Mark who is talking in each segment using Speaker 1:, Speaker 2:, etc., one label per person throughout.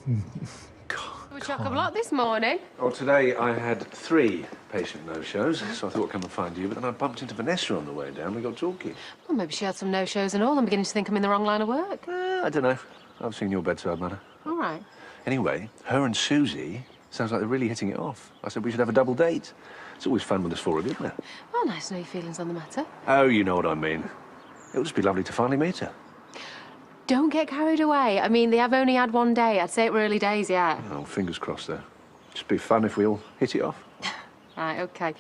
Speaker 1: We're chock-a-block this morning.
Speaker 2: Well, today I had 3 patient no-shows, so I thought I'd come and find you, but then I bumped into Vanessa on the way down. We got talking.
Speaker 1: Well, maybe she had some no-shows and all. I'm beginning to think I'm in the wrong line of work.
Speaker 2: I don't know. I've seen your bedside manner.
Speaker 1: All right.
Speaker 2: Anyway, her and Susie sounds like they're really hitting it off. I said we should have a double date. It's always fun when there's 4 of you, isn't it?
Speaker 1: Well, nice to know your feelings on the matter.
Speaker 2: Oh, you know what I mean. It would just be lovely to finally meet her.
Speaker 1: Don't get carried away. I mean, they have only had 1 day. I'd say it were early days yet.
Speaker 2: Oh, fingers crossed there. Just be fun if we all hit it off.
Speaker 1: Right, OK.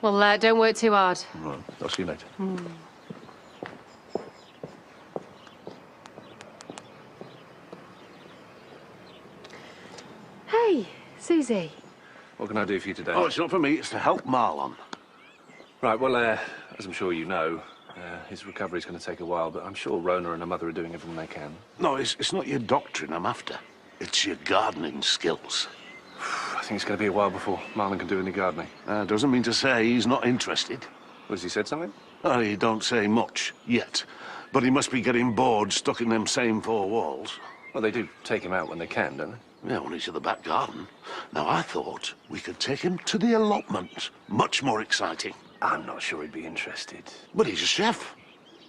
Speaker 1: Well, don't work too hard.
Speaker 2: Right, I'll see you later.
Speaker 1: Hey, Susie.
Speaker 2: What can I do for you today?
Speaker 3: Oh, it's not for me. It's to help Marlon.
Speaker 2: Right, well, as I'm sure you know, his recovery's going to take a while, but I'm sure Rona and her mother are doing everything they can.
Speaker 3: No, it's not your doctrine I'm after. It's your gardening skills.
Speaker 2: I think it's going to be a while before Marlon can do any gardening.
Speaker 3: Doesn't mean to say he's not interested.
Speaker 2: What, has he said something?
Speaker 3: Oh, he don't say much yet. But he must be getting bored stuck in them same 4 walls.
Speaker 2: Well, they do take him out when they can, don't they?
Speaker 3: Yeah, when he's at the back garden. Now, I thought we could take him to the allotment. Much more exciting.
Speaker 2: I'm not sure he'd be interested.
Speaker 3: But he's a chef.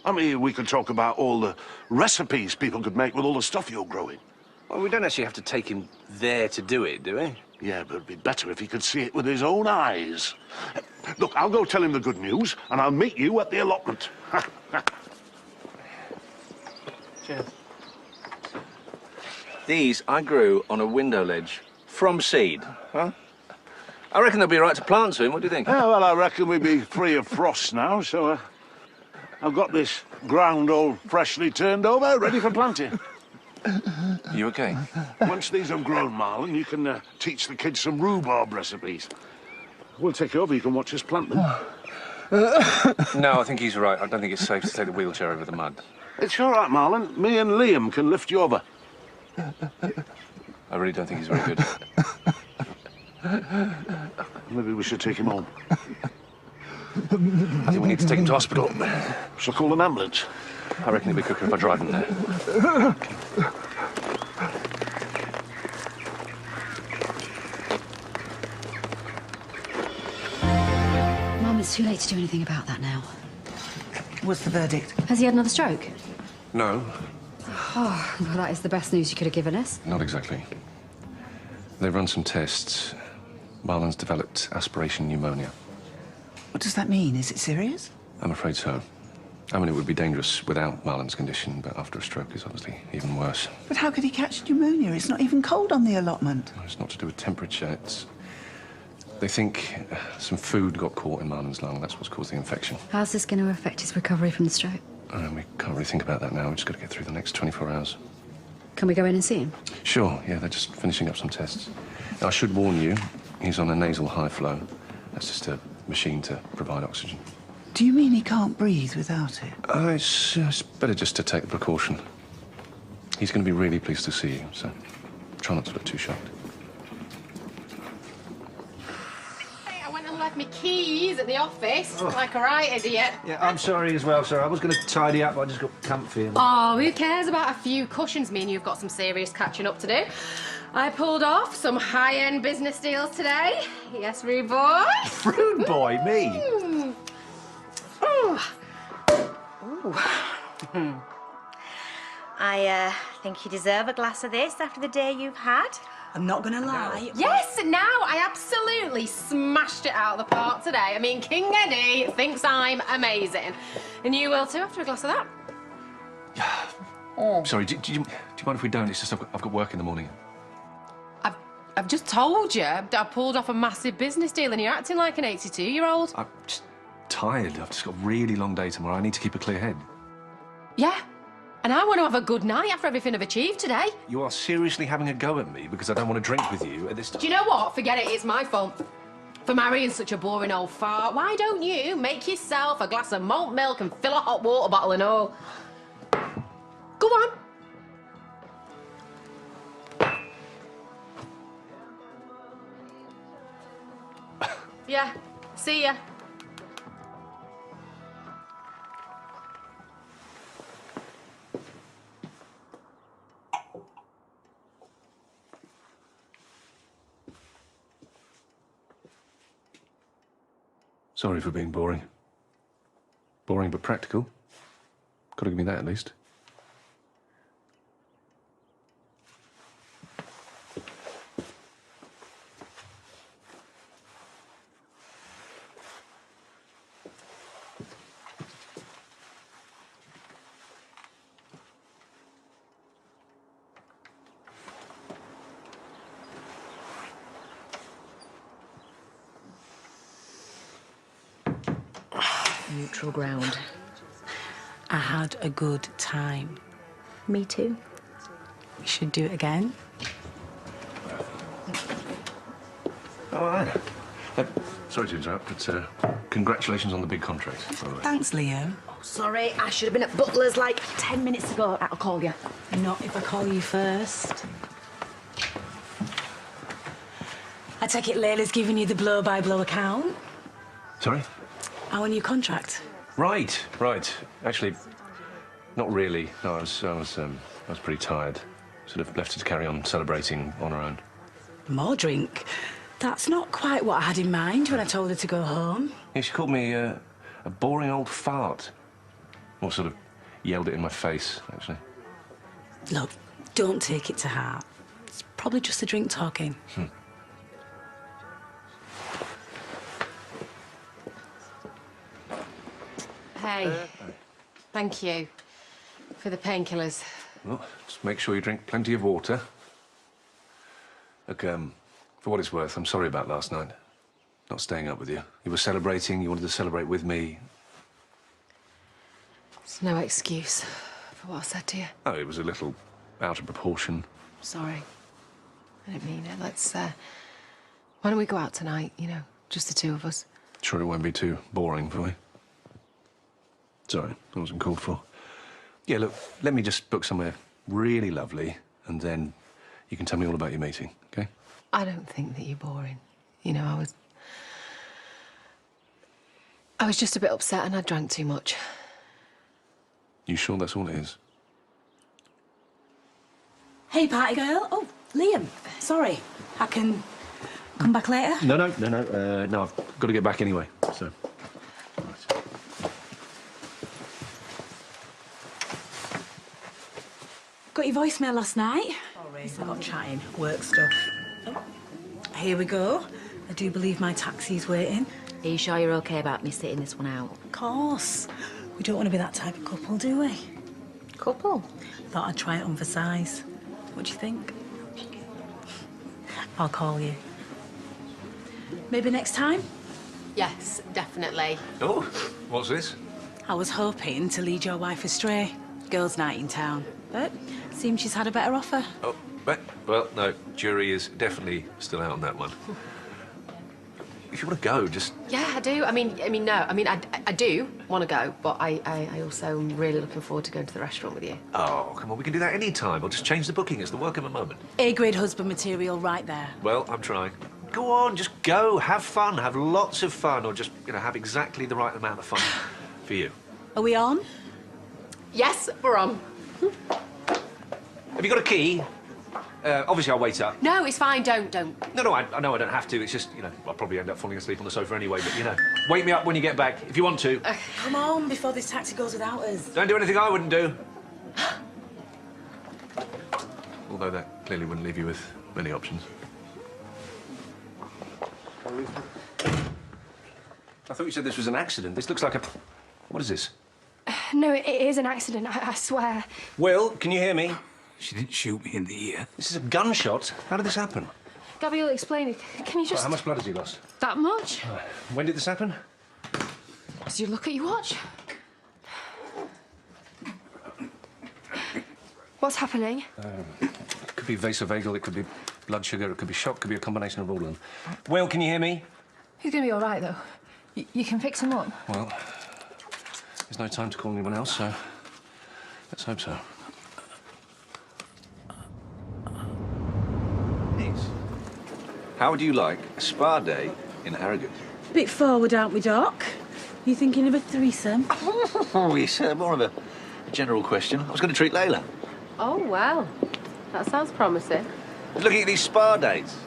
Speaker 3: I mean, we could talk about all the recipes people could make with all the stuff you're growing.
Speaker 2: Well, we don't actually have to take him there to do it, do we?
Speaker 3: Yeah, but it'd be better if he could see it with his own eyes. Look, I'll go tell him the good news, and I'll meet you at the allotment.
Speaker 2: Cheers. These I grew on a window ledge from seed. Huh? I reckon they'll be right to plant soon. What do you think?
Speaker 3: Yeah, well, I reckon we'll be free of frost now, so I've got this ground all freshly turned over, ready for planting.
Speaker 2: You okay?
Speaker 3: Once these have grown, Marlon, you can teach the kids some rhubarb recipes. We'll take you over, you can watch us plant them.
Speaker 2: No, I think he's right. I don't think it's safe to take the wheelchair over the mud.
Speaker 3: It's all right, Marlon. Me and Liam can lift you over.
Speaker 2: I really don't think he's very good.
Speaker 3: Maybe we should take him home.
Speaker 2: I think we need to take him to hospital.
Speaker 3: Shall I call an ambulance?
Speaker 2: I reckon it'd be quicker if I drive him there.
Speaker 4: Mum, it's too late to do anything about that now.
Speaker 5: What's the verdict?
Speaker 4: Has he had another stroke?
Speaker 2: No,
Speaker 4: Oh, well, that is the best news you could have given us.
Speaker 2: not exactly. They've run some tests. Marlon's developed aspiration pneumonia.
Speaker 5: What does that mean? Is it serious?
Speaker 2: I'm afraid so. I mean, it would be dangerous without Marlon's condition, but after a stroke it's obviously even worse.
Speaker 5: But how could he catch pneumonia? It's not even cold on the allotment.
Speaker 2: It's not to do with temperature. They think some food got caught in Marlon's lung. That's what's caused the infection.
Speaker 4: How's this going to affect his recovery from the stroke?
Speaker 2: We can't really think about that now. We've just got to get through the next 24 hours.
Speaker 4: Can we go in and see him?
Speaker 2: Sure, yeah, they're just finishing up some tests. Now, I should warn you, he's on a nasal high flow. That's just a machine to provide oxygen.
Speaker 5: Do you mean he can't breathe without it?
Speaker 2: It's better just to take the precaution. He's going to be really pleased to see you, so try not to look too shocked.
Speaker 1: Hey, I went and left my keys at the office, like a right idiot.
Speaker 6: Yeah, I'm sorry as well, sir. I was going to tidy up, but I just got comfy.
Speaker 1: Oh, who cares about a few cushions? Me and you've got some serious catching up to do. I pulled off some high-end business deals today. Yes, rude boy.
Speaker 6: Rude boy, me?
Speaker 1: Ooh.
Speaker 7: I think you deserve a glass of this after the day you've had.
Speaker 5: I'm not going to lie.
Speaker 1: Yes, now I absolutely smashed it out of the park today. I mean, King Eddie thinks I'm amazing. And you will too after a glass of that.
Speaker 2: Sorry, do you mind if we don't? It's just I've got work in the morning.
Speaker 1: I've just told you that I pulled off a massive business deal and you're acting like an 82-year-old.
Speaker 2: I'm just tired. I've just got a really long day tomorrow. I need to keep a clear head.
Speaker 1: Yeah, and I want to have a good night after everything I've achieved today.
Speaker 2: You are seriously having a go at me because I don't want to drink with you at this time?
Speaker 1: Do you know what? Forget it, it's my fault. For marrying such a boring old fart, why don't you make yourself a glass of malt milk and fill a hot water bottle and all? Go on. Yeah, see ya.
Speaker 2: Sorry for being boring. Boring but practical. Got to give me that at least.
Speaker 8: Neutral ground.
Speaker 9: I had a good time.
Speaker 8: Me too.
Speaker 9: We should do it again.
Speaker 2: All right. Sorry to interrupt, but congratulations on the big contract, by the way.
Speaker 9: Thanks, Liam.
Speaker 8: Sorry, I should have been at Butler's like 10 minutes ago. I'll call you.
Speaker 9: Not if I call you first. I take it Layla's giving you the blow-by-blow account?
Speaker 2: Sorry?
Speaker 9: Our new contract.
Speaker 2: Right. Actually, not really. No, I was pretty tired. Sort of left her to carry on celebrating on her own.
Speaker 9: More drink? That's not quite what I had in mind when I told her to go home.
Speaker 2: Yeah, she called me a boring old fart. Or sort of yelled it in my face, actually.
Speaker 9: Look, don't take it to heart. It's probably just a drink talking.
Speaker 1: Hey, thank you for the painkillers.
Speaker 2: Well, just make sure you drink plenty of water. Look, for what it's worth, I'm sorry about last night. Not staying up with you. You were celebrating, you wanted to celebrate with me.
Speaker 1: It's no excuse for what I said to you.
Speaker 2: Oh, it was a little out of proportion.
Speaker 1: Sorry. I didn't mean it. Let's, why don't we go out tonight, you know, just the two of us?
Speaker 2: Sure it won't be too boring for you? Sorry, I wasn't called for. Yeah, look, let me just book somewhere really lovely, and then you can tell me all about your meeting, OK?
Speaker 1: I don't think that you're boring. You know, I was just a bit upset and I drank too much.
Speaker 2: You sure that's all it is?
Speaker 9: Hey, party girl. Oh, Liam. Sorry. I can come back later?
Speaker 2: No, I've got to get back anyway, so...
Speaker 9: Got your voicemail last night? Sorry, I got chatting. Work stuff. Oh, here we go. I do believe my taxi's waiting.
Speaker 8: Are you sure you're okay about me sitting this one out?
Speaker 9: Of course. We don't want to be that type of couple, do we?
Speaker 1: Couple?
Speaker 9: Thought I'd try it on for size. What do you think? I'll call you. Maybe next time?
Speaker 1: Yes, definitely.
Speaker 2: Oh, what's this?
Speaker 9: I was hoping to lead your wife astray. Girls' night in town. But seems she's had a better offer.
Speaker 2: Oh, well, no, jury is definitely still out on that one. If you want to go, just...
Speaker 1: Yeah, I do. I do want to go, but I also am really looking forward to going to the restaurant with you.
Speaker 2: Oh, come on, we can do that any time. I'll just change the booking. It's the work of a moment.
Speaker 9: A-grade husband material right there.
Speaker 2: Well, I'm trying. Go on, just go. Have fun. Have lots of fun. Or just, you know, have exactly the right amount of fun for you.
Speaker 9: Are we on?
Speaker 1: Yes, we're on.
Speaker 2: Have you got a key? Obviously, I'll wait up.
Speaker 1: No, it's fine. Don't.
Speaker 2: No, I know I don't have to. It's just, you know, I'll probably end up falling asleep on the sofa anyway, but, you know, wake me up when you get back, if you want to.
Speaker 9: Come on, before this taxi goes without us.
Speaker 2: Don't do anything I wouldn't do. Although that clearly wouldn't leave you with many options. I thought you said this was an accident. This looks like a... What is this?
Speaker 10: No, it is an accident, I swear.
Speaker 2: Will, can you hear me?
Speaker 6: She didn't shoot me in the ear.
Speaker 2: This is a gunshot. How did this happen?
Speaker 10: Gabby will explain it. Can you just...
Speaker 2: How much blood has he lost?
Speaker 10: That much?
Speaker 2: When did this happen?
Speaker 10: Did you look at your watch? What's happening?
Speaker 2: It could be vasovagal, it could be blood sugar, it could be shock, it could be a combination of all of them. Will, can you hear me?
Speaker 10: He's gonna be all right, though. You can fix him up.
Speaker 2: Well, there's no time to call anyone else, so let's hope so.
Speaker 11: How would you like a spa day in Harrogate?
Speaker 9: A bit forward, aren't we, Doc? You thinking of a threesome?
Speaker 11: Oh, yes, more of a general question. I was going to treat Layla.
Speaker 1: Oh, well. That sounds promising.
Speaker 11: Looking at these spa days.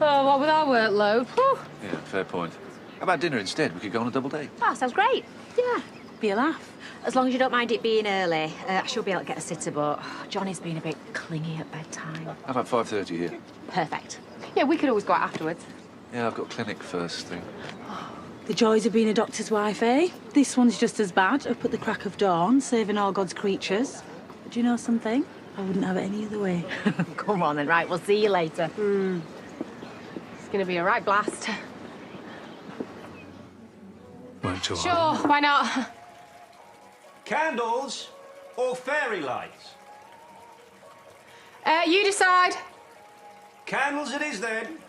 Speaker 1: Oh, what with our workload? Whew.
Speaker 11: Yeah, fair point. How about dinner instead? We could go on a double date.
Speaker 7: Oh, sounds great. Yeah, be a laugh. As long as you don't mind it being early, I should be able to get a sitter, but Johnny's been a bit clingy at bedtime.
Speaker 11: How about 5:30 here?
Speaker 7: Perfect.
Speaker 1: Yeah, we could always go out afterwards.
Speaker 11: Yeah, I've got clinic first thing.
Speaker 9: The joys of being a doctor's wife, eh? This one's just as bad, up at the crack of dawn, saving all God's creatures. But do you know something? I wouldn't have it any other way.
Speaker 7: Come on then, right, we'll see you later.
Speaker 1: It's going to be a right blast.
Speaker 2: Won't too
Speaker 1: Sure,
Speaker 2: hard.
Speaker 1: why not?
Speaker 6: Candles or fairy lights?
Speaker 1: You decide.
Speaker 6: Candles it is, then.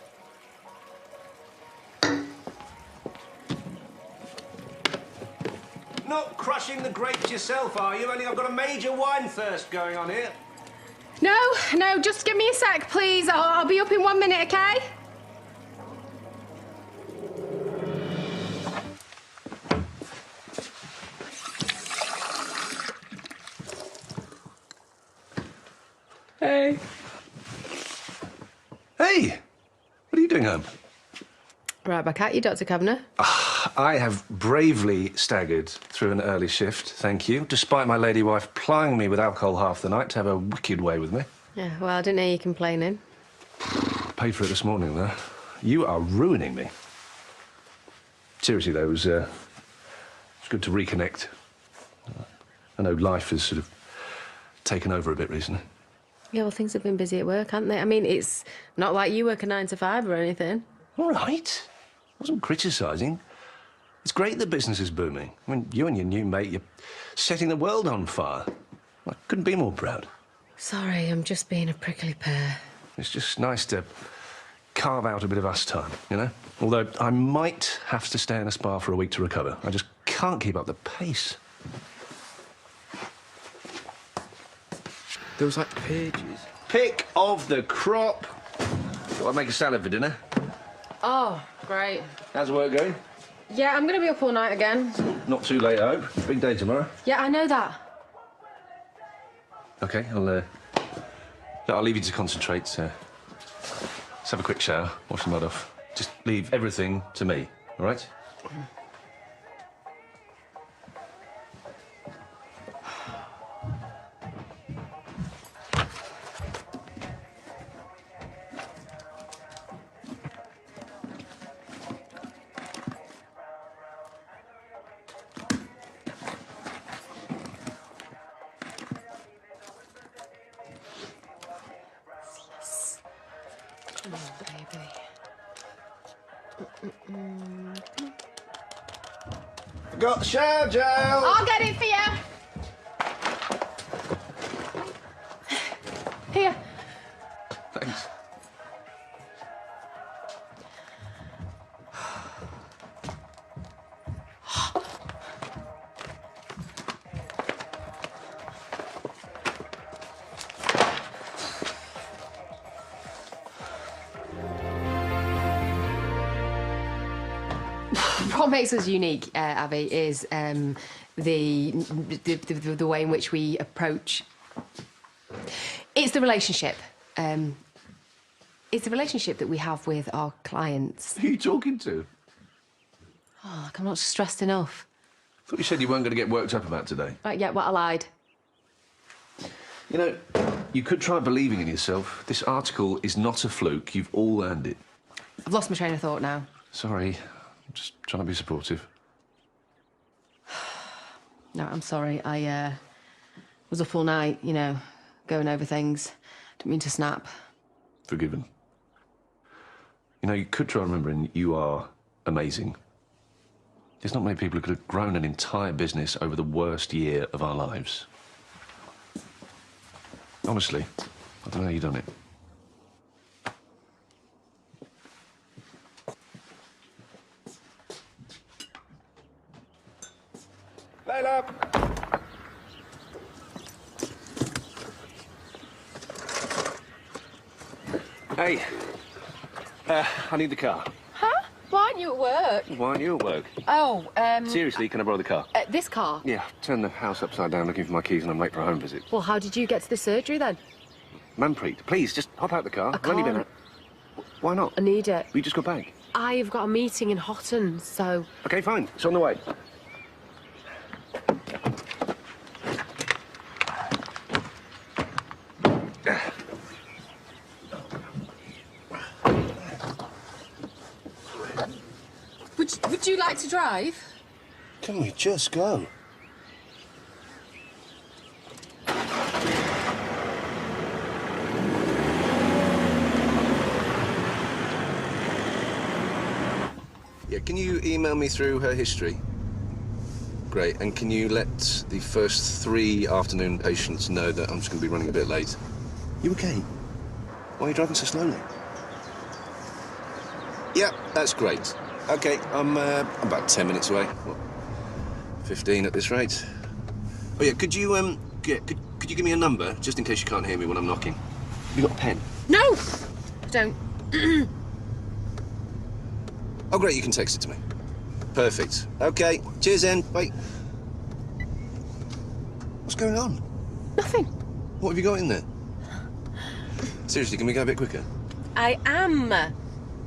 Speaker 6: Not crushing the grapes yourself, are you? Only I've got a major wine thirst going on here.
Speaker 1: No, just give me a sec, please. I'll be up in 1 minute, okay?
Speaker 2: Hey. Hey! What are you doing home?
Speaker 1: Right back at you, Dr. Cavanagh.
Speaker 2: I have bravely staggered through an early shift, thank you, despite my lady wife plying me with alcohol half the night to have a wicked way with me.
Speaker 1: Yeah, well, I didn't hear you complaining.
Speaker 2: Paid for it this morning, though. You are ruining me. Seriously, though, it's good to reconnect. I know life has sort of taken over a bit recently.
Speaker 1: Yeah, well, things have been busy at work, haven't they? I mean, it's not like you work a 9 to 5 or anything.
Speaker 2: All right. I wasn't criticising. It's great that business is booming. I mean, you and your new mate, you're setting the world on fire. I couldn't be more proud.
Speaker 1: Sorry, I'm just being a prickly pear.
Speaker 2: It's just nice to carve out a bit of us time, you know? Although I might have to stay in a spa for a week to recover. I just can't keep up the pace.
Speaker 11: There was like pages.
Speaker 2: Pick of the crop.
Speaker 11: Thought I'd make a salad for dinner.
Speaker 1: Oh, great.
Speaker 2: How's the work going?
Speaker 1: Yeah, I'm going to be up all night again.
Speaker 2: Not too late, I hope. Big day tomorrow.
Speaker 1: Yeah, I know that.
Speaker 2: OK, I'll leave you to concentrate. Let's have a quick shower, wash the mud off. Just leave everything to me, all right?
Speaker 6: Got the shower gel.
Speaker 1: I'll get it for you. Here.
Speaker 2: Thanks.
Speaker 1: What makes us unique, Abby, is the way in which we approach. It's the relationship. It's the relationship that we have with our clients.
Speaker 2: Who are you talking to?
Speaker 1: Oh, look, I'm not stressed enough.
Speaker 2: I thought you said you weren't going to get worked up about today.
Speaker 1: Right, yeah, well, I lied.
Speaker 2: You know, you could try believing in yourself. This article is not a fluke. You've all earned it.
Speaker 1: I've lost my train of thought now.
Speaker 2: Sorry. I'm just trying to be supportive.
Speaker 1: No, I'm sorry. I was up all night, you know, going over things. Didn't mean to snap.
Speaker 2: Forgiven. You know, you could try remembering you are amazing. There's not many people who could have grown an entire business over the worst year of our lives. Honestly, I don't know how you've done it.
Speaker 6: Layla.
Speaker 2: Hey, I need the car.
Speaker 1: Huh? Why aren't you at work?
Speaker 2: Why aren't you at work?
Speaker 1: Oh,
Speaker 2: Seriously, can I borrow the car?
Speaker 1: this car?
Speaker 2: Yeah, turned the house upside down looking for my keys and I'm late for a home visit.
Speaker 1: Well, how did you get to the surgery then?
Speaker 2: Manpreet, please, just hop out the car.
Speaker 1: I
Speaker 2: I've only been
Speaker 1: can't.
Speaker 2: out. Why not?
Speaker 1: I need it.
Speaker 2: We just got back.
Speaker 1: I've got a meeting in Hotton, so...
Speaker 2: OK, fine. It's on the way.
Speaker 1: Would you like to drive?
Speaker 2: Can we just go? Yeah, can you email me through her history? Great, and can you let the first 3 afternoon patients know that I'm just going to be running a bit late? You okay? Why are you driving so slowly? Yeah, that's great. OK, I'm about 10 minutes away. What, 15 at this rate. Oh, yeah, could you could you give me a number, just in case you can't hear me when I'm knocking? Have you got a pen?
Speaker 1: No! I don't.
Speaker 2: Oh, great, you can text it to me. Perfect. OK, cheers, then. Bye. What's going on?
Speaker 1: Nothing.
Speaker 2: What have you got in there? Seriously, can we go a bit quicker?
Speaker 1: I am.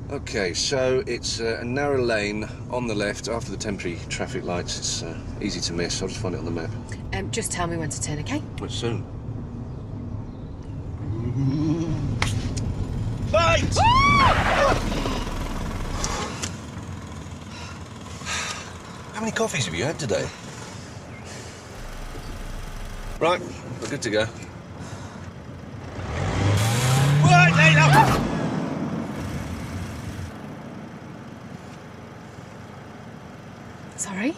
Speaker 2: OK, so it's a narrow lane on the left after the temporary traffic lights. It's easy to miss. I'll just find it on the map.
Speaker 1: Just tell me when to turn, OK?
Speaker 2: Well, soon. Right! How many coffees have you had today? Right, we're good to go. Right, Lena!
Speaker 1: Sorry?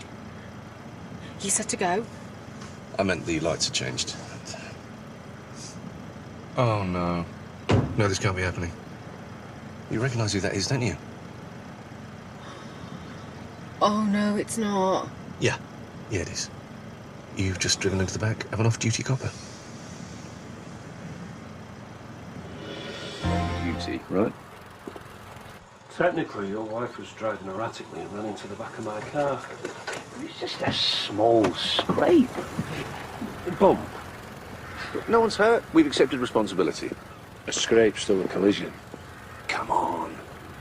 Speaker 1: You said to go?
Speaker 2: I meant the lights had changed. Oh, no. No, this can't be happening. You recognise who that is, don't you?
Speaker 1: Oh, no, it's not.
Speaker 2: Yeah. Yeah, it is. You've just driven into the back of an off-duty copper. Duty, right?
Speaker 6: Technically, your wife was driving erratically and ran into the back of my car.
Speaker 3: It's just a small scrape.
Speaker 2: A bump. No one's hurt. We've accepted responsibility.
Speaker 3: A scrape's still a collision.
Speaker 2: Come on.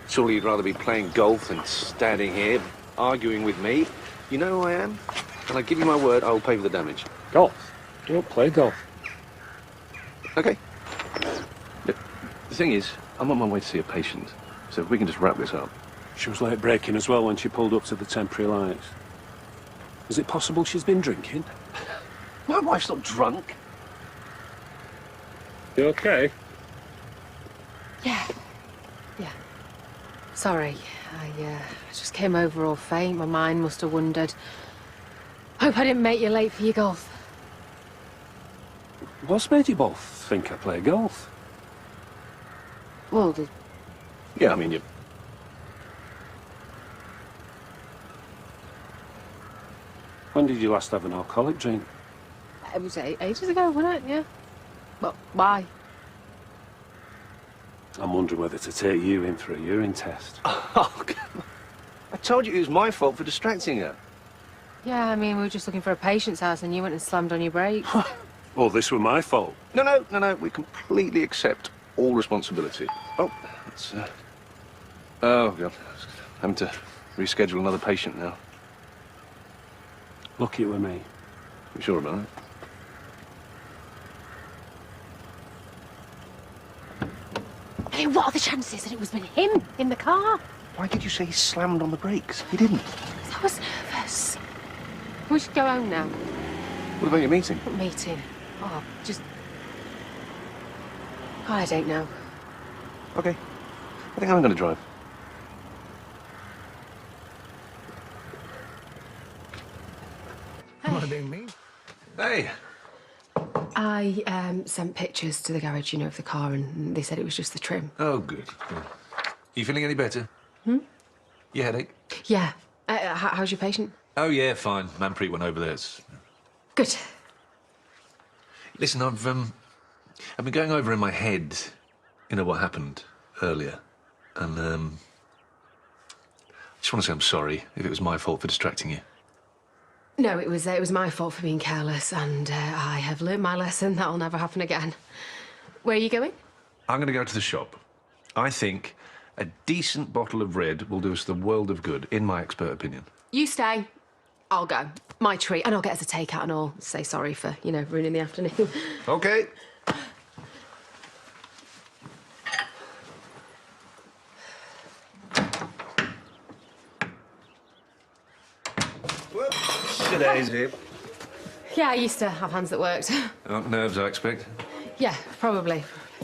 Speaker 2: Surely you'd rather be playing golf than standing here arguing with me. You know who I am? And I give you my word, I will pay for the damage.
Speaker 3: Golf? Don't play golf.
Speaker 2: OK. Look, the thing is, I'm on my way to see a patient. So if we can just wrap this up.
Speaker 6: She was late braking as well when she pulled up to the temporary lights. Is it possible she's been drinking?
Speaker 2: My wife's not drunk.
Speaker 3: You okay?
Speaker 1: Yeah. Yeah. Sorry. I just came over all faint. My mind must have wandered. Hope I didn't make you late for your golf.
Speaker 6: What's made you both think I play golf?
Speaker 1: Well,
Speaker 2: Yeah, I mean, you...
Speaker 6: When did you last have an alcoholic drink?
Speaker 1: it was ages ago, wasn't it? Yeah. But why?
Speaker 6: I'm wondering whether to take you in for a urine test.
Speaker 2: Oh, come on. I told you it was my fault for distracting her.
Speaker 1: Yeah, I mean, we were just looking for a patient's house and you went and slammed on your brakes.
Speaker 6: Well, this were my fault.
Speaker 2: No. We completely accept all responsibility. Oh, that's... Oh, God. Having to reschedule another patient now.
Speaker 6: Lucky it were me.
Speaker 2: You sure about it?
Speaker 1: I mean, what are the chances that it was with him in the car?
Speaker 2: Why did you say he slammed on the brakes? He didn't.
Speaker 1: I was nervous. We should go home now.
Speaker 2: What about your meeting?
Speaker 1: What meeting? Oh, just... I don't know.
Speaker 2: Okay. I think I'm going to drive. Hey.
Speaker 1: I sent pictures to the garage, you know, of the car, and they said it was just the trim.
Speaker 2: Oh, good. You feeling any better? Your headache?
Speaker 1: Yeah. How's your patient?
Speaker 11: Oh, yeah, fine. Manpreet went over there. It's...
Speaker 1: Good.
Speaker 11: Listen, I've been going over in my head, you know, what happened earlier. And, I just want to say I'm sorry if it was my fault for distracting you.
Speaker 1: No, it was my fault for being careless, and I have learned my lesson. That'll never happen again. Where are you going?
Speaker 11: I'm going to go to the shop. I think
Speaker 2: A decent bottle of red will do us the world of good, in my expert opinion.
Speaker 1: You stay. I'll go. My treat. And I'll get us a takeout and all. Say sorry for, you know, ruining the afternoon.
Speaker 2: OK. Daisy.
Speaker 1: Yeah, I used to have hands that worked.
Speaker 2: Nerves, I expect.
Speaker 1: Yeah, probably.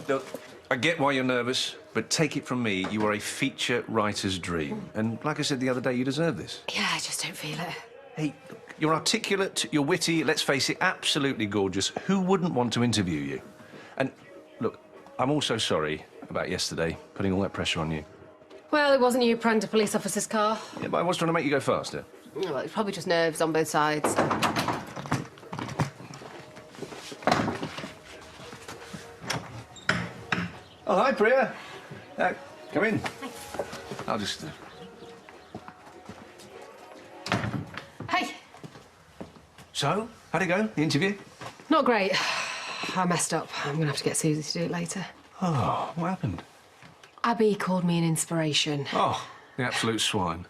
Speaker 2: Look, I get why you're nervous, but take it from me, you are a feature writer's dream. And like I said the other day, you deserve this.
Speaker 1: Yeah, I just don't feel it.
Speaker 2: Hey, look, you're articulate, you're witty, let's face it, absolutely gorgeous. Who wouldn't want to interview you? And look, I'm also sorry about yesterday, putting all that pressure on you.
Speaker 1: Well, it wasn't you who pranked a police officer's car.
Speaker 2: Yeah, but I was trying to make you go faster.
Speaker 1: Well, it's probably just nerves on both sides.
Speaker 2: Oh, hi, Priya. Come in. I'll just...
Speaker 1: Hey!
Speaker 2: So, how'd it go, the interview?
Speaker 1: Not great. I messed up. I'm gonna have to get Susie to do it later.
Speaker 2: Oh, what happened?
Speaker 1: Abby called me an inspiration.
Speaker 2: Oh, the absolute swine.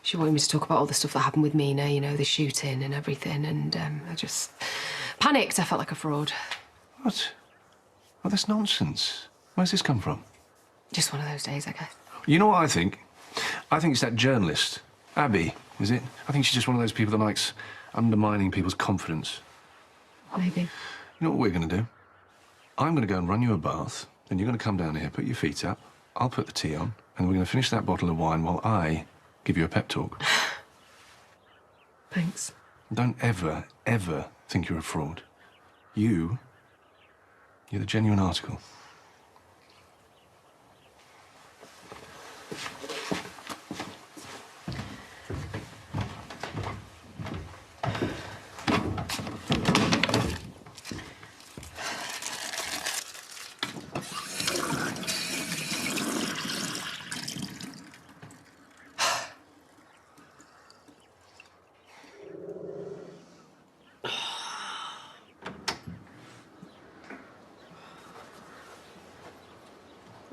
Speaker 1: She wanted me to talk about all the stuff that happened with Mina, you know, the shooting and everything, and I just panicked. I felt like a fraud.
Speaker 2: What? Oh, that's nonsense. Where's this come from?
Speaker 1: Just one of those days, I guess.
Speaker 2: You know what I think? I think it's that journalist, Abby, is it? I think she's just one of those people that likes undermining people's confidence.
Speaker 1: Maybe.
Speaker 2: You know what we're going to do? I'm going to go and run you a bath, then you're going to come down here, put your feet up, I'll put the tea on, and we're going to finish that bottle of wine while I give you a pep talk.
Speaker 1: Thanks.
Speaker 2: Don't ever, ever think you're a fraud. You're the genuine article.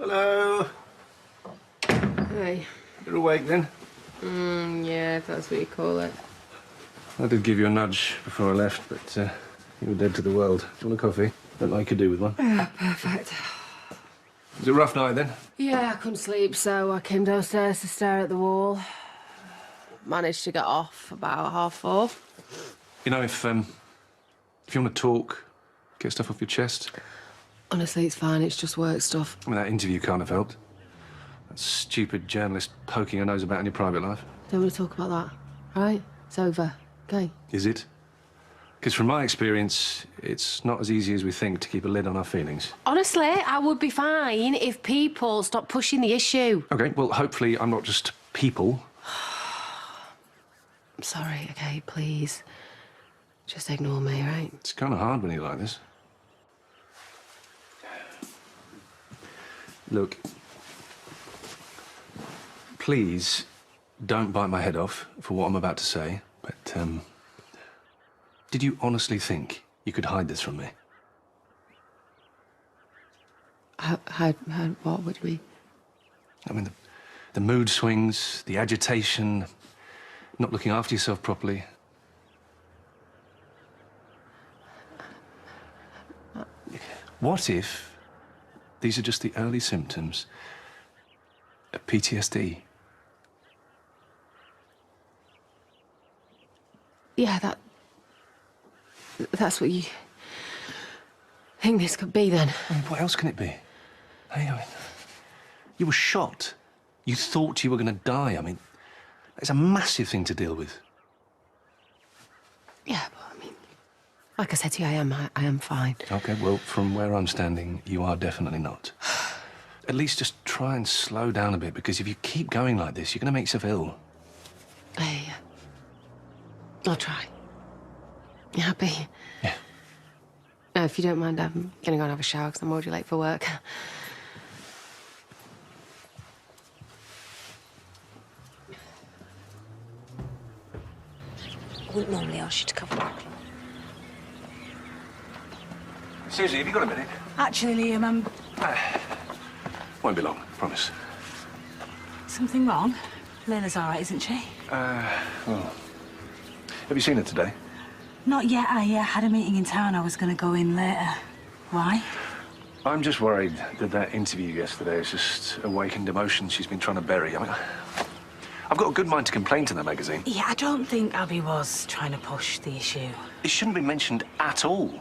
Speaker 2: Hello.
Speaker 1: Hey.
Speaker 2: You're awake then?
Speaker 1: Yeah, if that's what you call it.
Speaker 2: I did give you a nudge before I left, but you were dead to the world. Do you want a coffee? Don't like you could do with one.
Speaker 1: Yeah, perfect.
Speaker 2: Was it a rough night then?
Speaker 1: Yeah, I couldn't sleep, so I came downstairs to stare at the wall. Managed to get off about 4:30.
Speaker 2: You know, if you want to talk, get stuff off your chest.
Speaker 1: Honestly, it's fine. It's just work stuff.
Speaker 2: I mean, that interview can't have helped. That stupid journalist poking her nose about in your private life.
Speaker 1: Don't want to talk about that, right? It's over. Okay.
Speaker 2: Is it? Because from my experience, it's not as easy as we think to keep a lid on our feelings.
Speaker 1: Honestly, I would be fine if people stopped pushing the issue.
Speaker 2: OK, well, hopefully I'm not just people.
Speaker 1: I'm sorry, OK, please. Just ignore me, right?
Speaker 2: It's kind of hard when you're like this. Look, please don't bite my head off for what I'm about to say, but, did you honestly think you could hide this from me?
Speaker 1: Hide what? What do you mean?
Speaker 2: I mean, the mood swings, the agitation, not looking after yourself properly. What if these are just the early symptoms of PTSD?
Speaker 1: Yeah, that's what you think this could be, then?
Speaker 2: I mean, what else can it be? Hey, I mean, you were shot. You thought you were going to die. I mean, it's a massive thing to deal with.
Speaker 1: Yeah, but I mean, like I said to you, I am fine.
Speaker 2: OK, well, from where I'm standing, you are definitely not. At least just try and slow down a bit, because if you keep going like this, you're going to make yourself ill.
Speaker 1: Hey, I'll try. You happy?
Speaker 2: Yeah.
Speaker 1: No, if you don't mind, I'm gonna go and have a shower because I'm already late for work.
Speaker 8: I wouldn't normally ask you to cover up.
Speaker 2: Susie, have you got a minute?
Speaker 9: Actually, Liam,
Speaker 2: Won't be long, promise.
Speaker 9: Something wrong? Layla's all right, isn't she?
Speaker 2: Well... Have you seen her today?
Speaker 9: Not yet. I had a meeting in town. I was going to go in later. Why?
Speaker 2: I'm just worried that that interview yesterday has just awakened emotions she's been trying to bury. I mean, I've got a good mind to complain to the magazine.
Speaker 9: Yeah, I don't think Abby was trying to push the issue.
Speaker 2: It shouldn't be mentioned at all.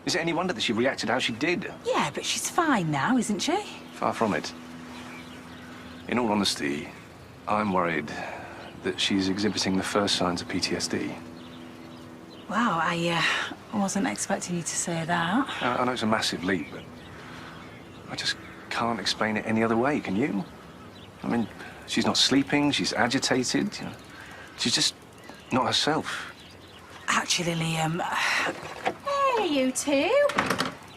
Speaker 2: Is it any wonder that she reacted how she did?
Speaker 9: Yeah, but she's fine now, isn't she?
Speaker 2: Far from it. In all honesty, I'm worried that she's exhibiting the first signs of PTSD.
Speaker 9: Wow, I wasn't expecting you to say that.
Speaker 2: I know it's a massive leap, but I just can't explain it any other way, can you? I mean, she's not sleeping, she's agitated, you know. She's just not herself.
Speaker 9: Actually, Liam...
Speaker 7: Hey, you two.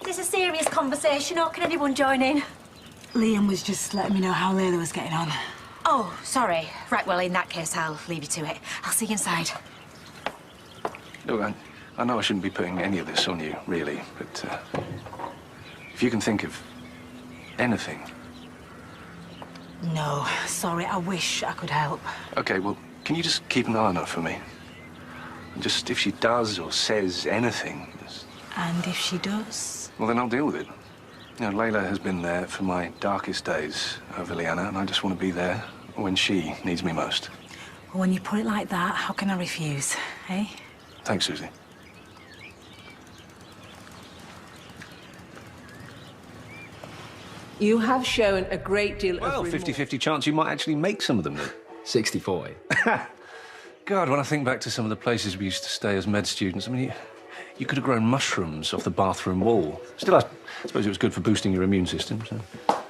Speaker 7: Is this a serious conversation or can anyone join in?
Speaker 9: Liam was just letting me know how Layla was getting on.
Speaker 7: Oh, sorry. Right, well, in that case, I'll leave you to it. I'll see you inside.
Speaker 2: Look, I know I shouldn't be putting any of this on you, really, but if you can think of anything...
Speaker 9: No, sorry, I wish I could help.
Speaker 2: OK, well, can you just keep an eye on her for me? And just if she does or says anything... Just...
Speaker 9: And if she does?
Speaker 2: Well, then I'll deal with it. You know, Layla has been there for my darkest days over Leanna, and I just want to be there when she needs me most.
Speaker 9: Well, when you put it like that, how can I refuse, eh?
Speaker 2: Thanks, Susie.
Speaker 12: You have shown a great deal
Speaker 2: Well,
Speaker 12: of...
Speaker 2: 50-50 chance you might actually make some of them, then.
Speaker 13: 60-40.
Speaker 2: God, when I think back to some of the places we used to stay as med students, I mean, you could have grown mushrooms off the bathroom wall. Still, I suppose it was good for boosting your immune system, so...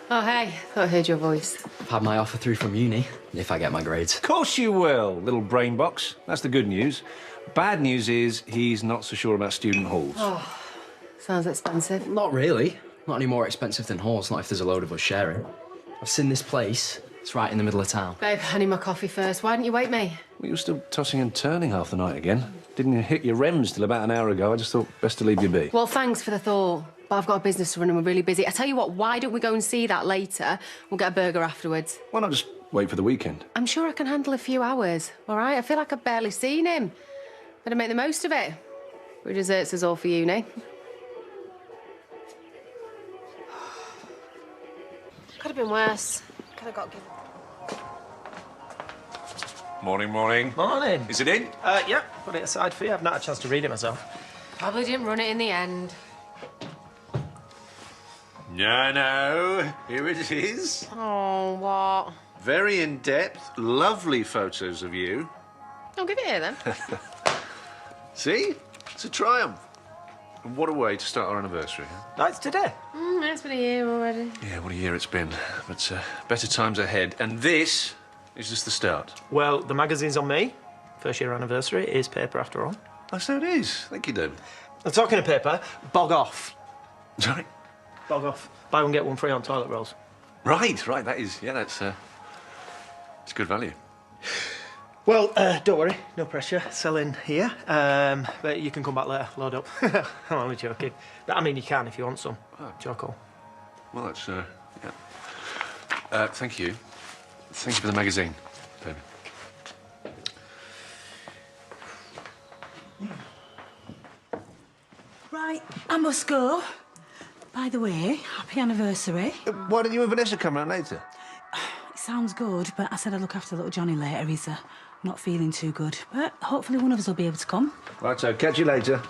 Speaker 1: Oh, hey. Thought I heard your voice.
Speaker 13: I've had my offer through from uni, if I get my grades.
Speaker 2: Of course you will, little brain box. That's the good news. Bad news is he's not so sure about student halls.
Speaker 1: Oh, sounds expensive.
Speaker 13: Not really. Not any more expensive than halls, not if there's a load of us sharing. I've seen this place. It's right in the middle of town.
Speaker 1: Babe, I need my coffee first. Why didn't you wake me?
Speaker 2: Well, you were still tossing and turning half the night again. Didn't hit your REMs till about an hour ago. I just thought best to leave you be.
Speaker 1: Well, thanks for the thought. But I've got a business to run and we're really busy. I tell you what, why don't we go and see that later? We'll get a burger afterwards.
Speaker 2: Why not just wait for the weekend?
Speaker 1: I'm sure I can handle a few hours, all right? I feel like I've barely seen him. Better make the most of it. Free desserts is all for uni. Could have been worse. Could have got given.
Speaker 2: Morning, morning.
Speaker 14: Morning.
Speaker 2: Is it in?
Speaker 14: Yeah, put it aside for you. I've not had a chance to read it myself.
Speaker 1: Probably didn't run it in the end.
Speaker 2: No, here it is.
Speaker 1: Oh, what?
Speaker 2: Very in-depth, lovely photos of you.
Speaker 1: I'll give it here, then.
Speaker 2: See? It's a triumph. And what a way to start our anniversary, huh?
Speaker 14: That's today.
Speaker 1: It's been a year already.
Speaker 2: Yeah, what a year it's been. But better times ahead. And this is just the start.
Speaker 14: Well, the magazine's on me. First year anniversary. It is paper after all.
Speaker 2: Oh, so it is. Thank you, David.
Speaker 14: And talking of paper, bog off.
Speaker 2: Sorry?
Speaker 14: Bog off. Buy one, get one free on toilet rolls.
Speaker 2: Right, that is, yeah, that's it's good value.
Speaker 14: Well, don't worry, no pressure. Selling here. But you can come back later, load up. I'm only joking. But I mean, you can if you want some.
Speaker 2: Oh.
Speaker 14: It's your call.
Speaker 2: Well, that's, yeah. Thank you. Thank you for the magazine, David.
Speaker 9: Right, I must go. By the way, happy anniversary.
Speaker 2: Why don't you and Vanessa come round later?
Speaker 9: It sounds good, but I said I'd look after little Johnny later. He's not feeling too good. But hopefully one of us will be able to come.
Speaker 2: Right, so catch you later.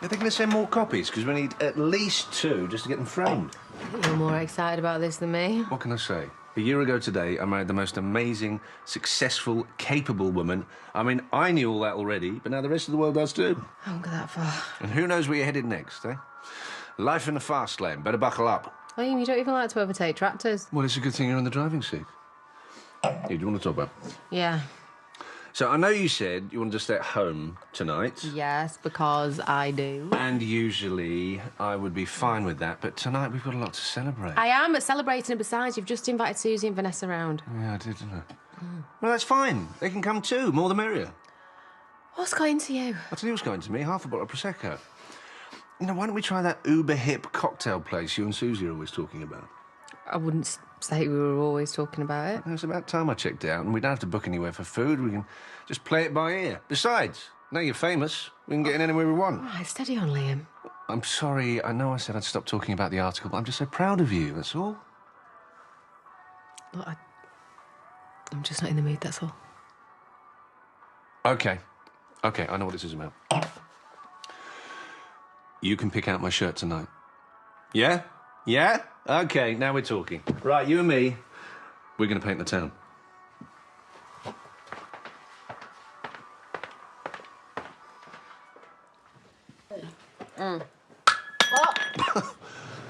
Speaker 2: Are they going to send more copies? Because we need at least 2 just to get them framed.
Speaker 1: You're more excited about this than me.
Speaker 2: What can I say? A year ago today, I married the most amazing, successful, capable woman. I mean, I knew all that already, but now the rest of the world does too.
Speaker 1: I won't go that far.
Speaker 2: And who knows where you're headed next, eh? Life in the fast lane. Better buckle up.
Speaker 1: Liam, you don't even like to overtake tractors.
Speaker 2: Well, it's a good thing you're in the driving seat. Here, do you want to talk about?
Speaker 1: Yeah.
Speaker 2: So I know you said you wanted to stay at home tonight.
Speaker 1: Yes, because I do.
Speaker 2: And usually I would be fine with that, but tonight we've got a lot to celebrate.
Speaker 1: I am celebrating, and besides, you've just invited Susie and Vanessa round.
Speaker 2: Yeah, I did, didn't I? Well, that's fine. They can come too. More the merrier.
Speaker 1: What's got into you?
Speaker 2: I'll tell you what's going to me. Half a bottle of Prosecco. You know, why don't we try that uber-hip cocktail place you and Susie are always talking about?
Speaker 1: I wouldn't say we were always talking about it.
Speaker 2: It was about time I checked out, and we don't have to book anywhere for food. We can just play it by ear. Besides, now you're famous, we can get in anywhere we want.
Speaker 1: All right, steady on, Liam.
Speaker 2: I'm sorry, I know I said I'd stop talking about the article, but I'm just so proud of you, that's all.
Speaker 1: Look, I'm just not in the mood, that's all.
Speaker 2: OK. OK, I know what this is about. You can pick out my shirt tonight. Yeah? Yeah? OK, now we're talking. Right, you and me, we're going to paint the town.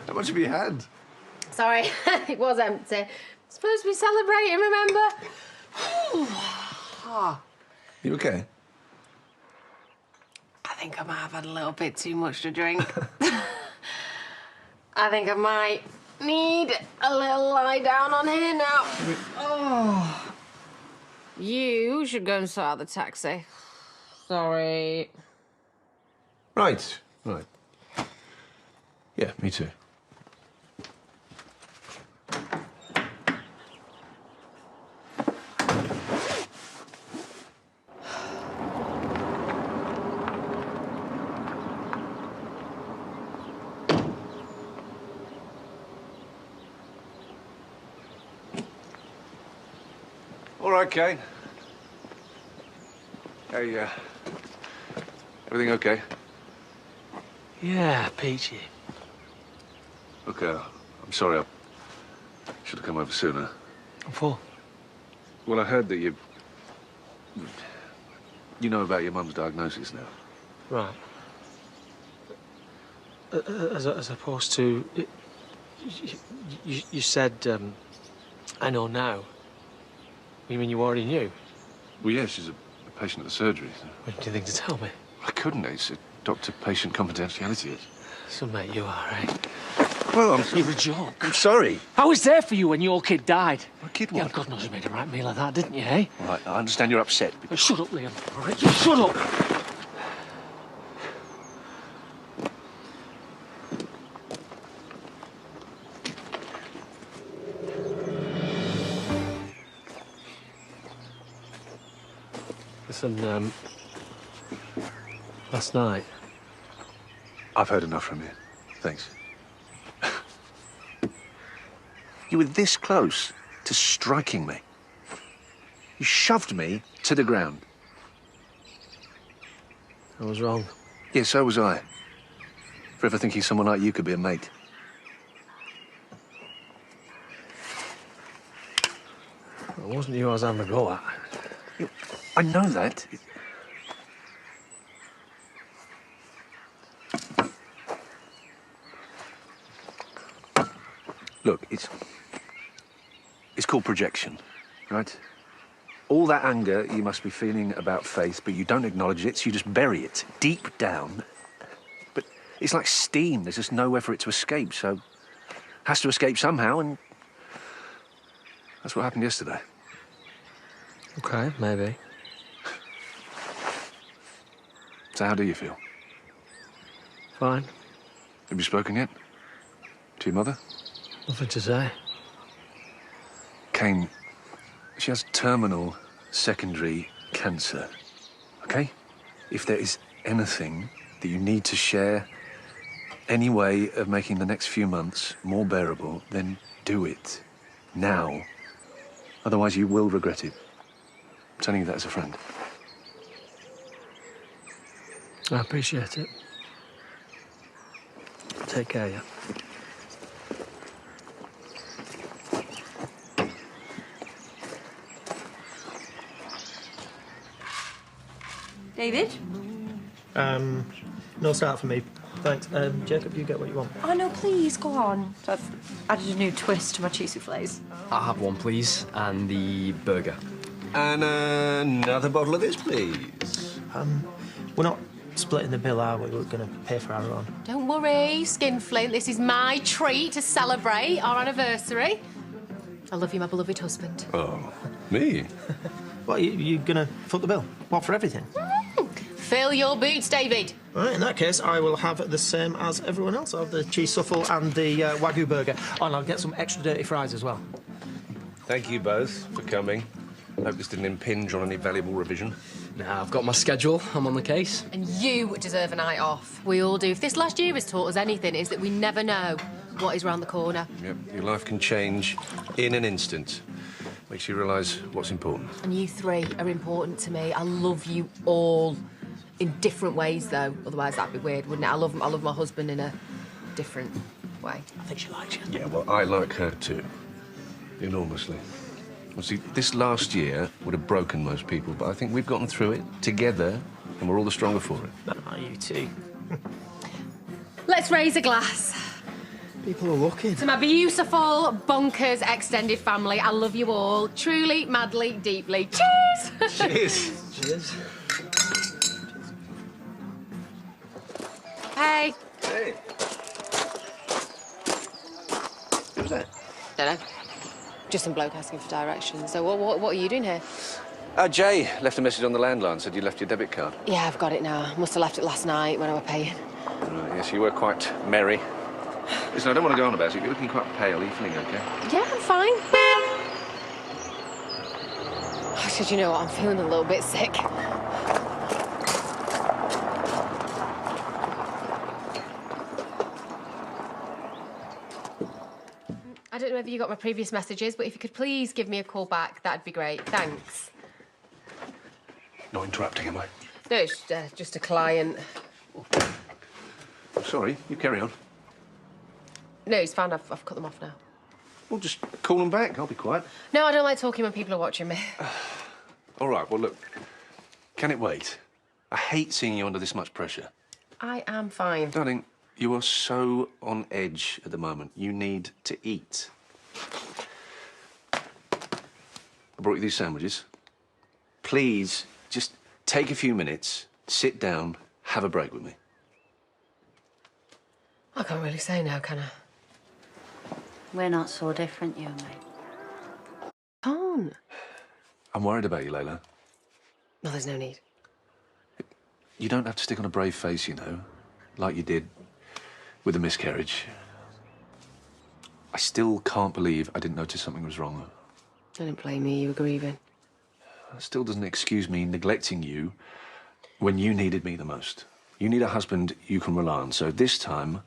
Speaker 2: How much have you had?
Speaker 1: Sorry, it was empty. Supposed to be celebrating, remember?
Speaker 2: You OK?
Speaker 1: I think I might have had a little bit too much to drink. I think I might need a little lie down on here now. Oh. You should go and sort out the taxi. Sorry.
Speaker 2: Right, right. Yeah, me too. All right, Kane. Hey, everything okay?
Speaker 14: Yeah, peachy.
Speaker 2: Okay, I'm sorry. I should have come over sooner.
Speaker 14: What for?
Speaker 2: Well, I heard that you know about your mum's diagnosis now.
Speaker 14: Right. As opposed to... You said, I know now. You mean you already knew?
Speaker 2: Well, yeah, she's a patient at the surgery. So.
Speaker 14: What do you think to tell me?
Speaker 2: I couldn't. It's a doctor-patient confidentiality.
Speaker 14: So, mate, you are, right?
Speaker 2: Well,
Speaker 14: You're a joke.
Speaker 2: I'm sorry.
Speaker 14: I was there for you when your kid died.
Speaker 2: My kid
Speaker 14: Yeah,
Speaker 2: what?
Speaker 14: God knows you made a right meal of that, didn't you, eh?
Speaker 2: All right, I understand you're upset. But...
Speaker 14: Shut up, Liam. All right, you shut up. Listen, last night...
Speaker 2: I've heard enough from you. Thanks. You were this close to striking me. You shoved me to the ground.
Speaker 14: I was wrong.
Speaker 2: Yeah, so was I. Forever thinking someone like you could be a mate.
Speaker 14: It wasn't you I was having a go at.
Speaker 2: I know that. Look, it's called projection, right? All that anger you must be feeling about Faith, but you don't acknowledge it, so you just bury it deep down. But it's like steam. There's just nowhere for it to escape, so it has to escape somehow, and that's what happened yesterday.
Speaker 14: OK, maybe.
Speaker 2: So how do you feel?
Speaker 14: Fine.
Speaker 2: Have you spoken yet? To your mother?
Speaker 14: Nothing to say.
Speaker 2: Kane, she has terminal secondary cancer, OK? If there is anything that you need to share, any way of making the next few months more bearable, then do it. Now. Otherwise, you will regret it. I'm telling you that as a friend.
Speaker 14: I appreciate it. Take care, yeah.
Speaker 15: David?
Speaker 14: No start for me. Thanks. Jacob, you get what you want.
Speaker 15: Oh, no, please, go on. So I've added a new twist to my cheese soufflés.
Speaker 13: I'll have one, please, and the burger.
Speaker 2: And another bottle of this, please.
Speaker 14: We're not splitting the bill, are we? We're going to pay for our own.
Speaker 1: Don't worry, Skinflint. This is my treat to celebrate our anniversary. I love you, my beloved husband.
Speaker 2: Oh, me?
Speaker 14: What, you going to foot the bill? What, for everything?
Speaker 1: Fill your boots, David.
Speaker 14: Right, in that case, I will have the same as everyone else. I'll have the cheese souffle and the Wagyu burger. Oh, and I'll get some extra dirty fries as well.
Speaker 2: Thank you both for coming. Hope this didn't impinge on any valuable revision.
Speaker 13: Nah, I've got my schedule. I'm on the case.
Speaker 1: And you deserve a night off. We all do. If this last year has taught us anything, it's that we never know what is round the corner.
Speaker 2: Yep, your life can change in an instant. Makes you realise what's important.
Speaker 1: And you three are important to me. I love you all. In different ways, though. Otherwise, that'd be weird, wouldn't it? I love my husband in a different way.
Speaker 14: I think she likes you.
Speaker 2: Yeah, well, I like her too. Enormously. Well, see, this last year would have broken most people, but I think we've gotten through it together, and we're all the stronger for it.
Speaker 14: Oh, you too.
Speaker 1: Let's raise a glass.
Speaker 14: People are looking.
Speaker 1: To my beautiful, bonkers, extended family. I love you all. Truly, madly, deeply. Cheers!
Speaker 2: Cheers.
Speaker 14: Cheers.
Speaker 1: Hey.
Speaker 2: Hey. Who's that?
Speaker 1: Don't know. Just some bloke asking for directions. So what are you doing here?
Speaker 2: Jay left a message on the landline, said you left your debit card.
Speaker 1: Yeah, I've got it now. Must have left it last night when I was paying.
Speaker 2: Right, yes, you were quite merry. Listen, I don't want to go on about it. You're looking quite pale. Are you feeling OK?
Speaker 1: Yeah, I'm fine. Actually, do you know what? I'm feeling a little bit sick. I don't know whether you got my previous messages, but if you could please give me a call back, that'd be great. Thanks.
Speaker 2: Not interrupting, am I?
Speaker 1: No, it's just a client.
Speaker 2: I'm sorry. You carry on.
Speaker 1: No, it's fine. I've cut them off now.
Speaker 2: Well, just call them back. I'll be quiet.
Speaker 1: No, I don't like talking when people are watching me.
Speaker 2: All right, well, look. Can it wait? I hate seeing you under this much pressure.
Speaker 1: I am fine.
Speaker 2: Darling, you are so on edge at the moment. You need to eat. I brought you these sandwiches. Please, just take a few minutes, sit down, have a break with me.
Speaker 1: I can't really say no, can I?
Speaker 15: We're not so different, you and me.
Speaker 1: Can't.
Speaker 2: I'm worried about you, Layla.
Speaker 1: No, there's no need.
Speaker 2: You don't have to stick on a brave face, you know, like you did with the miscarriage. I still can't believe I didn't notice something was wrong.
Speaker 1: I didn't blame you. You were grieving.
Speaker 2: That still doesn't excuse me neglecting you when you needed me the most. You need a husband you can rely on. So this time,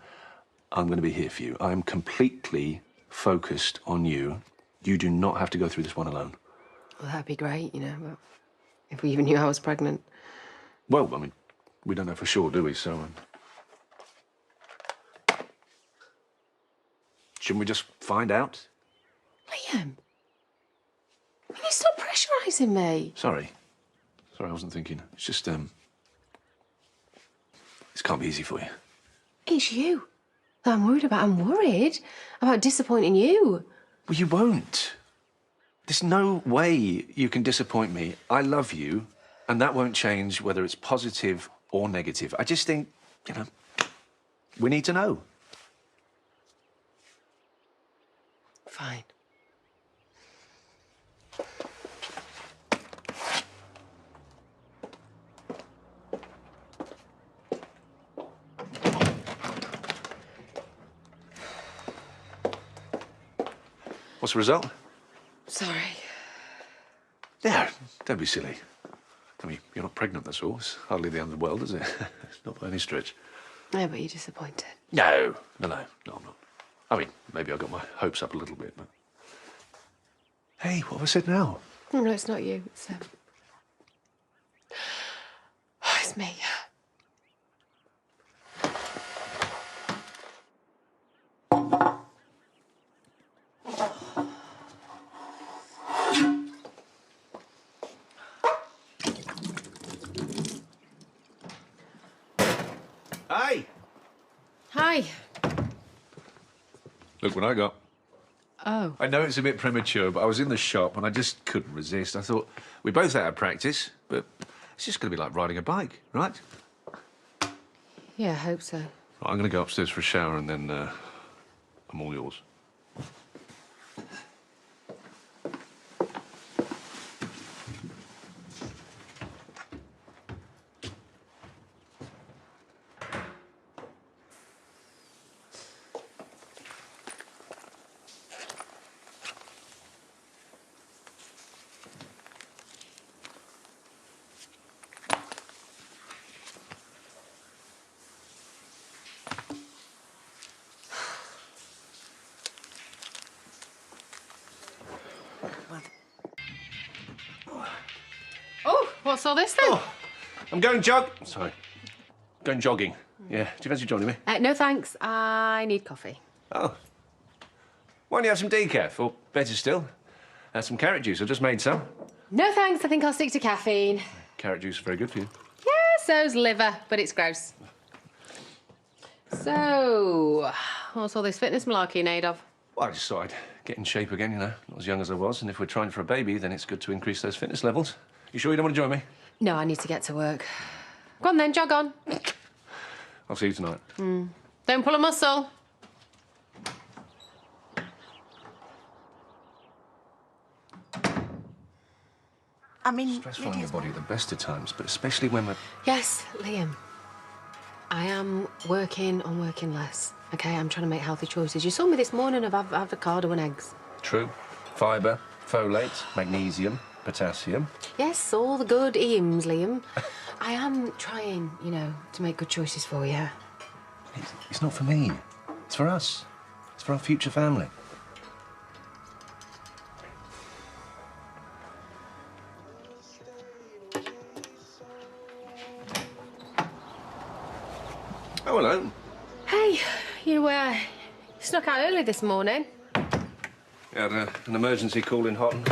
Speaker 2: I'm going to be here for you. I'm completely focused on you. You do not have to go through this one alone.
Speaker 1: Well, that'd be great, you know, but if we even knew I was pregnant.
Speaker 2: Well, I mean, we don't know for sure, do we? So, shouldn't we just find out?
Speaker 1: Liam, will you stop pressurising me?
Speaker 2: Sorry. Sorry, I wasn't thinking. It's just, this can't be easy for you.
Speaker 1: It's you that I'm worried about. I'm worried about disappointing you.
Speaker 2: Well, you won't. There's no way you can disappoint me. I love you, and that won't change whether it's positive or negative. I just think, you know, we need to know.
Speaker 1: Fine.
Speaker 2: What's the result?
Speaker 1: Sorry.
Speaker 2: Yeah, don't be silly. I mean, you're not pregnant, that's all. It's hardly the end of the world, is it? Not by any stretch.
Speaker 1: Yeah, but you're disappointed.
Speaker 2: No, I'm not. I mean, maybe I got my hopes up a little bit, but... Hey, what have I said now?
Speaker 1: No, it's not you. It's it's me.
Speaker 2: Hey!
Speaker 1: Hi.
Speaker 2: Look what I got.
Speaker 1: Oh.
Speaker 2: I know it's a bit premature, but I was in the shop and I just couldn't resist. I thought, we both out of practice, but it's just going to be like riding a bike, right?
Speaker 1: Yeah, I hope so.
Speaker 2: Right, I'm going to go upstairs for a shower and then I'm all yours.
Speaker 1: what's all this then?
Speaker 2: Oh, I'm going going jogging. Yeah, do you fancy joining me?
Speaker 1: No thanks, I need coffee.
Speaker 2: Oh. Why don't you have some decaf, or better still, some carrot juice. I've just made some.
Speaker 1: No thanks, I think I'll stick to caffeine.
Speaker 2: Carrot juice is very good for you.
Speaker 1: Yeah, so's liver, but it's gross. So, what's all this fitness malarkey made of?
Speaker 2: Well, I just thought I'd get in shape again, you know, not as young as I was, and if we're trying for a baby, then it's good to increase those fitness levels. You sure you don't want to join me?
Speaker 1: No, I need to get to work. Go on then, jog on.
Speaker 2: I'll see you tonight.
Speaker 1: Don't pull a muscle.
Speaker 5: I mean,
Speaker 2: Stressful on your body at the best of times, but especially when we're...
Speaker 1: Yes, Liam. I am working on working less, OK? I'm trying to make healthy choices. You saw me this morning of avocado and eggs.
Speaker 2: True. Fibre, folate, magnesium, potassium.
Speaker 1: Yes, all the good EMs, Liam. I am trying, you know, to make good choices for you.
Speaker 2: It's not for me. It's for us. It's for our future family. Oh, hello.
Speaker 1: Hey, you snuck out early this morning.
Speaker 2: You had an emergency call in Houghton.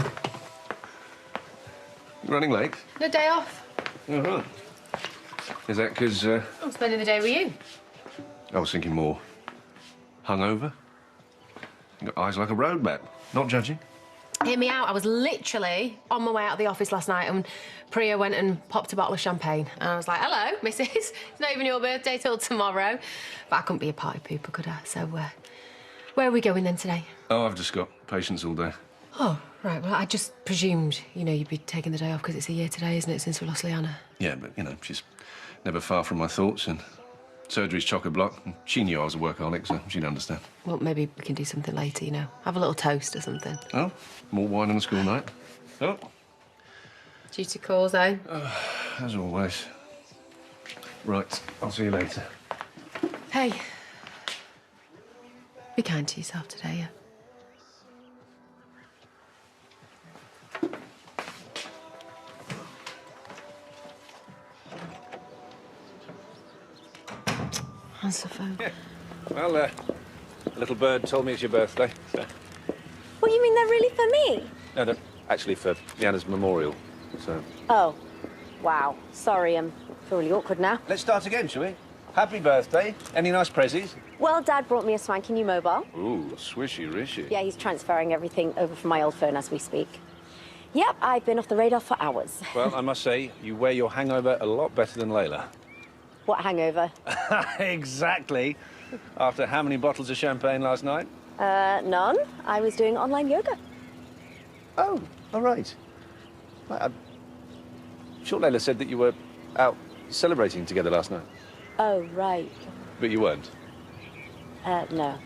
Speaker 2: You running late?
Speaker 1: No day off.
Speaker 2: Uh-huh. Is that because...
Speaker 1: I'm spending the day with you.
Speaker 2: I was thinking more hungover? You got eyes like a road map. Not judging.
Speaker 1: Hear me out. I was literally on my way out of the office last night and Priya went and popped a bottle of champagne. And I was like, hello, missus. It's not even your birthday till tomorrow. But I couldn't be a party pooper, could I? So, where are we going then today?
Speaker 2: Oh, I've just got patients all day.
Speaker 1: Oh, right. Well, I just presumed, you know, you'd be taking the day off because it's a year today, isn't it, since we lost Leanna?
Speaker 2: Yeah, but, you know, she's never far from my thoughts, and surgery's chock-a-block. And she knew I was a workaholic, so she'd understand.
Speaker 1: Well, maybe we can do something later, you know. Have a little toast or something.
Speaker 2: Oh, more wine on a school night. Oh.
Speaker 1: Duty calls, eh?
Speaker 2: As always. Right, I'll see you later.
Speaker 1: Hey. Be kind to yourself today, yeah? Answer the phone.
Speaker 2: Yeah. Well, a little bird told me it's your birthday, so...
Speaker 16: What, you mean they're really for me?
Speaker 2: No, actually for Leanna's memorial, so...
Speaker 16: Oh. Wow. Sorry, I feel really awkward now.
Speaker 2: Let's start again, shall we? Happy birthday. Any nice prezzies?
Speaker 16: Well, Dad brought me a swanky new mobile.
Speaker 2: Ooh, swishy-rishy.
Speaker 16: Yeah, he's transferring everything over from my old phone as we speak. Yep, I've been off the radar for hours.
Speaker 2: Well, I must say, you wear your hangover a lot better than Layla.
Speaker 16: What hangover?
Speaker 2: Exactly. After how many bottles of champagne last night?
Speaker 16: None. I was doing online yoga.
Speaker 2: Oh, all right. I'm sure Layla said that you were out celebrating together last night.
Speaker 16: Oh, right.
Speaker 2: But you weren't?
Speaker 16: No.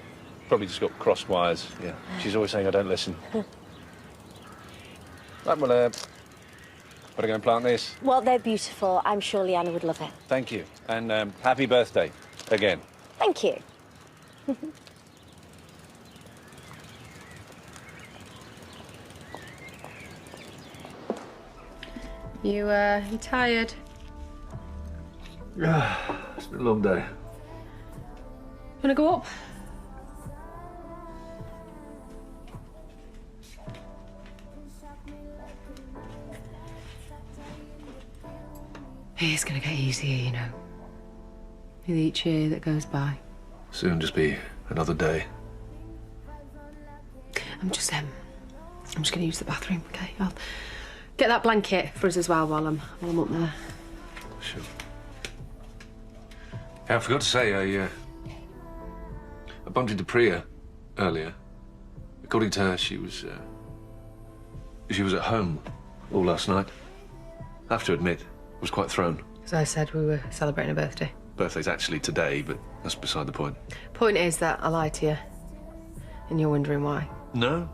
Speaker 2: Probably just got crossed wires, yeah. She's always saying I don't listen. Right, well, better go and plant this.
Speaker 16: Well, they're beautiful. I'm sure Leanna would love it.
Speaker 2: Thank you. And happy birthday, again.
Speaker 16: Thank you.
Speaker 1: You tired?
Speaker 2: It's been a long day.
Speaker 1: Wanna go up? It's gonna get easier, you know. With each year that goes by.
Speaker 2: Soon just be another day.
Speaker 1: I'm just gonna use the bathroom, okay? I'll get that blanket for us as well while I'm up there.
Speaker 2: Sure. I forgot to say, I bumped into Priya earlier. According to her, she was at home all last night. I have to admit, I was quite thrown.
Speaker 1: As I said, we were celebrating a birthday.
Speaker 2: Birthday's actually today, but that's beside the point.
Speaker 1: Point is that I lied to you, and you're wondering why.
Speaker 2: No,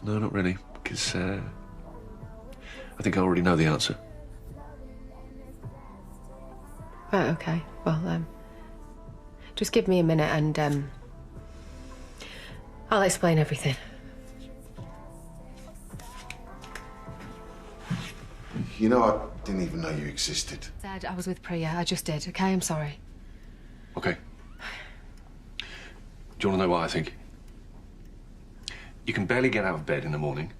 Speaker 2: not really, because I think I already know the answer.
Speaker 1: Right, okay. Well, just give me a minute and I'll explain everything.
Speaker 17: You know, I didn't even know you existed.
Speaker 1: Dad, I was with Priya. I just did, OK? I'm sorry.
Speaker 2: OK. Do you want to know what I think? You can barely get out of bed in the morning.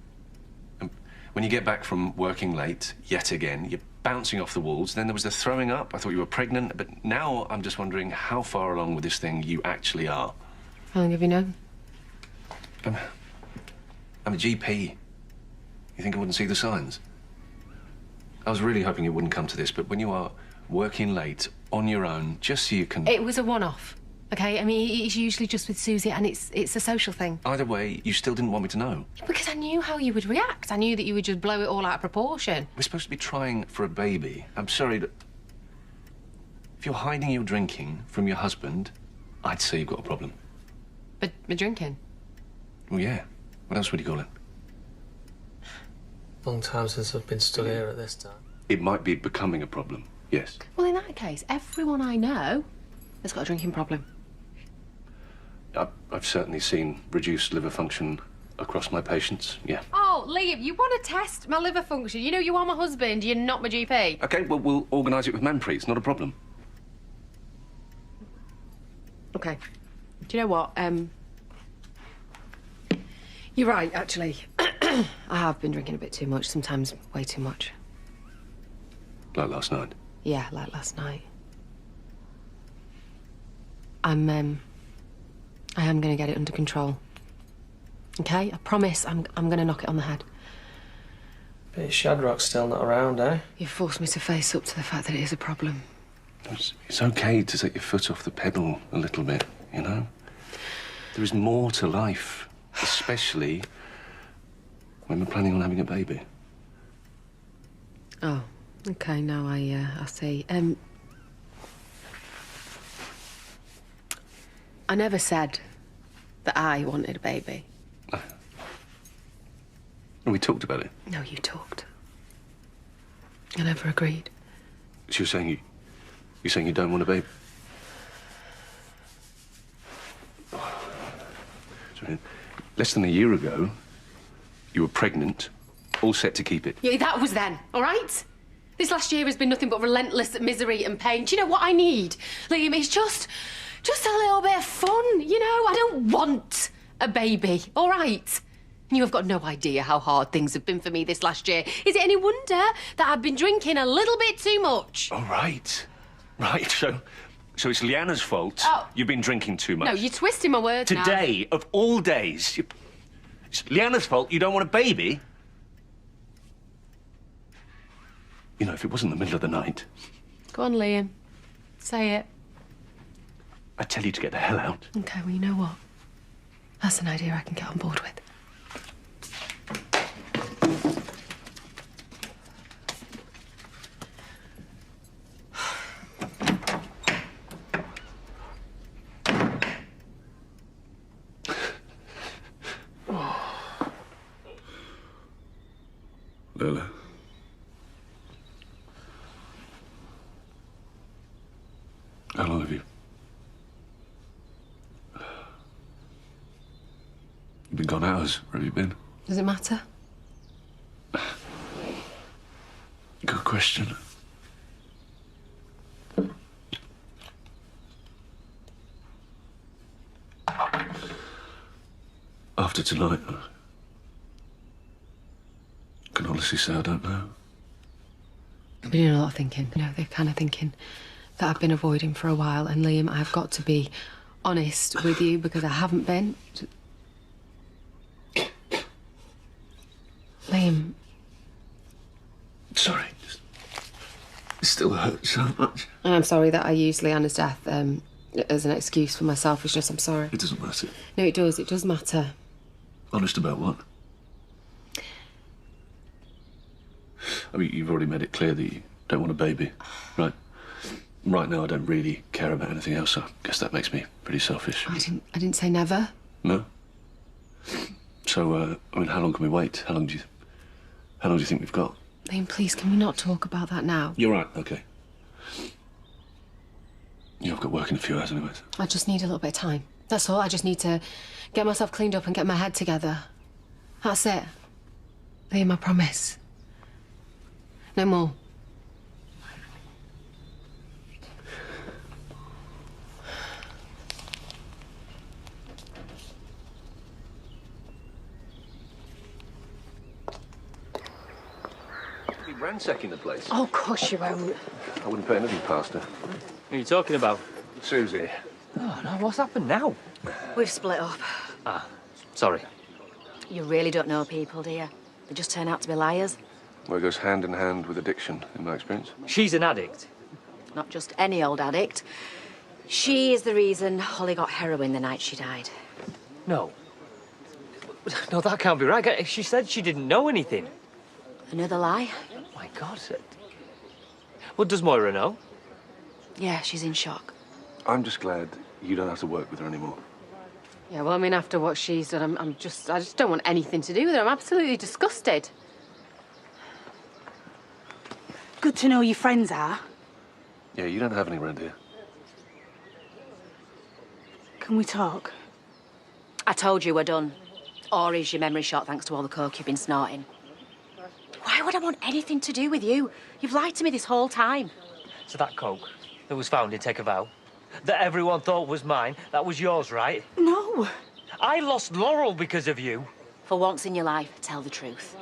Speaker 2: And when you get back from working late, yet again, you're bouncing off the walls. Then there was the throwing up. I thought you were pregnant. But now I'm just wondering how far along with this thing you actually are.
Speaker 1: How long have you known?
Speaker 2: I'm a GP. You think I wouldn't see the signs? I was really hoping it wouldn't come to this, but when you are working late, on your own, just so you can...
Speaker 1: It was a one-off, OK? I mean, it's usually just with Susie, and it's a social thing.
Speaker 2: Either way, you still didn't want me to know.
Speaker 1: Because I knew how you would react. I knew that you would just blow it all out of proportion.
Speaker 2: We're supposed to be trying for a baby. I'm sorry, but... if you're hiding your drinking from your husband, I'd say you've got a problem.
Speaker 1: But drinking?
Speaker 2: Well, yeah. What else would you call it?
Speaker 13: Long time since I've been stood here at this time.
Speaker 2: It might be becoming a problem, yes.
Speaker 1: Well, in that case, everyone I know has got a drinking problem.
Speaker 2: I've certainly seen reduced liver function across my patients, yeah.
Speaker 1: Oh, Liam, you want to test my liver function? You know you are my husband, you're not my GP.
Speaker 2: OK, well, we'll organise it with Manpreet. It's not a problem.
Speaker 1: OK. Do you know what? You're right, actually. I have been drinking a bit too much, sometimes way too much.
Speaker 2: Like last night?
Speaker 1: Yeah, like last night. I am going to get it under control. OK? I promise I'm going to knock it on the head.
Speaker 13: But Shadrock's still not around, eh?
Speaker 1: You forced me to face up to the fact that it is a problem.
Speaker 2: It's OK to take your foot off the pedal a little bit, you know? There is more to life, especially when we're planning on having a baby.
Speaker 1: Oh, OK, now I see. I never said that I wanted a baby.
Speaker 2: We talked about it.
Speaker 1: No, you talked. I never agreed.
Speaker 2: So you're saying you don't want a baby? So, less than a year ago, you were pregnant, all set to keep it.
Speaker 1: Yeah, that was then, all right? This last year has been nothing but relentless misery and pain. Do you know what I need, Liam? It's just a little bit of fun, you know? I don't want a baby, all right? You have got no idea how hard things have been for me this last year. Is it any wonder that I've been drinking a little bit too much?
Speaker 2: All right. Right, so it's Leanna's fault.
Speaker 1: Oh.
Speaker 2: You've been drinking too much.
Speaker 1: No, you're twisting my words now.
Speaker 2: Today, of all days, it's Leanna's fault you don't want a baby? You know, if it wasn't the middle of the night...
Speaker 1: Go on, Liam. Say it.
Speaker 2: I'd tell you to get the hell out.
Speaker 1: OK, well, you know what? That's an idea I can get on board with.
Speaker 2: Lola. How long have you... You've been gone hours. Where have you been?
Speaker 1: Does it matter?
Speaker 2: Good question. After tonight, I can honestly say I don't know.
Speaker 1: I've been doing a lot of thinking. You know, they're kind of thinking that I've been avoiding for a while. And, Liam, I've got to be honest with you because I haven't been. Liam.
Speaker 2: Sorry. It still hurts so much.
Speaker 1: I'm sorry that I used Leanna's death as an excuse for my selfishness. I'm sorry.
Speaker 2: It doesn't matter.
Speaker 1: No, it does. It does matter.
Speaker 2: Honest about what? I mean, you've already made it clear that you don't want a baby, right? Right now, I don't really care about anything else, so I guess that makes me pretty selfish.
Speaker 1: I didn't say never.
Speaker 2: No? So, I mean, how long can we wait? How long do you think we've got?
Speaker 1: Liam, please, can we not talk about that now?
Speaker 2: You're right, OK. Yeah, I've got work in a few hours anyway.
Speaker 1: I just need a little bit of time. That's all. I just need to get myself cleaned up and get my head together. That's it. Liam, I promise. No more.
Speaker 2: Be ransacking the place.
Speaker 1: Oh, of course you won't.
Speaker 2: I wouldn't put anything past her.
Speaker 18: Who are you talking about?
Speaker 2: Susie.
Speaker 18: Oh, no, what's happened now?
Speaker 7: We've split up.
Speaker 18: Ah, sorry.
Speaker 7: You really don't know people, do you? They just turn out to be liars.
Speaker 2: Well, it goes hand in hand with addiction, in my experience.
Speaker 18: She's an addict.
Speaker 7: Not just any old addict. She is the reason Holly got heroin the night she died.
Speaker 18: No. No, that can't be right. She said she didn't know anything.
Speaker 7: Another lie?
Speaker 18: Oh, my God. Well, does Moira know?
Speaker 7: Yeah, she's in shock.
Speaker 2: I'm just glad you don't have to work with her anymore.
Speaker 1: Yeah, well, I mean, after what she's done, I just don't want anything to do with her. I'm absolutely disgusted.
Speaker 9: Good to know your friends are.
Speaker 2: Yeah, you don't have any around here.
Speaker 9: Can we talk?
Speaker 7: I told you we're done. Or is your memory shot thanks to all the coke you've been snorting? Why would I want anything to do with you? You've lied to me this whole time.
Speaker 18: So that coke that was found in Take a Vow, that everyone thought was mine, that was yours, right?
Speaker 9: No.
Speaker 18: I lost Laurel because of you.
Speaker 7: For once in your life, tell the truth.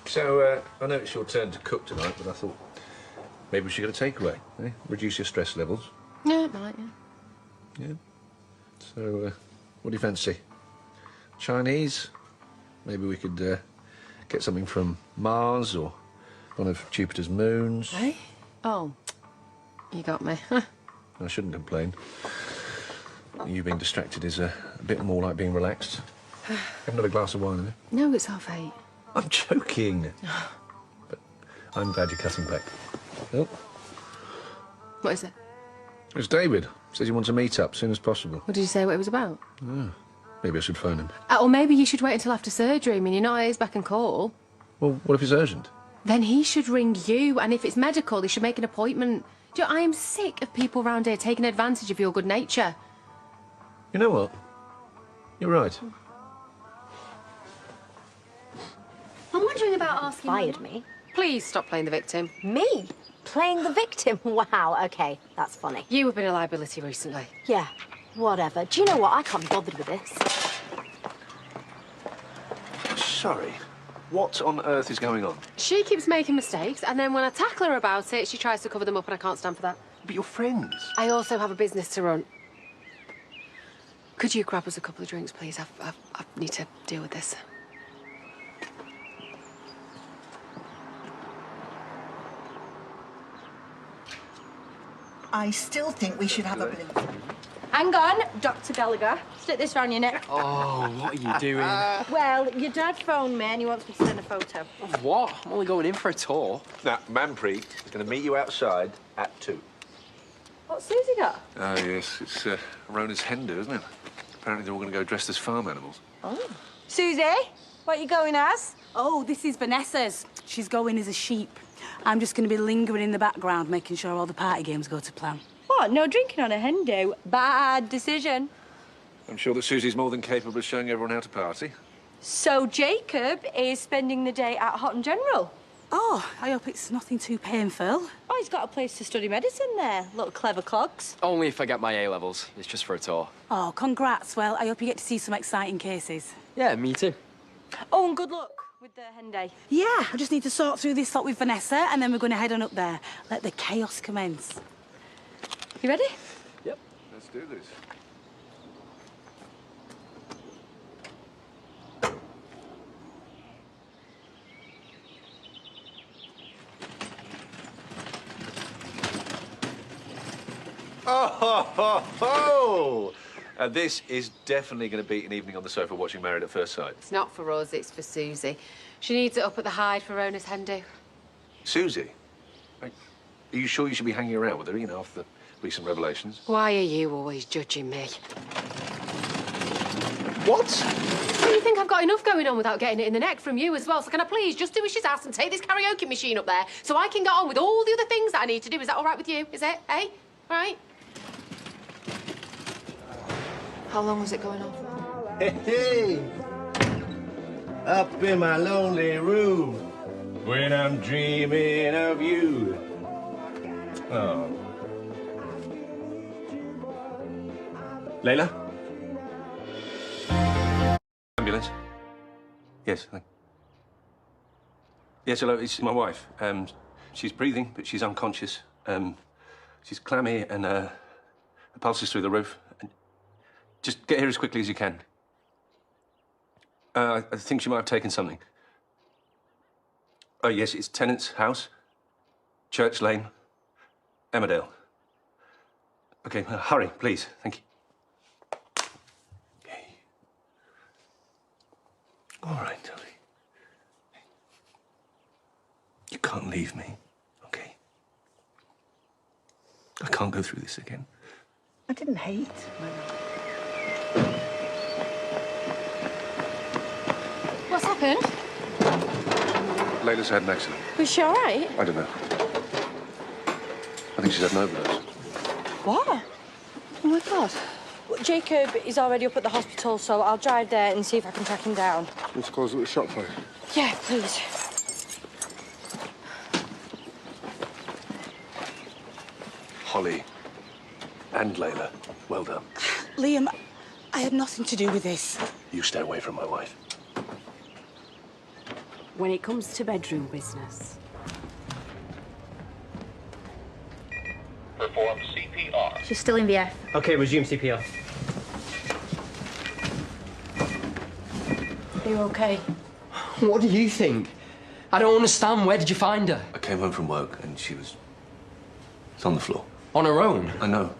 Speaker 2: So, I know it's your turn to cook tonight, but I thought maybe we should get a takeaway, eh? Reduce your stress levels.
Speaker 1: Yeah, it might, yeah.
Speaker 2: Yeah. So, what do you fancy? Chinese? Maybe we could get something from Mars or one of Jupiter's moons.
Speaker 1: Hey? Oh, you got me.
Speaker 2: I shouldn't complain. You being distracted is a bit more like being relaxed. Have another glass of wine, eh?
Speaker 1: No, it's 8:30.
Speaker 2: I'm joking. But I'm glad you're cutting back. Oh,
Speaker 1: What is it?
Speaker 2: it's David. Says he wants to meet up as soon as possible.
Speaker 1: What did you say what it was about?
Speaker 2: Oh, maybe I should phone him.
Speaker 1: Or maybe you should wait until after surgery. I mean, you're not at his beck and call.
Speaker 2: Well, what if it's urgent?
Speaker 1: Then he should ring you, and if it's medical, he should make an appointment. Do you know, I am sick of people around here taking advantage of your good nature.
Speaker 2: You know what? You're right.
Speaker 7: I'm wondering about asking... Fired me?
Speaker 1: Please stop playing the victim.
Speaker 7: Me? Playing the victim? Wow, OK, that's funny.
Speaker 1: You have been a liability recently.
Speaker 7: Yeah, whatever. Do you know what? I can't be bothered with this.
Speaker 2: Sorry. What on earth is going on?
Speaker 1: She keeps making mistakes, and then when I tackle her about it, she tries to cover them up, and I can't stand for that.
Speaker 2: But you're friends.
Speaker 1: I also have a business to run. Could you grab us a couple of drinks, please? I need to deal with this.
Speaker 5: I still think we should have a blue.
Speaker 15: Hang on, Dr. Gallagher. Stick this round your neck.
Speaker 13: Oh, what are you doing?
Speaker 15: Well, your dad phoned me and he wants me to send a photo.
Speaker 13: What? I'm only going in for a tour.
Speaker 2: Now, Manpreet is going to meet you outside at 2.
Speaker 15: What's Susie got?
Speaker 2: Oh, yes. It's Rona's hen do, isn't it? Apparently they're all going to go dressed as farm animals.
Speaker 15: Oh. Susie, what are you going as?
Speaker 9: Oh, this is Vanessa's. She's going as a sheep. I'm just going to be lingering in the background, making sure all the party games go to plan.
Speaker 15: What? No drinking on a hen do? Bad decision.
Speaker 2: I'm sure that Susie's more than capable of showing everyone how to party.
Speaker 15: So Jacob is spending the day at Houghton General?
Speaker 9: Oh, I hope it's nothing too painful.
Speaker 15: Oh, he's got a place to study medicine there. Little clever clogs.
Speaker 13: Only if I get my A-levels. It's just for a tour.
Speaker 9: Oh, congrats. Well, I hope you get to see some exciting cases.
Speaker 13: Yeah, me too.
Speaker 15: Oh, and good luck with the hen day.
Speaker 9: Yeah, I just need to sort through this lot with Vanessa, and then we're going to head on up there. Let the chaos commence.
Speaker 15: You ready?
Speaker 13: Yep.
Speaker 2: Let's do this. Oh, ho, ho, ho! This is definitely going to be an evening on the sofa watching Married at First Sight.
Speaker 1: It's not for us, it's for Susie. She needs it up at the Hyde for Rona's hen do.
Speaker 2: Susie? Are you sure you should be hanging around with her, you know, after the recent revelations?
Speaker 1: Why are you always judging me?
Speaker 2: What?
Speaker 1: Do you think I've got enough going on without getting it in the neck from you as well? So can I please just do as she's asked and take this karaoke machine up there so I can get on with all the other things that I need to do? Is that all right with you? Is it? Eh? All right? How long was it going on for?
Speaker 14: Hey!
Speaker 19: up in my lonely room when I'm dreaming of you. Oh.
Speaker 2: Layla? Ambulance? Yes, yes, hello, it's my wife. She's breathing, but she's unconscious. She's clammy and her pulse is through the roof. Just get here as quickly as you can. I think she might have taken something. Oh, yes, it's Tennant's house, Church Lane, Emmerdale. OK, hurry, please. Thank you. OK. All right, darling. You can't leave me, OK? I can't go through this again.
Speaker 5: I didn't hate.
Speaker 15: What's happened?
Speaker 2: Layla's had an accident.
Speaker 15: Was she all right?
Speaker 2: I don't know. I think she's had an overdose.
Speaker 15: What? Oh, my God. Well, Jacob is already up at the hospital, so I'll drive there and see if I can track him down.
Speaker 2: Let's close the shop for you.
Speaker 15: Yeah, please.
Speaker 2: Holly and Layla, well done.
Speaker 9: Liam, I had nothing to do with this.
Speaker 2: You stay away from my wife.
Speaker 16: When it comes to bedroom business.
Speaker 20: Perform CPR.
Speaker 15: She's still in the air.
Speaker 14: OK, resume CPR.
Speaker 15: Are you OK?
Speaker 13: What do you think? I don't understand. Where did you find her?
Speaker 2: I came home from work and she was on the floor.
Speaker 13: On her own?
Speaker 2: I know.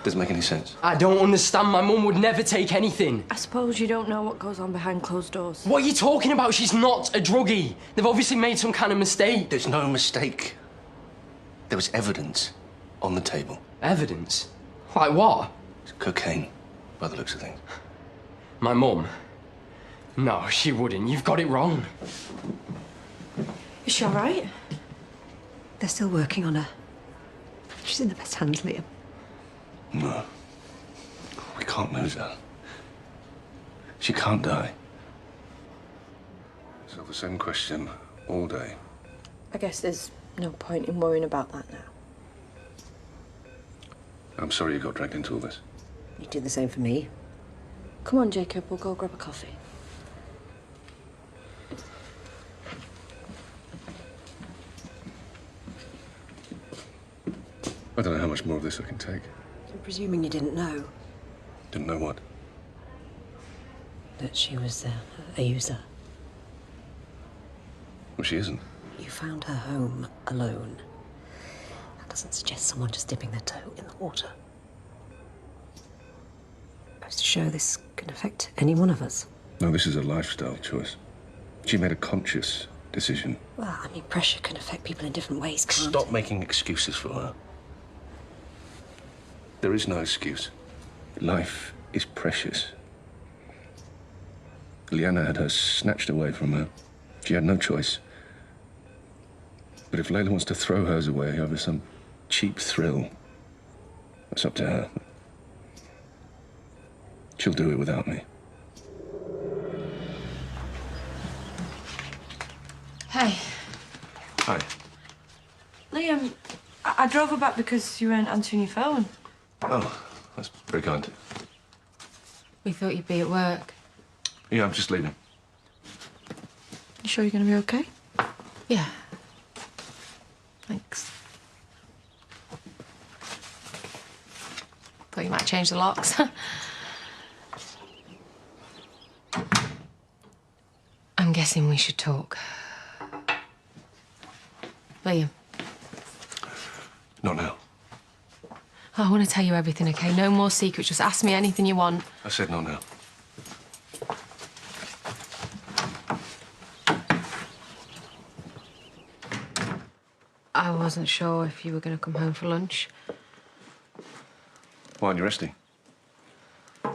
Speaker 2: Doesn't make any sense.
Speaker 13: I don't understand. My mum would never take anything.
Speaker 15: I suppose you don't know what goes on behind closed doors.
Speaker 13: What are you talking about? She's not a druggie. They've obviously made some kind of mistake.
Speaker 2: There's no mistake. There was evidence on the table.
Speaker 13: Evidence? Like what?
Speaker 2: It's cocaine, by the looks of things.
Speaker 13: My mum? No, she wouldn't. You've got it wrong.
Speaker 15: Is she all right?
Speaker 21: They're still working on her. She's in the best hands, Liam.
Speaker 2: No. We can't lose her. She can't die. So the same question all day.
Speaker 15: I guess there's no point in worrying about that now.
Speaker 2: I'm sorry you got dragged into all this.
Speaker 15: You do the same for me. Come on, Jacob, we'll go grab a coffee.
Speaker 2: I don't know how much more of this I can take.
Speaker 21: I'm presuming you didn't know
Speaker 2: Didn't know what.
Speaker 21: that she was a user.
Speaker 2: Well, she isn't.
Speaker 21: You found her home alone. That doesn't suggest someone just dipping their toe in the water. Goes to show this can affect any one of us.
Speaker 2: No, this is a lifestyle choice. She made a conscious decision.
Speaker 21: Well, I mean, pressure can affect people in different ways, can't
Speaker 2: Stop making excuses for her. There is no excuse. Life is precious. Leanna had her snatched away from her. She had no choice. But if Layla wants to throw hers away over some cheap thrill, that's up to her. She'll do it without me.
Speaker 10: Hey.
Speaker 2: Hi.
Speaker 10: Liam, I drove her back because you weren't answering your phone.
Speaker 2: Oh, that's very kind.
Speaker 1: We thought you'd be at work.
Speaker 2: Yeah, I'm just leaving.
Speaker 10: You sure you're going to be okay?
Speaker 1: Yeah. Thanks. Thought you might change the locks. I'm guessing we should talk. Liam.
Speaker 2: Not now.
Speaker 1: I want to tell you everything, OK? No more secrets. Just ask me anything you want.
Speaker 2: I said not now.
Speaker 1: I wasn't sure if you were going to come home for lunch.
Speaker 2: Why aren't you resting?
Speaker 1: Are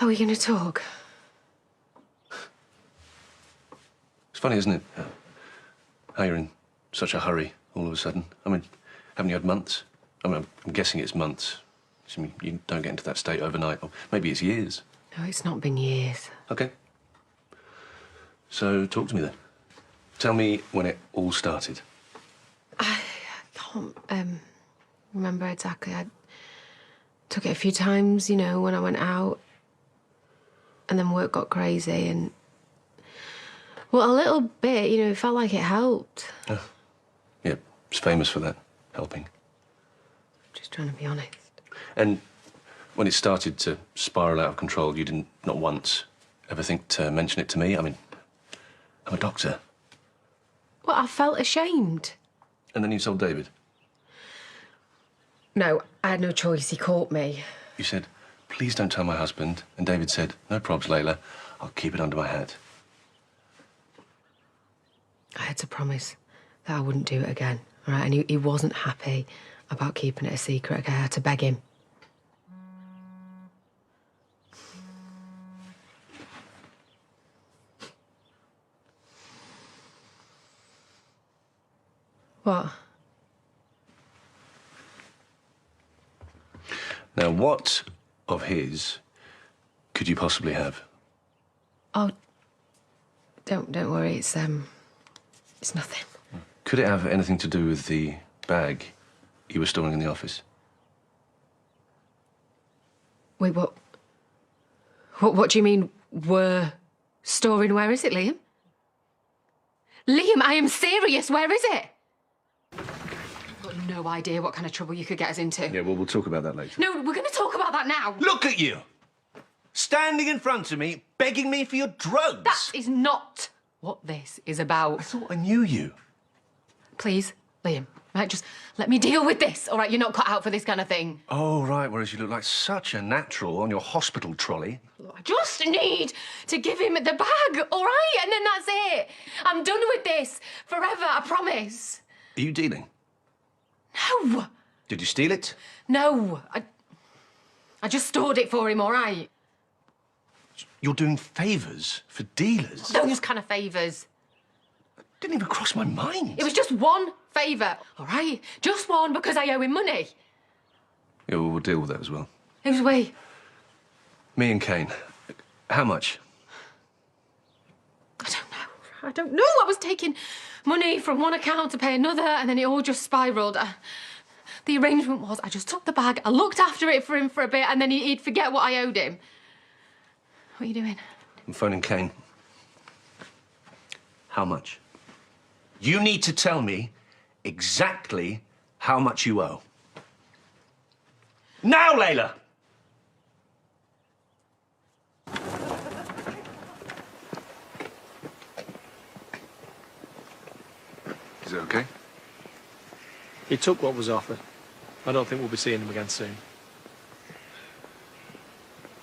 Speaker 1: we going to talk?
Speaker 2: It's funny, isn't it? How you're in such a hurry all of a sudden. I mean, haven't you had months? I mean, I'm guessing it's months. You don't get into that state overnight. Or maybe it's years.
Speaker 1: No, it's not been years.
Speaker 2: OK. So, talk to me then. Tell me when it all started.
Speaker 1: I can't remember exactly. I took it a few times, you know, when I went out. And then work got crazy and... Well, a little bit, you know, it felt like it helped.
Speaker 2: Oh. Yeah, it's famous for that, helping.
Speaker 1: Just trying to be honest.
Speaker 2: And when it started to spiral out of control, you didn't, not once, ever think to mention it to me? I mean, I'm a doctor.
Speaker 1: Well, I felt ashamed.
Speaker 2: And then you told David?
Speaker 1: No, I had no choice. He caught me.
Speaker 2: You said, please don't tell my husband. And David said, no probs, Layla. I'll keep it under my hat.
Speaker 1: I had to promise that I wouldn't do it again, all right? And he wasn't happy about keeping it a secret. Okay, I had to beg him. What?
Speaker 2: Now, what of his could you possibly have?
Speaker 1: Oh, don't worry. It's nothing.
Speaker 2: Could it have anything to do with the bag you were storing in the office?
Speaker 1: Wait, what? What do you mean, were storing? Where is it, Liam? Liam, I am serious. Where is it? I've got no idea what kind of trouble you could get us into.
Speaker 2: Yeah, well, we'll talk about that later.
Speaker 1: No, we're going to talk about that now.
Speaker 19: Look at you! Standing in front of me, begging me for your drugs.
Speaker 1: That is not what this is about.
Speaker 2: I thought I knew you.
Speaker 1: Please, Liam, right, just let me deal with this, all right? You're not cut out for this kind of thing.
Speaker 2: Oh, right, whereas you look like such a natural on your hospital trolley.
Speaker 1: I just need to give him the bag, all right? And then that's it. I'm done with this forever, I promise.
Speaker 2: Are you dealing?
Speaker 1: No.
Speaker 2: Did you steal it?
Speaker 1: No. I just stored it for him, all right?
Speaker 2: You're doing favours for dealers?
Speaker 1: Those kind of favours.
Speaker 2: Didn't even cross my mind.
Speaker 1: It was just one favour, all right? Just one, because I owe him money.
Speaker 2: Yeah, well, we'll deal with that as well.
Speaker 1: Who's we?
Speaker 2: Me and Kane. How much?
Speaker 1: I don't know. I was taking money from one account to pay another, and then it all just spiralled. The arrangement was I just took the bag, I looked after it for him for a bit, and then he'd forget what I owed him. What are you doing?
Speaker 2: I'm phoning Kane. How much? You need to tell me exactly how much you owe. Now, Layla! Is it okay?
Speaker 14: He took what was offered. I don't think we'll be seeing him again soon.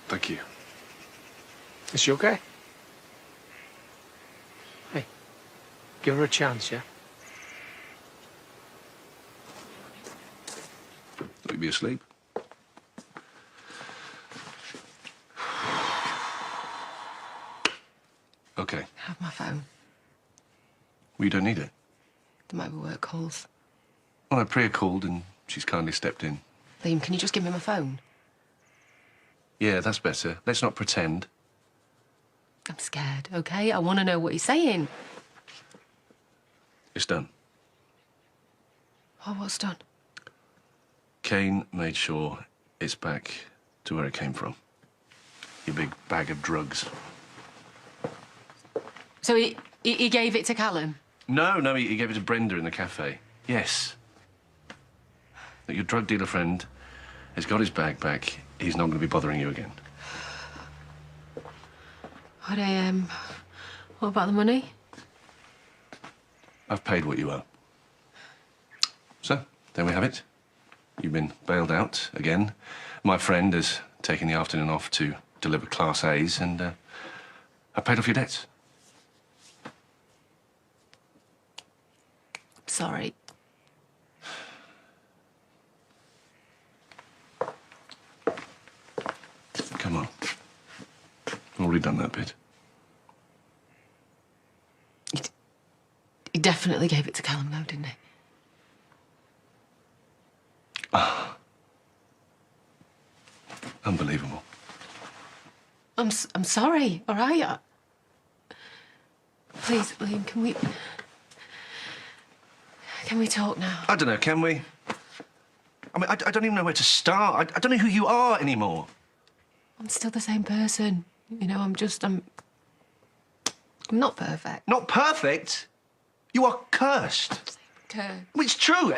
Speaker 2: Thank you.
Speaker 14: Is she okay? Hey, give her a chance, yeah?
Speaker 2: Will you be asleep? Okay.
Speaker 1: Have my phone.
Speaker 2: Well, you don't need it.
Speaker 1: There might be work calls.
Speaker 2: Well, Priya called and she's kindly stepped in.
Speaker 1: Liam, can you just give me my phone?
Speaker 2: Yeah, that's better. Let's not pretend.
Speaker 1: I'm scared, OK? I want to know what he's saying.
Speaker 2: It's done.
Speaker 1: Oh, what's done?
Speaker 2: Kane made sure it's back to where it came from. Your big bag of drugs.
Speaker 1: So he gave it to Callum?
Speaker 2: No, he gave it to Brenda in the cafe. Yes. That your drug dealer friend has got his bag back. He's not going to be bothering you again.
Speaker 1: What about the money?
Speaker 2: I've paid what you owe. So, there we have it. You've been bailed out again. My friend has taken the afternoon off to deliver Class A's, and I paid off your debts.
Speaker 1: Sorry.
Speaker 2: Come on. I've already done that bit.
Speaker 1: He definitely gave it to Callum, though, didn't he?
Speaker 2: Unbelievable.
Speaker 1: I'm sorry, all right? Please, Liam, can we talk now?
Speaker 2: I don't know, can we? I mean, I don't even know where to start. I don't know who you are anymore.
Speaker 1: I'm still the same person. You know, I'm not perfect.
Speaker 2: Not perfect? You are cursed.
Speaker 1: Okay.
Speaker 2: Well, it's true.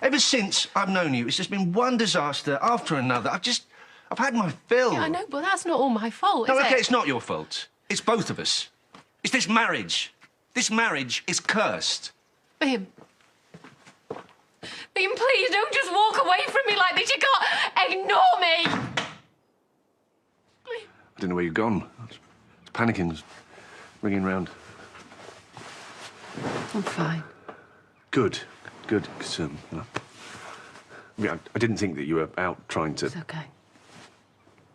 Speaker 2: Ever since I've known you, it's just been one disaster after another. I've had my fill.
Speaker 1: Yeah, I know, but that's not all my fault,
Speaker 2: No,
Speaker 1: is
Speaker 2: okay,
Speaker 1: it?
Speaker 2: it's not your fault. It's both of us. It's this marriage. This marriage is cursed.
Speaker 1: Liam, please don't just walk away from me like this. You can't ignore me.
Speaker 2: I didn't know where you'd gone. I was panicking, was ringing round.
Speaker 1: I'm fine.
Speaker 2: Good, 'cause, you know, I mean, I didn't think that you were out trying to...
Speaker 1: It's okay.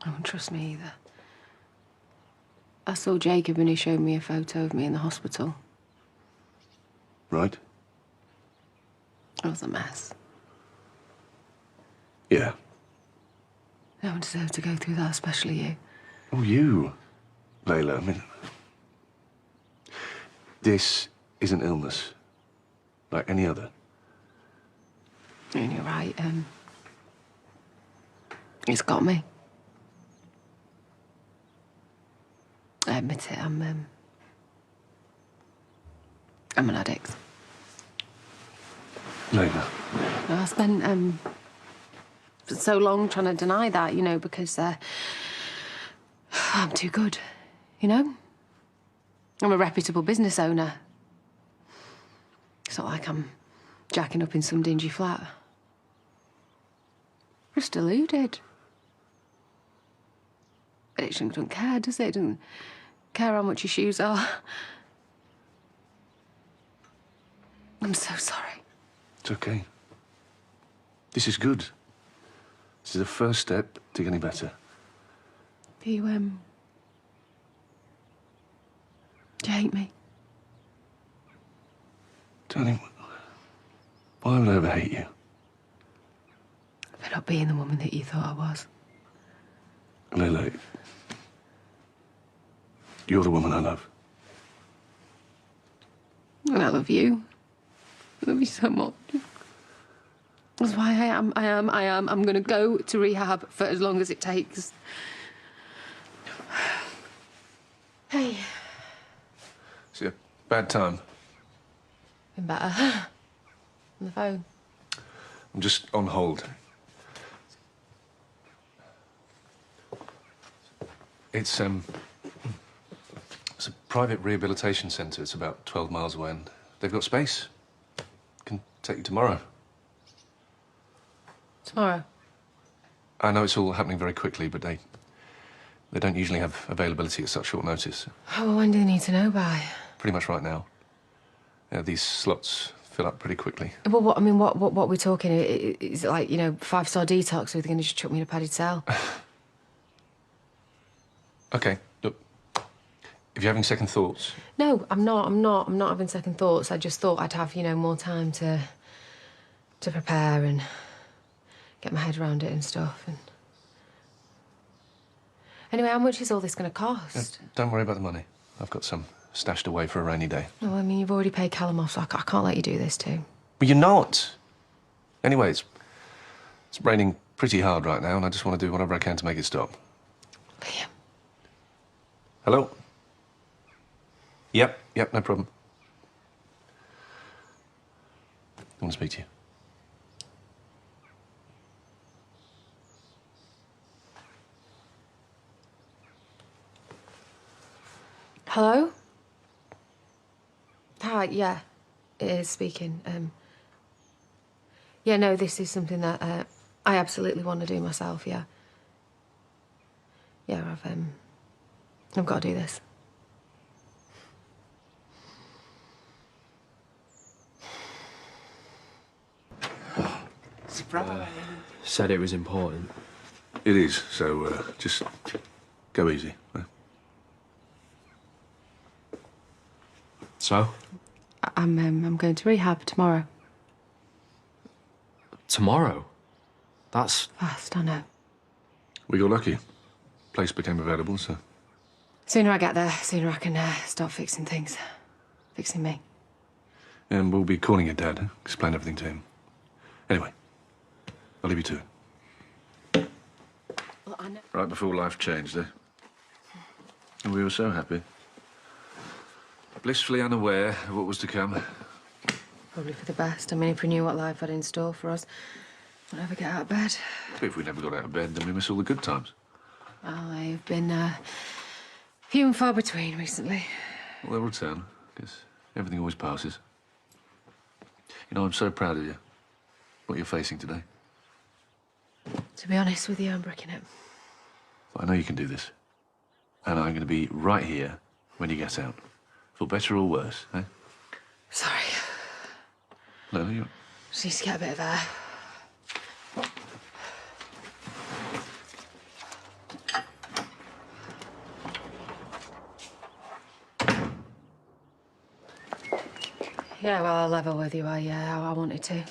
Speaker 1: No one trusts me either. I saw Jacob and he showed me a photo of me in the hospital.
Speaker 2: Right?
Speaker 1: It was a mess.
Speaker 2: Yeah.
Speaker 1: No one deserved to go through that, especially you.
Speaker 2: Oh, you, Layla. I mean, this is an illness, like any other.
Speaker 1: And you're right, it's got me. I admit it, I'm an addict.
Speaker 2: Layla.
Speaker 1: I spent so long trying to deny that, you know, because I'm too good, you know? I'm a reputable business owner. It's not like I'm jacking up in some dingy flat. Just deluded. Addiction doesn't care, does it? It doesn't care how much your shoes are. I'm so sorry.
Speaker 2: It's okay. This is good. This is the first step to getting better.
Speaker 1: Do you hate me?
Speaker 2: Darling, why would I ever hate you?
Speaker 1: For not being the woman that you thought I was.
Speaker 2: Layla, you're the woman I love.
Speaker 1: And I love you. I love you so much. That's why I'm gonna go to rehab for as long as it takes. Hey.
Speaker 2: It's a bad time.
Speaker 1: Been better. On the phone.
Speaker 2: I'm just on hold. It's a private rehabilitation centre. It's about 12 miles away, and they've got space. Can take you tomorrow.
Speaker 1: Tomorrow?
Speaker 2: I know it's all happening very quickly, but they don't usually have availability at such short notice.
Speaker 1: Oh, well, when do they need to know by?
Speaker 2: Pretty much right now. Yeah, these slots fill up pretty quickly.
Speaker 1: Well, what we're talking? Is it like, you know, 5-star detox, or are they going to just chuck me in a padded cell?
Speaker 2: Okay, look, if you're having second thoughts...
Speaker 1: No, I'm not having second thoughts. I just thought I'd have, you know, more time to prepare and get my head around it and stuff. And anyway, how much is all this going to cost?
Speaker 2: Don't worry about the money. I've got some stashed away for a rainy day.
Speaker 1: No, I mean, you've already paid Callum off, so I can't let you do this too.
Speaker 2: But you're not. Anyway, it's raining pretty hard right now, and I just want to do whatever I can to make it stop.
Speaker 1: Liam.
Speaker 2: Hello? Yep, no problem. I want to speak to you.
Speaker 1: Hello? Hi, yeah, it is speaking. Yeah, no, this is something that I absolutely want to do myself, yeah. Yeah, I've got to do this.
Speaker 13: Surprise. Said it was important.
Speaker 2: It is, so just go easy.
Speaker 13: So?
Speaker 1: I'm going to rehab tomorrow.
Speaker 13: Tomorrow? That's...
Speaker 1: Fast, I know.
Speaker 2: We got lucky. Place became available, so
Speaker 1: Sooner I get there, sooner I can start fixing things. Fixing me.
Speaker 2: And we'll be calling your dad, explain everything to him. Anyway, I'll leave you to it.
Speaker 1: Well, I know.
Speaker 2: Right before life changed, eh? And we were so happy. Blissfully unaware of what was to come.
Speaker 1: Probably for the best. I mean, if we knew what life had in store for us, we'd never get out of bed.
Speaker 2: If we never got out of bed, then we miss all the good times.
Speaker 1: Well, they've been few and far between recently.
Speaker 2: Well, they'll return, because everything always passes. You know, I'm so proud of you. What you're facing today.
Speaker 1: To be honest with you, I'm bricking it.
Speaker 2: But I know you can do this. And I'm going to be right here when you get out. For better or worse, eh?
Speaker 1: Sorry.
Speaker 2: No, you...
Speaker 1: Just need to get a bit of air. Yeah, well, I'll level with you. I wanted to.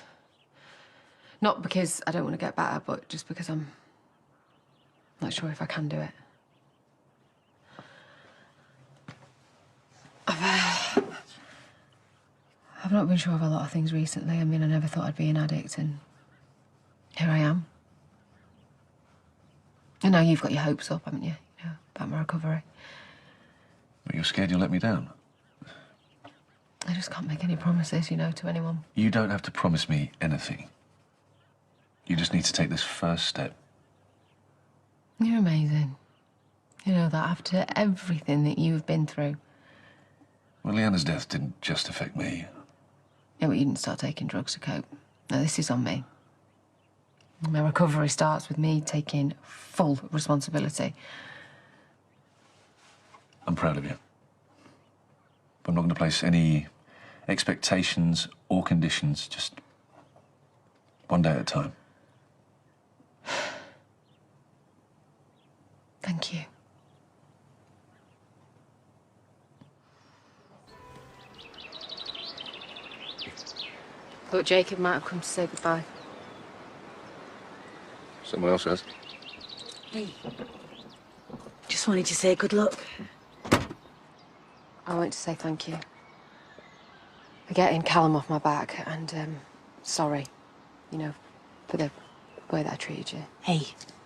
Speaker 1: Not because I don't want to get better, but just because I'm not sure if I can do it. I've not been sure of a lot of things recently. I mean, I never thought I'd be an addict, and here I am. I know you've got your hopes up, haven't you? You know, about my recovery.
Speaker 2: But you're scared you'll let me down.
Speaker 1: I just can't make any promises, you know, to anyone.
Speaker 2: You don't have to promise me anything. You just need to take this first step.
Speaker 1: You're amazing. You know that after everything that you've been through.
Speaker 2: Well, Leanna's death didn't just affect me.
Speaker 1: Yeah, but you didn't start taking drugs to cope. No, this is on me. My recovery starts with me taking full responsibility.
Speaker 2: I'm proud of you. But I'm not going to place any expectations or conditions, just one day at a time.
Speaker 1: Thank you. Thought Jacob might have come to say goodbye.
Speaker 2: Someone else has.
Speaker 9: Hey. Just wanted to say good luck.
Speaker 1: I wanted to say thank you for getting Callum off my back and, sorry, you know, for the way that I treated you.
Speaker 9: Hey,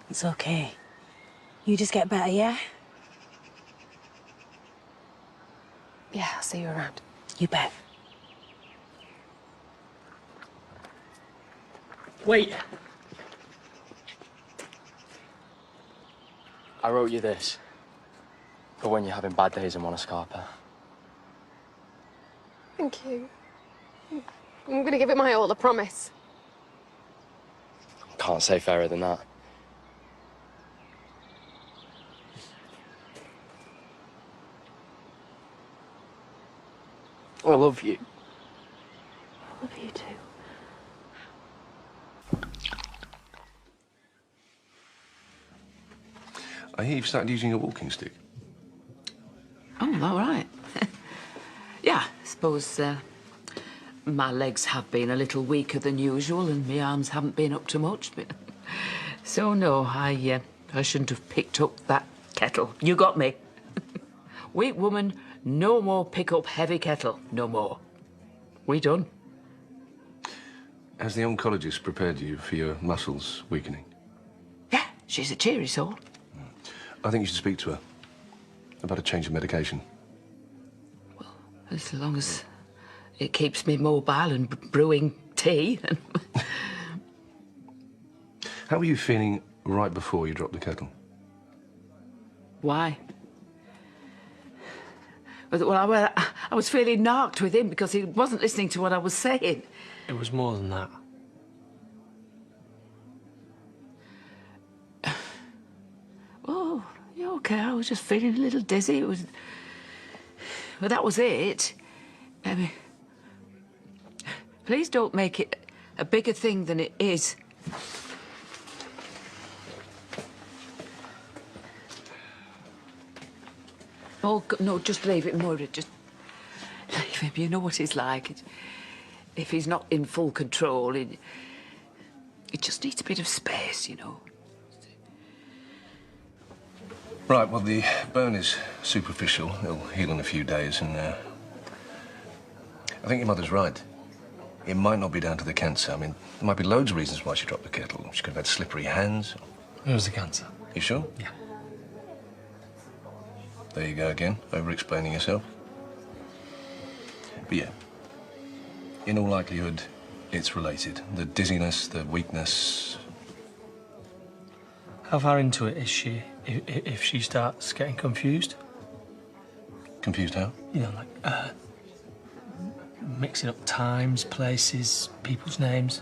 Speaker 9: it's okay. You just get better, yeah?
Speaker 1: Yeah, I'll see you around.
Speaker 9: You bet. Wait.
Speaker 13: I wrote you this for when you're having bad days and want a scarper.
Speaker 1: Thank you. I'm gonna give it my all, I promise.
Speaker 13: Can't say fairer than that. I love you.
Speaker 1: I love you too.
Speaker 2: I hear you've started using a walking stick.
Speaker 20: Oh, all right. Yeah, I suppose my legs have been a little weaker than usual and my arms haven't been up to much. But so, no, I shouldn't have picked up that kettle. You got me. Weak woman, no more pick up heavy kettle. No more. We done.
Speaker 2: Has the oncologist prepared you for your muscles weakening?
Speaker 20: Yeah, she's a cheery soul.
Speaker 2: I think you should speak to her about a change of medication.
Speaker 20: As long as it keeps me mobile and brewing tea.
Speaker 2: How were you feeling right before you dropped the kettle?
Speaker 20: Why? Well, I was feeling narked with him because he wasn't listening to what I was saying.
Speaker 14: It was more than that.
Speaker 20: Oh, yeah, okay, I was just feeling a little dizzy. It was... Well, that was it. Please don't make it a bigger thing than it is. Oh, no, just leave it, Moira. Just leave him. You know what he's like. If he's not in full control, he just needs a bit of space, you know.
Speaker 2: Right, well, the burn is superficial. It'll heal in a few days, and I think your mother's right. It might not be down to the cancer. I mean, there might be loads of reasons why she dropped the kettle. She could have had slippery hands.
Speaker 13: It was the cancer.
Speaker 2: You sure?
Speaker 13: Yeah.
Speaker 2: There you go again, over-explaining yourself. But yeah, in all likelihood, it's related. The dizziness, the weakness.
Speaker 14: How far into it is she if she starts getting confused?
Speaker 2: Confused how?
Speaker 14: You know, like, mixing up times, places, people's names.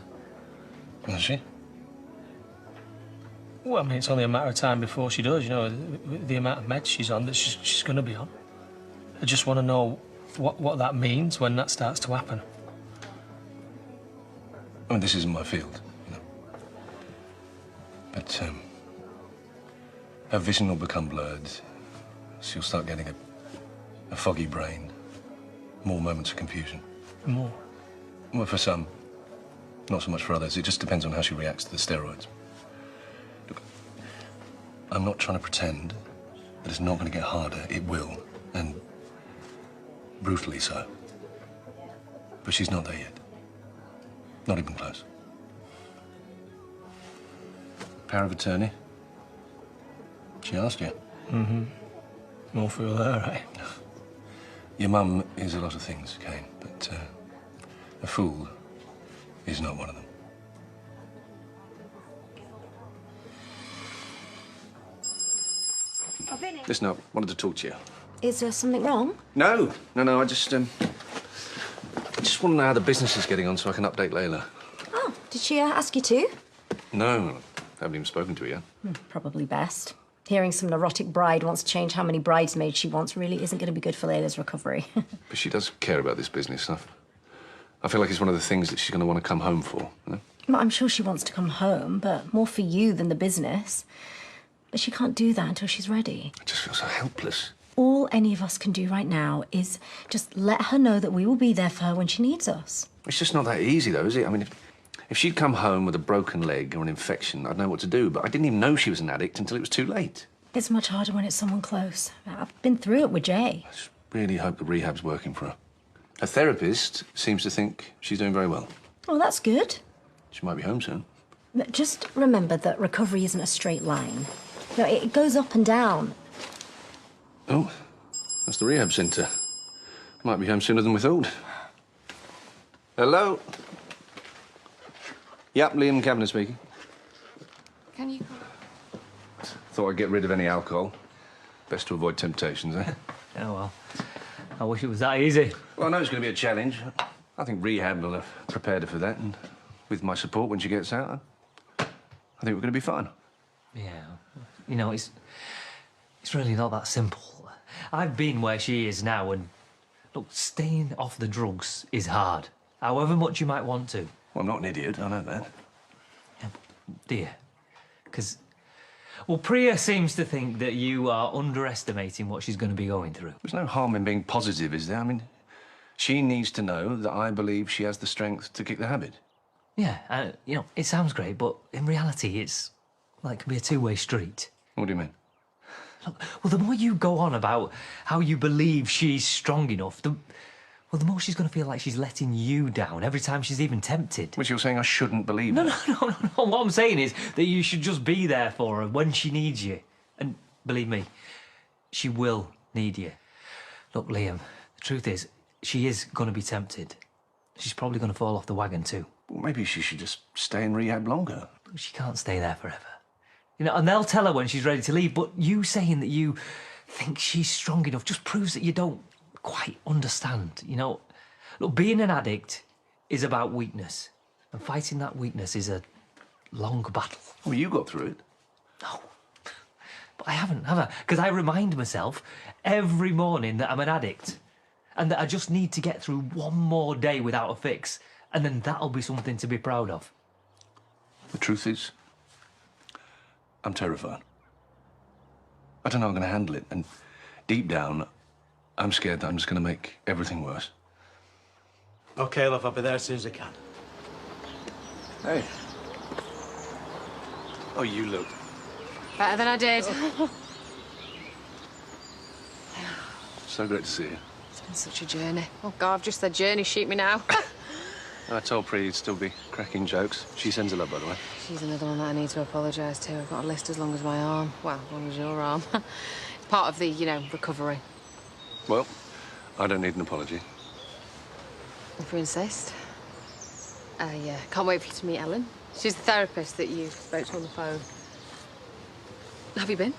Speaker 2: Is she?
Speaker 14: Well, I mean, it's only a matter of time before she does, you know, the amount of meds she's on that she's going to be on. I just want to know what that means when that starts to happen.
Speaker 2: I mean, this isn't my field, you know. But, her vision will become blurred. She'll start getting a foggy brain. More moments of confusion.
Speaker 14: More?
Speaker 2: Well, for some. Not so much for others. It just depends on how she reacts to the steroids. Look, I'm not trying to pretend that it's not going to get harder. It will. And brutally so. But she's not there yet. Not even close. Power of attorney? She asked you?
Speaker 14: Mm-hmm. More for her, right?
Speaker 2: Your mum is a lot of things, Kane, but a fool is not one of them. Listen, I wanted to talk to you.
Speaker 16: Is there something wrong?
Speaker 2: No, I just want to know how the business is getting on so I can update Layla.
Speaker 16: Oh, did she ask you to?
Speaker 2: No, I haven't even spoken to her yet.
Speaker 16: Probably best. Hearing some neurotic bride wants to change how many bridesmaids she wants really isn't going to be good for Layla's recovery.
Speaker 2: But she does care about this business stuff. I feel like it's one of the things that she's going to want to come home for, you know?
Speaker 16: Well, I'm sure she wants to come home, but more for you than the business. But she can't do that until she's ready.
Speaker 2: I just feel so helpless.
Speaker 16: All any of us can do right now is just let her know that we will be there for her when she needs us.
Speaker 2: It's just not that easy, though, is it? I mean, if she'd come home with a broken leg or an infection, I'd know what to do. But I didn't even know she was an addict until it was too late.
Speaker 16: It's much harder when it's someone close. I've been through it with Jay.
Speaker 2: I just really hope the rehab's working for her. Her therapist seems to think she's doing very well.
Speaker 16: Oh, that's good.
Speaker 2: She might be home soon.
Speaker 16: But just remember that recovery isn't a straight line. No, it goes up and down.
Speaker 2: Oh, that's the rehab centre. Might be home sooner than we thought. Hello? Yep, Liam Cavanagh speaking.
Speaker 1: Can you...
Speaker 2: Thought I'd get rid of any alcohol. Best to avoid temptations, eh?
Speaker 18: Oh, well. I wish it was that easy.
Speaker 2: Well, I know it's going to be a challenge. I think rehab will have prepared her for that, and with my support when she gets out, I think we're going to be fine.
Speaker 18: Yeah. You know, it's really not that simple. I've been where she is now, and look, staying off the drugs is hard, however much you might want to.
Speaker 2: Well, I'm not an idiot, I know that.
Speaker 18: Yeah, dear, because, well, Priya seems to think that you are underestimating what she's going to be going through.
Speaker 2: There's no harm in being positive, is there? I mean, she needs to know that I believe she has the strength to kick the habit.
Speaker 18: Yeah, you know, it sounds great, but in reality, it's like, it can be a two-way street.
Speaker 2: What do you mean?
Speaker 18: Look, well, the more you go on about how you believe she's strong enough, the more she's going to feel like she's letting you down every time she's even tempted.
Speaker 2: Which you're saying I shouldn't believe her?
Speaker 18: No. What I'm saying is that you should just be there for her when she needs you. And believe me, she will need you. Look, Liam, the truth is, she is going to be tempted. She's probably going to fall off the wagon too.
Speaker 2: Well, maybe she should just stay in rehab longer.
Speaker 18: But she can't stay there forever. You know, and they'll tell her when she's ready to leave, but you saying that you think she's strong enough just proves that you don't quite understand, you know. Look, being an addict is about weakness, and fighting that weakness is a long battle.
Speaker 2: Well, you got through it.
Speaker 18: No, but I haven't, have I? Because I remind myself every morning that I'm an addict, and that I just need to get through one more day without a fix, and then that'll be something to be proud of.
Speaker 2: The truth is, I'm terrified. I don't know how I'm going to handle it, and deep down, I'm scared that I'm just going to make everything worse.
Speaker 14: OK, love, I'll be there as soon as I can.
Speaker 2: Hey. Oh, you look.
Speaker 1: Better than I did.
Speaker 2: So great to see you.
Speaker 1: It's been such a journey. Oh, God, I've just said journey, shoot me now.
Speaker 2: I told Pri you'd still be cracking jokes. She sends a love, by the way.
Speaker 1: She's another one that I need to apologise to. I've got a list as long as my arm. Well, as long as your arm. It's part of the, you know, recovery.
Speaker 2: Well, I don't need an apology.
Speaker 1: If you insist. Yeah, can't wait for you to meet Ellen. She's the therapist that you spoke to on the phone. Have you been?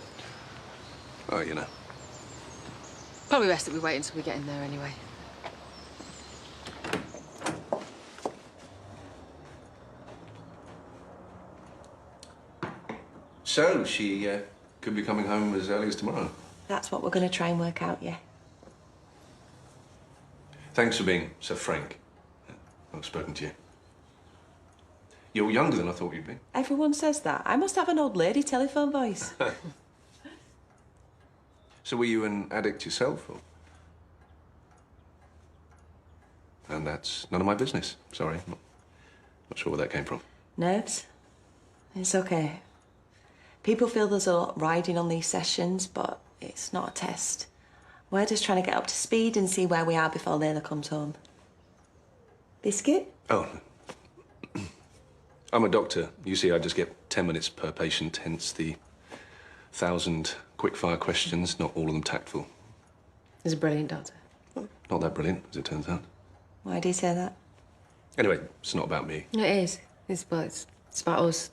Speaker 2: Oh, you know.
Speaker 1: Probably best that we wait until we get in there anyway.
Speaker 2: So, she could be coming home as early as tomorrow.
Speaker 21: That's what we're going to try and work out, yeah.
Speaker 2: Thanks for being so frank. I've spoken to you. You're younger than I thought you'd be.
Speaker 21: Everyone says that. I must have an old lady telephone voice.
Speaker 2: So were you an addict yourself, or...? And that's none of my business. Sorry. Not sure where that came from.
Speaker 21: Nerves? It's okay. People feel there's a lot riding on these sessions, but it's not a test. We're just trying to get up to speed and see where we are before Layla comes home. Biscuit?
Speaker 2: Oh. I'm a doctor. You see, I just get 10 minutes per patient, hence the 1,000 quick-fire questions, not all of them tactful.
Speaker 1: He's a brilliant doctor.
Speaker 2: Not that brilliant, as it turns out.
Speaker 21: Why do you say that?
Speaker 2: Anyway, it's not about me.
Speaker 1: It is. It's about us.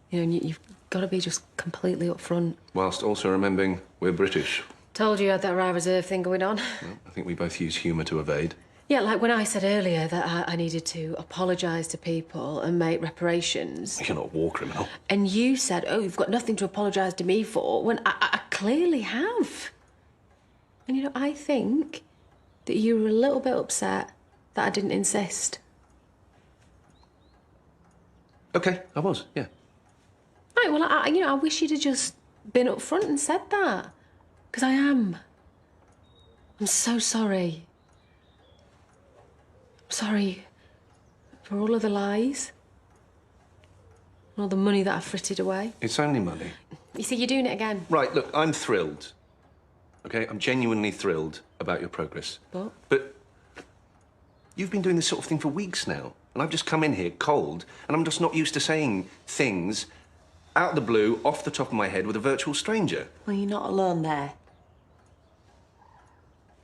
Speaker 1: You know, and you've got to be just completely upfront.
Speaker 2: Whilst also remembering we're British.
Speaker 1: Told you you had that Rye Reserve thing going on.
Speaker 2: Well, I think we both use humour to evade.
Speaker 1: Yeah, like when I said earlier that I needed to apologise to people and make reparations.
Speaker 2: You're not a war criminal.
Speaker 1: And you said, oh, you've got nothing to apologise to me for, when I clearly have. And, you know, I think that you were a little bit upset that I didn't insist.
Speaker 2: OK, I was, yeah.
Speaker 1: Right, well, I wish you'd have just been up front and said that. Because I am. I'm so sorry. I'm sorry for all of the lies. And all the money that I've frittered away.
Speaker 2: It's only money.
Speaker 1: You see, you're doing it again.
Speaker 2: Right, look, I'm thrilled. OK, I'm genuinely thrilled about your progress. But you've been doing this sort of thing for weeks now. And I've just come in here cold, and I'm just not used to saying things out of the blue, off the top of my head, with a virtual stranger.
Speaker 21: Well, you're not alone there.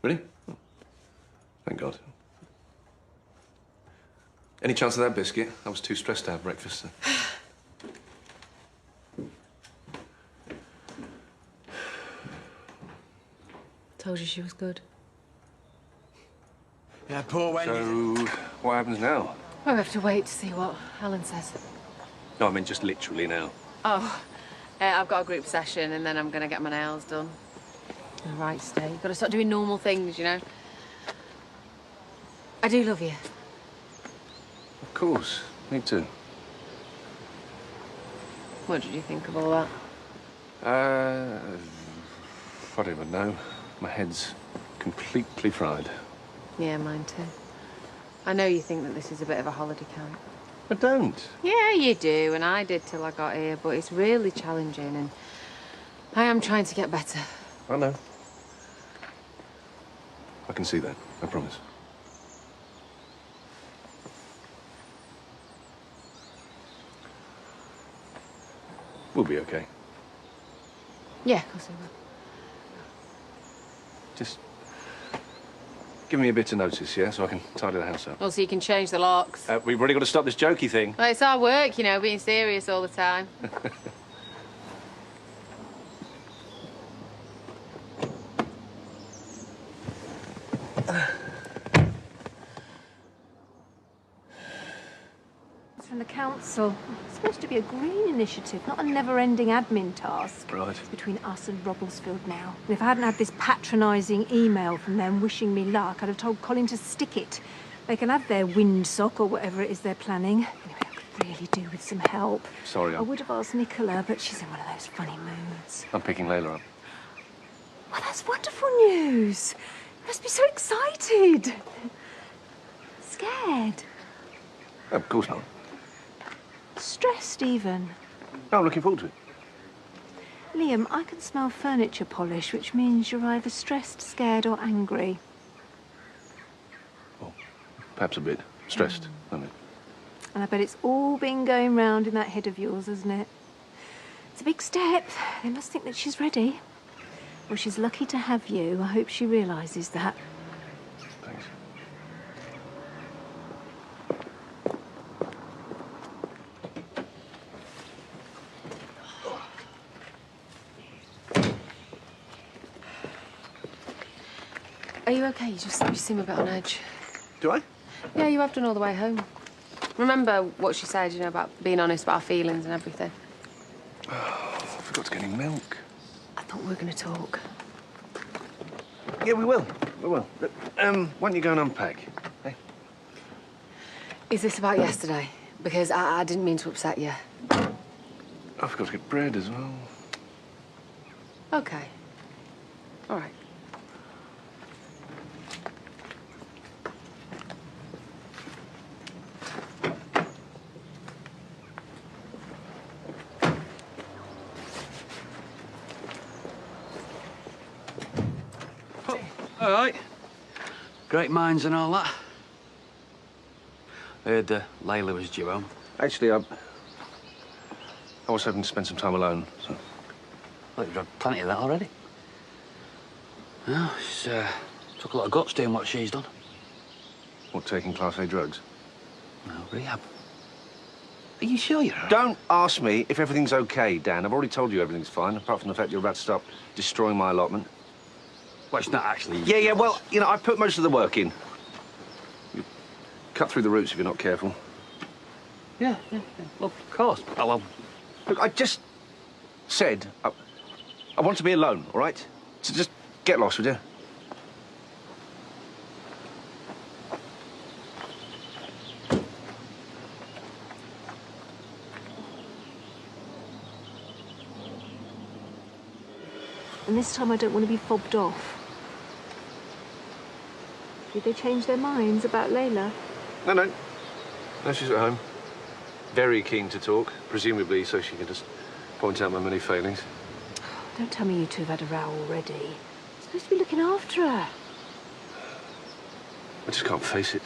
Speaker 2: Really? Oh. Thank God. Any chance of that biscuit? I was too stressed to have breakfast.
Speaker 1: Told you she was good.
Speaker 19: Yeah, poor Wendy.
Speaker 2: So, what happens now?
Speaker 1: Well, we have to wait to see what Helen says.
Speaker 2: No, I mean just literally now.
Speaker 1: Oh, I've got a group session and then I'm going to get my nails done. In the right state. You've got to start doing normal things, you know. I do love you.
Speaker 2: Of course. Me too.
Speaker 1: What did you think of all that?
Speaker 2: I don't even know. My head's completely fried.
Speaker 1: Yeah, mine too. I know you think that this is a bit of a holiday camp.
Speaker 2: I don't.
Speaker 1: Yeah, you do, and I did till I got here, but it's really challenging, and I am trying to get better.
Speaker 2: I know. I can see that, I promise. We'll be okay.
Speaker 1: Yeah, of course we will.
Speaker 2: Just give me a bit of notice, yeah, so I can tidy the house up.
Speaker 1: Also, you can change the locks.
Speaker 2: We've really got to stop this jokey thing.
Speaker 1: Well, it's our work, you know, being serious all the time.
Speaker 4: It's from the council. It's supposed to be a green initiative, not a never-ending admin task.
Speaker 2: Right.
Speaker 4: It's between us and Robblesfield now. And if I hadn't had this patronising email from them wishing me luck, I'd have told Colin to stick it. They can have their windsock or whatever it is they're planning. Anyway, I could really do with some help.
Speaker 2: Sorry,
Speaker 4: I would have asked Nicola, but she's in one of those funny moods.
Speaker 2: I'm picking Layla up.
Speaker 4: Well, that's wonderful news. You must be so excited. Scared.
Speaker 2: Oh, of course not.
Speaker 4: Stressed, even.
Speaker 2: No, I'm looking forward to it.
Speaker 4: Liam, I can smell furniture polish, which means you're either stressed, scared, or angry.
Speaker 2: Perhaps a bit stressed, I mean.
Speaker 4: And I bet it's all been going round in that head of yours, hasn't it? It's a big step. They must think that she's ready. Well, she's lucky to have you. I hope she realises that.
Speaker 2: Thanks.
Speaker 1: Are you okay? You seem a bit on edge.
Speaker 2: Do I?
Speaker 1: Yeah, you have done all the way home. Remember what she said, you know, about being honest about our feelings and everything?
Speaker 2: Oh, I forgot to get any milk.
Speaker 1: I thought we were going to talk.
Speaker 2: Yeah, we will. We will. But, why don't you go and unpack? Hey?
Speaker 1: Is this about yesterday? Because I didn't mean to upset you.
Speaker 2: I forgot to get bread as well.
Speaker 1: Okay. All right.
Speaker 3: All right. Great minds and all that. I heard Layla was due home.
Speaker 2: Actually, I was hoping to spend some time alone, so...
Speaker 3: Well, you've had plenty of that already. Well, she's took a lot of guts doing what she's done.
Speaker 2: What, taking Class A drugs?
Speaker 3: No, rehab. Are you sure you're all right?
Speaker 2: Don't ask me if everything's okay, Dan. I've already told you everything's fine, apart from the fact you're about to start destroying my allotment.
Speaker 3: Well, it's not actually...
Speaker 2: Yeah, well, you know, I put most of the work in. You cut through the roots if you're not careful.
Speaker 3: Yeah. Well, of course. Oh, well...
Speaker 2: Look, I just said I want to be alone, all right? So just get lost, would you?
Speaker 4: And this time I don't want to be fobbed off. Did they change their minds about Layla?
Speaker 2: No. No, she's at home. Very keen to talk, presumably so she can just point out my many failings.
Speaker 4: Don't tell me you two have had a row already. You're supposed to be looking after her.
Speaker 2: I just can't face it.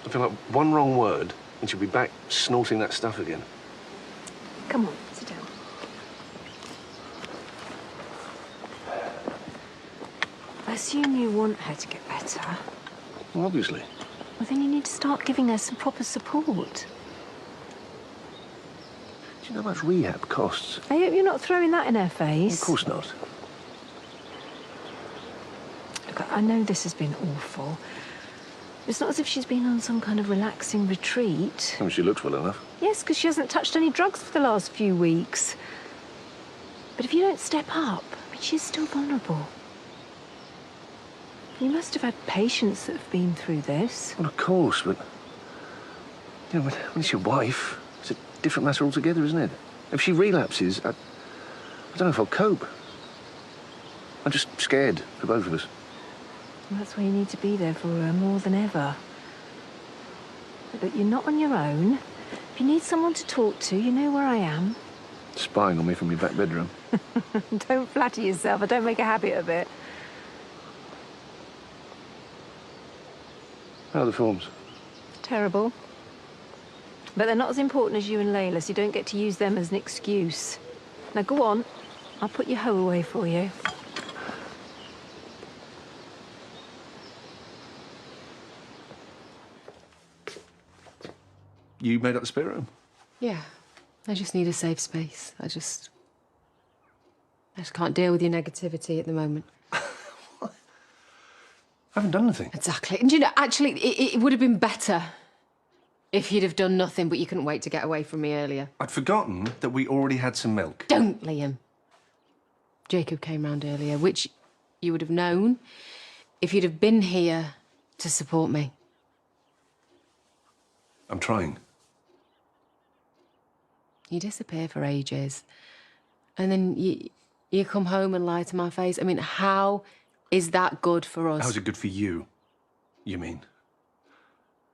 Speaker 2: I feel like one wrong word and she'll be back snorting that stuff again.
Speaker 4: Come on, sit down. I assume you want her to get better.
Speaker 2: Well, obviously.
Speaker 4: Well, then you need to start giving her some proper support.
Speaker 2: Do you know how much rehab costs?
Speaker 4: I hope you're not throwing that in her face.
Speaker 2: Of course not.
Speaker 4: Look, I know this has been awful. It's not as if she's been on some kind of relaxing retreat.
Speaker 2: Oh, she looks well enough.
Speaker 4: Yes, because she hasn't touched any drugs for the last few weeks. But if you don't step up, I mean, she's still vulnerable. You must have had patients that have been through this.
Speaker 2: Well, of course, but... You know, when it's your wife, it's a different matter altogether, isn't it? If she relapses, I don't know if I'll cope. I'm just scared for both of us.
Speaker 4: Well, that's why you need to be there for her more than ever. But you're not on your own. If you need someone to talk to, you know where I am.
Speaker 2: Spying on me from your back bedroom.
Speaker 4: Don't flatter yourself. I don't make a habit of it.
Speaker 2: How are the forms?
Speaker 4: Terrible. But they're not as important as you and Layla, so you don't get to use them as an excuse. Now, go on. I'll put your hoe away for you.
Speaker 2: You made up the spare room?
Speaker 1: Yeah. I just need a safe space. I just can't deal with your negativity at the moment.
Speaker 2: I haven't done anything.
Speaker 1: Exactly. And you know, actually, it would have been better if you'd have done nothing, but you couldn't wait to get away from me earlier.
Speaker 2: I'd forgotten that we already had some milk.
Speaker 1: Don't, Liam. Jacob came round earlier, which you would have known if you'd have been here to support me.
Speaker 2: I'm trying.
Speaker 1: You disappear for ages, and then you come home and lie to my face. I mean, how is that good for us?
Speaker 2: How's it good for you, you mean?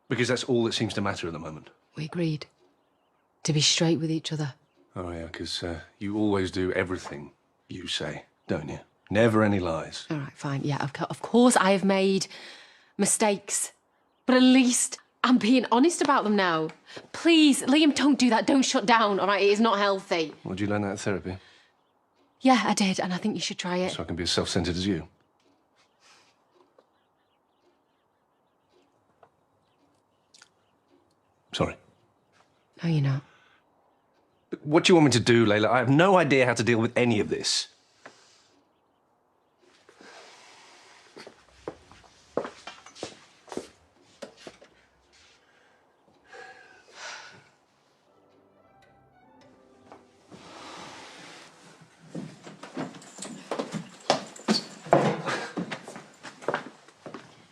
Speaker 2: Because that's all that seems to matter at the moment.
Speaker 1: We agreed to be straight with each other.
Speaker 2: Oh, yeah, because you always do everything you say, don't you? Never any lies.
Speaker 1: All right, fine. Yeah, of course I have made mistakes. But at least I'm being honest about them now. Please, Liam, don't do that. Don't shut down, all right? It is not healthy.
Speaker 2: Well, did you learn that in therapy?
Speaker 1: Yeah, I did, and I think you should try it.
Speaker 2: So I can be as self-centred as you? Sorry.
Speaker 1: No, you're not.
Speaker 2: What do you want me to do, Layla? I have no idea how to deal with any of this.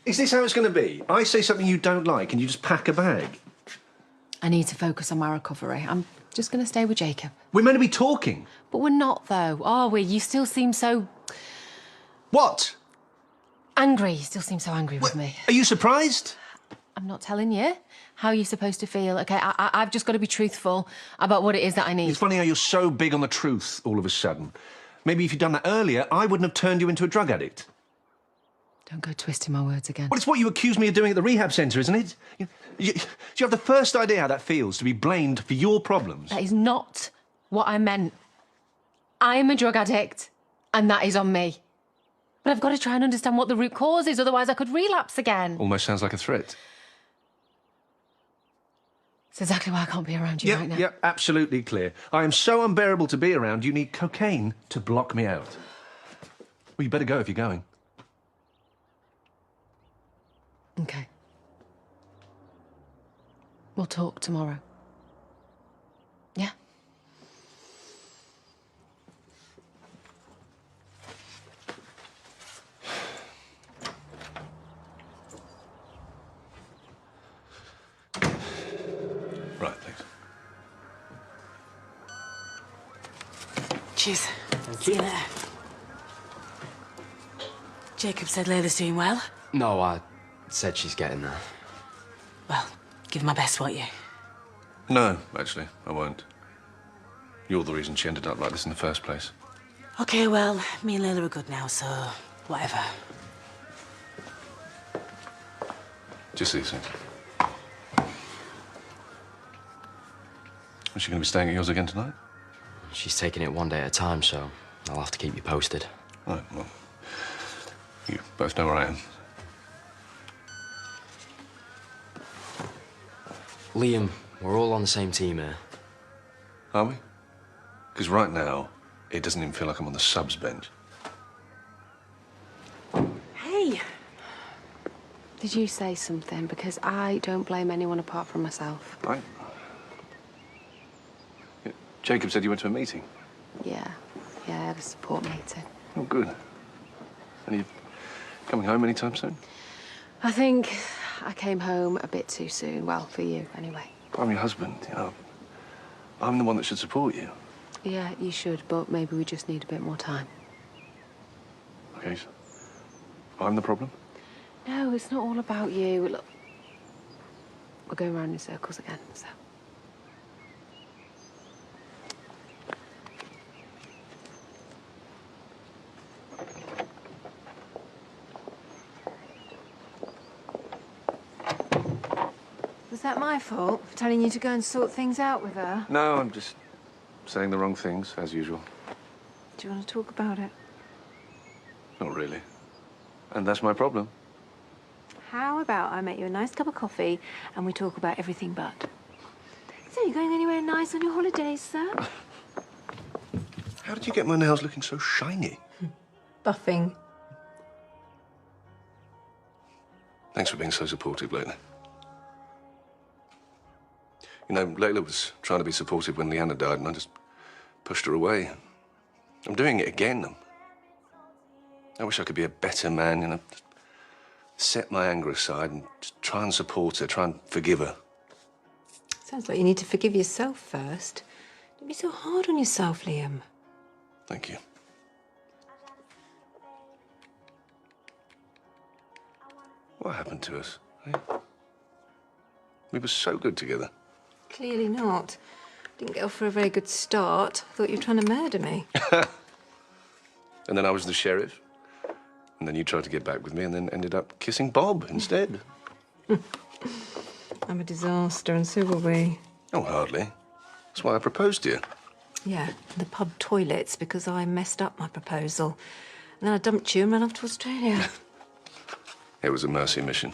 Speaker 2: Is this how it's going to be? I say something you don't like and you just pack a bag?
Speaker 1: I need to focus on my recovery. I'm just going to stay with Jacob.
Speaker 2: We're meant to be talking.
Speaker 1: But we're not, though, are we? You still seem so...
Speaker 2: What?
Speaker 1: Angry. You still seem so angry with me.
Speaker 2: Are you surprised?
Speaker 1: I'm not telling you how you're supposed to feel, OK? I've just got to be truthful about what it is that I need.
Speaker 2: It's funny how you're so big on the truth all of a sudden. Maybe if you'd done that earlier, I wouldn't have turned you into a drug addict.
Speaker 1: Don't go twisting my words again.
Speaker 2: Well, it's what you accused me of doing at the rehab centre, isn't it? You have the first idea how that feels, to be blamed for your problems.
Speaker 1: That is not what I meant. I'm a drug addict, and that is on me. But I've got to try and understand what the root cause is, otherwise I could relapse again.
Speaker 2: Almost sounds like a threat.
Speaker 1: It's exactly why I can't be around you right now.
Speaker 2: Yeah, absolutely clear. I am so unbearable to be around, you need cocaine to block me out. Well, you better go if you're going.
Speaker 1: OK. We'll talk tomorrow. Yeah?
Speaker 2: Right, thanks.
Speaker 9: Cheers. See you later. Jacob said Layla's doing well.
Speaker 13: No, I said she's getting there.
Speaker 9: Well, give my best, won't you?
Speaker 2: No, actually, I won't. You're the reason she ended up like this in the first place.
Speaker 9: OK, well, me and Layla are good now, so whatever.
Speaker 2: Just these things. Is she going to be staying at yours again tonight?
Speaker 13: She's taking it one day at a time, so I'll have to keep you posted.
Speaker 2: Right, well, you both know where I am.
Speaker 13: Liam, we're all on the same team here.
Speaker 2: Are we? Because right now, it doesn't even feel like I'm on the subs bench.
Speaker 1: Hey! Did you say something? Because I don't blame anyone apart from myself.
Speaker 2: Right. Jacob said you went to a meeting.
Speaker 1: Yeah. Yeah, I had a support meeting.
Speaker 2: Oh, good. And you coming home anytime soon?
Speaker 1: I think I came home a bit too soon. Well, for you, anyway.
Speaker 2: I'm your husband, you know. I'm the one that should support you.
Speaker 1: Yeah, you should, but maybe we just need a bit more time.
Speaker 2: Okay, so I'm the problem?
Speaker 1: No, it's not all about you. Look, we're going round in circles again, so...
Speaker 4: Was that my fault for telling you to go and sort things out with her?
Speaker 2: No, I'm just saying the wrong things, as usual.
Speaker 4: Do you want to talk about it?
Speaker 2: Not really. And that's my problem.
Speaker 4: How about I make you a nice cup of coffee and we talk about everything but? So, you going anywhere nice on your holidays, sir?
Speaker 2: How did you get my nails looking so shiny?
Speaker 4: Buffing.
Speaker 2: Thanks for being so supportive lately. You know, Layla was trying to be supportive when Leanna died, and I just pushed her away. I'm doing it again. I wish I could be a better man, you know, set my anger aside and just try and support her, try and forgive her.
Speaker 4: Sounds like you need to forgive yourself first. Don't be so hard on yourself, Liam.
Speaker 2: Thank you. What happened to us? Eh? We were so good together.
Speaker 4: Clearly not. Didn't get off for a very good start. I thought you were trying to murder me.
Speaker 2: And then I was the sheriff. And then you tried to get back with me and then ended up kissing Bob instead.
Speaker 4: I'm a disaster, and so were we.
Speaker 2: Oh, hardly. That's why I proposed to you.
Speaker 4: Yeah, in the pub toilets, because I messed up my proposal. And then I dumped you and ran off to Australia.
Speaker 2: It was a mercy mission.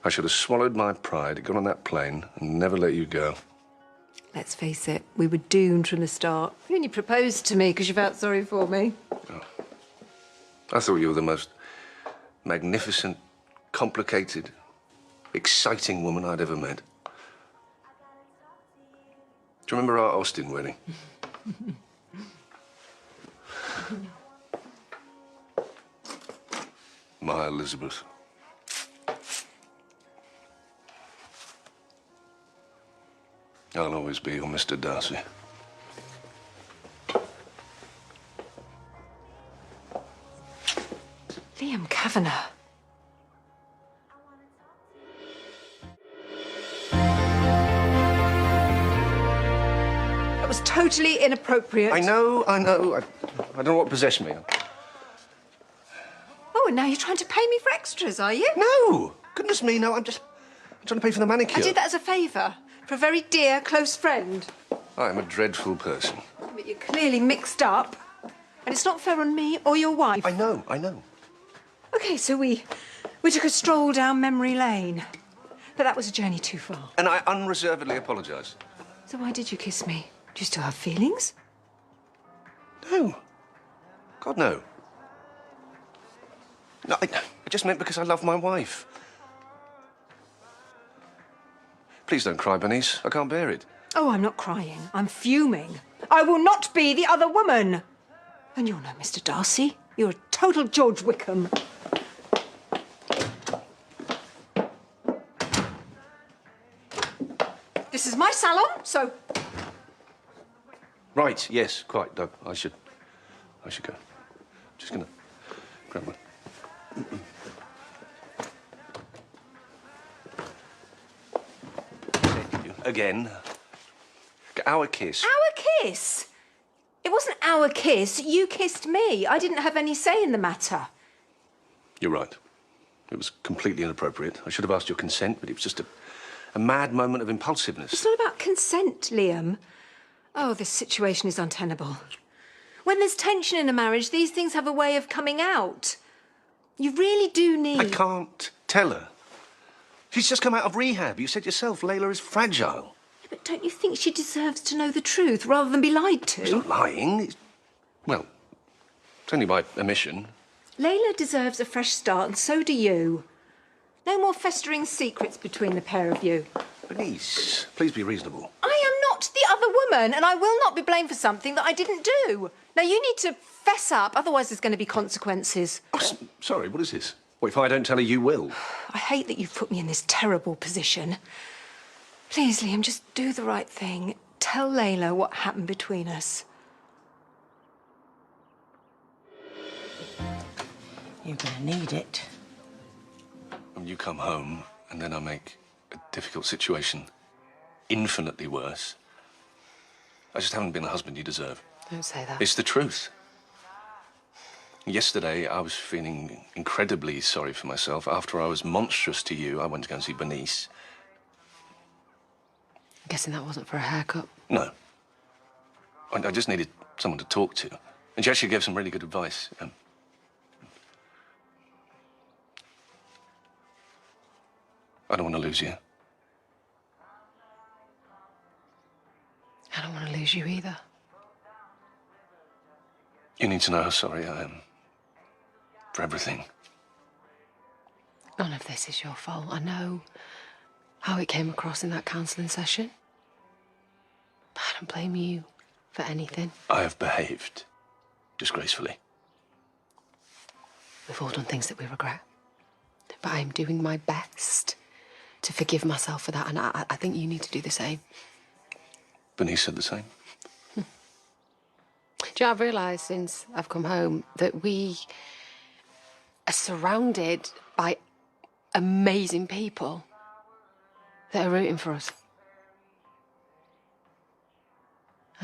Speaker 2: I should have swallowed my pride, got on that plane, and never let you go.
Speaker 4: Let's face it, we were doomed from the start. You only proposed to me because you felt sorry for me.
Speaker 2: I thought you were the most magnificent, complicated, exciting woman I'd ever met. Do you remember our Austin wedding? My Elizabeth. I'll always be your Mr. Darcy.
Speaker 4: Liam Cavanagh. That was totally inappropriate.
Speaker 2: I know. I don't know what possessed me.
Speaker 4: Oh, and now you're trying to pay me for extras, are you?
Speaker 2: No! Goodness me, no. I'm trying to pay for the manicure.
Speaker 4: I did that as a favour for a very dear, close friend.
Speaker 2: I am a dreadful person.
Speaker 4: But you're clearly mixed up. And it's not fair on me or your wife.
Speaker 2: I know.
Speaker 4: OK, so we took a stroll down memory lane. But that was a journey too far.
Speaker 2: And I unreservedly apologise.
Speaker 4: So why did you kiss me? Do you still have feelings?
Speaker 2: No. God, no. No, I just meant because I love my wife. Please don't cry, Bernice. I can't bear it.
Speaker 4: Oh, I'm not crying. I'm fuming. I will not be the other woman. And you're no Mr. Darcy. You're a total George Wickham. This is my salon, so...
Speaker 2: Right, yes, quite. Doug, I should go. Just gonna grab one. Again. Our kiss.
Speaker 4: Our kiss? It wasn't our kiss. You kissed me. I didn't have any say in the matter.
Speaker 2: You're right. It was completely inappropriate. I should have asked your consent, but it was just a mad moment of impulsiveness.
Speaker 4: It's not about consent, Liam. Oh, this situation is untenable. When there's tension in a marriage, these things have a way of coming out. You really do need...
Speaker 2: I can't tell her. She's just come out of rehab. You said yourself, Layla is fragile.
Speaker 4: Yeah, but don't you think she deserves to know the truth rather than be lied to?
Speaker 2: It's not lying. Well, it's only by omission.
Speaker 4: Layla deserves a fresh start, and so do you. No more festering secrets between the pair of you.
Speaker 2: Bernice, please be reasonable.
Speaker 4: I am not the other woman, and I will not be blamed for something that I didn't do. Now, you need to fess up, otherwise there's going to be consequences.
Speaker 2: Oh, sorry, what is this? What, if I don't tell her, you will?
Speaker 4: I hate that you've put me in this terrible position. Please, Liam, just do the right thing. Tell Layla what happened between us.
Speaker 20: You're going to need it.
Speaker 2: When you come home, and then I make a difficult situation infinitely worse. I just haven't been the husband you deserve.
Speaker 1: Don't say that.
Speaker 2: It's the truth. Yesterday, I was feeling incredibly sorry for myself. After I was monstrous to you, I went to go and see Bernice.
Speaker 1: I'm guessing that wasn't for a haircut.
Speaker 2: No. I just needed someone to talk to. And she actually gave some really good advice. I don't want to lose you.
Speaker 1: I don't want to lose you either.
Speaker 2: You need to know how sorry I am. For everything.
Speaker 1: None of this is your fault. I know how it came across in that counselling session. But I don't blame you for anything.
Speaker 2: I have behaved disgracefully.
Speaker 1: We've all done things that we regret. But I'm doing my best to forgive myself for that, and I think you need to do the same.
Speaker 2: Bernice said the same.
Speaker 1: Do you know, I've realised since I've come home that we are surrounded by amazing people that are rooting for us.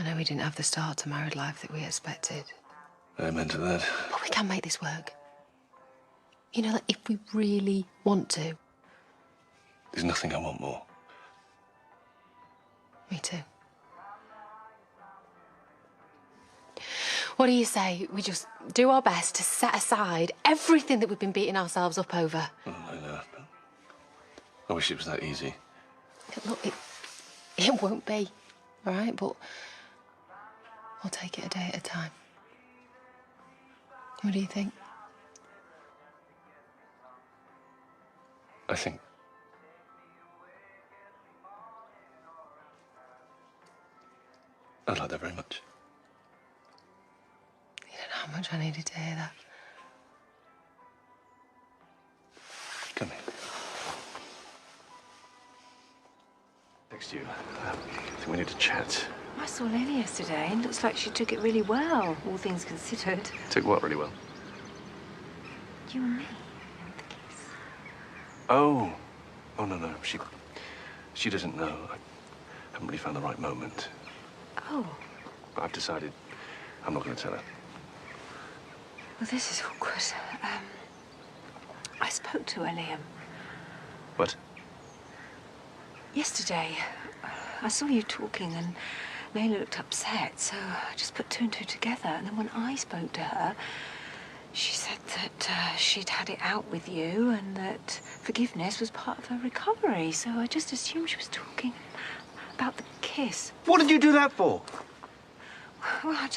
Speaker 1: I know we didn't have the start to married life that we expected.
Speaker 2: Amen to that.
Speaker 1: But we can make this work. You know, like, if we really want to.
Speaker 2: There's nothing I want more.
Speaker 1: Me too. What do you say we just do our best to set aside everything that we've been beating ourselves up over?
Speaker 2: Oh, no. I wish it was that easy.
Speaker 1: Look, it won't be, all right? But we'll take it a day at a time. What do you think?
Speaker 2: I think... I like that very much.
Speaker 1: You don't know how much I needed to hear that.
Speaker 2: Come here. Next to you. I think we need to chat.
Speaker 4: I saw Lenny yesterday and looks like she took it really well, all things considered.
Speaker 2: Took what really well?
Speaker 4: You and me.
Speaker 2: Oh. Oh, no. She doesn't know. I haven't really found the right moment.
Speaker 4: Oh.
Speaker 2: But I've decided I'm not going to tell her.
Speaker 4: Well, this is awkward. I spoke to her, Liam.
Speaker 2: What?
Speaker 4: Yesterday, I saw you talking and Layla looked upset, so I just put two and two together. And then when I spoke to her, she said that she'd had it out with you and that forgiveness was part of her recovery. So I just assumed she was talking about the kiss.
Speaker 2: What did you do that for?
Speaker 4: Well,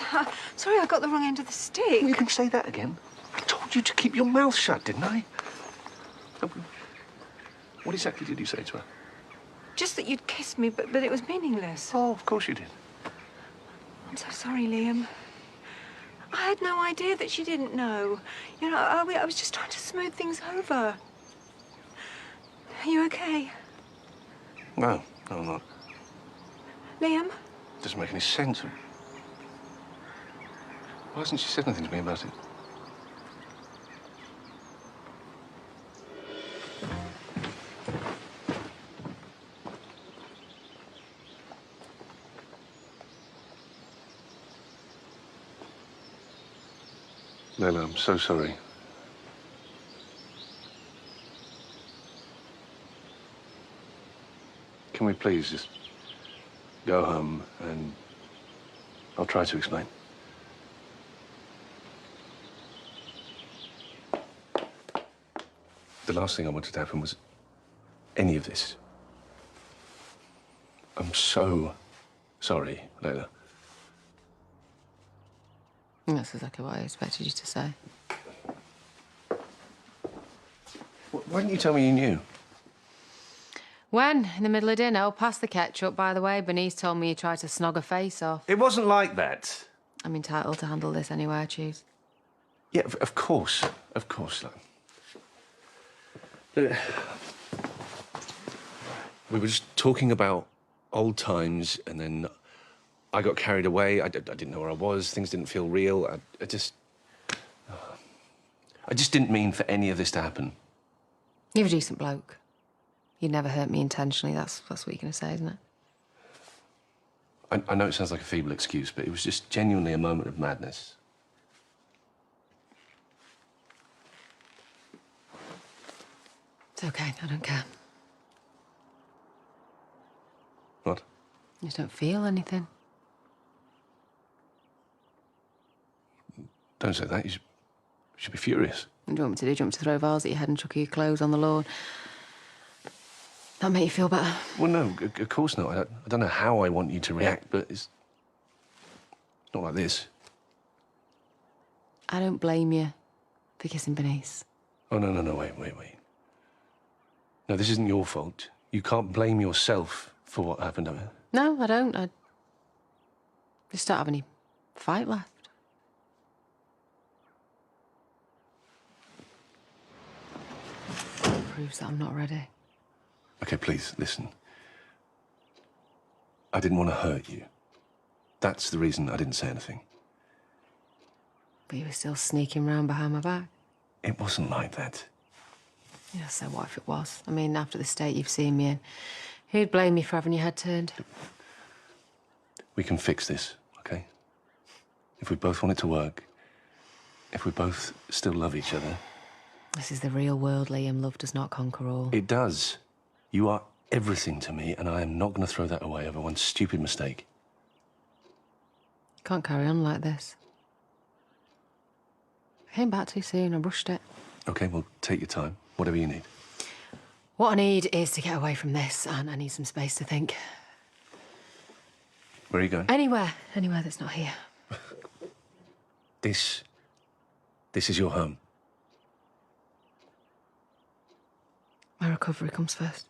Speaker 4: sorry, I got the wrong end of the stick.
Speaker 2: You can say that again. I told you to keep your mouth shut, didn't I? What exactly did you say to her?
Speaker 4: Just that you'd kissed me, but it was meaningless.
Speaker 2: Oh, of course you did.
Speaker 4: I'm so sorry, Liam. I had no idea that she didn't know. You know, I was just trying to smooth things over. Are you okay?
Speaker 2: No, I'm not.
Speaker 4: Liam?
Speaker 2: Doesn't make any sense. Why hasn't she said anything to me about it? Layla, I'm so sorry. Can we please just go home and I'll try to explain. The last thing I wanted to happen was any of this. I'm so sorry, Layla.
Speaker 1: That's exactly what I expected you to say.
Speaker 2: Why didn't you tell me you knew?
Speaker 1: When? In the middle of dinner? Oh, pass the ketchup, by the way. Bernice told me you tried to snog her face off.
Speaker 2: It wasn't like that.
Speaker 1: I'm entitled to handle this any way I choose.
Speaker 2: Yeah, of course. Of course. Look, we were just talking about old times, and then I got carried away. I didn't know where I was. Things didn't feel real. I just didn't mean for any of this to happen.
Speaker 1: You're a decent bloke. You'd never hurt me intentionally. That's what you're going to say, isn't it?
Speaker 2: I know it sounds like a feeble excuse, but it was just genuinely a moment of madness.
Speaker 1: It's okay. I don't care.
Speaker 2: What?
Speaker 1: You just don't feel anything.
Speaker 2: Don't say that. You should be furious.
Speaker 1: What do you want me to do? Do you want me to throw a vase at your head and chuck your clothes on the lawn? That'll make you feel better.
Speaker 2: Well, no, of course not. I don't know how I want you to react, but it's not like this.
Speaker 1: I don't blame you for kissing Bernice.
Speaker 2: Oh, no, wait. No, this isn't your fault. You can't blame yourself for what happened.
Speaker 1: No, I don't. I just don't have any fight left. Proves that I'm not ready.
Speaker 2: Okay, please, listen. I didn't want to hurt you. That's the reason I didn't say anything.
Speaker 1: But you were still sneaking round behind my back.
Speaker 2: It wasn't like that.
Speaker 1: Yeah, so what if it was? I mean, after the state you've seen me in, who'd blame you for having your head turned?
Speaker 2: We can fix this, OK? If we both want it to work, if we both still love each other.
Speaker 1: This is the real world, Liam. Love does not conquer all.
Speaker 2: It does. You are everything to me, and I am not going to throw that away over one stupid mistake.
Speaker 1: Can't carry on like this. I came back too soon. I rushed it.
Speaker 2: OK, well, take your time. Whatever you need.
Speaker 1: What I need is to get away from this, and I need some space to think.
Speaker 2: Where are you going?
Speaker 1: Anywhere that's not here.
Speaker 2: This is your home.
Speaker 1: My recovery comes first.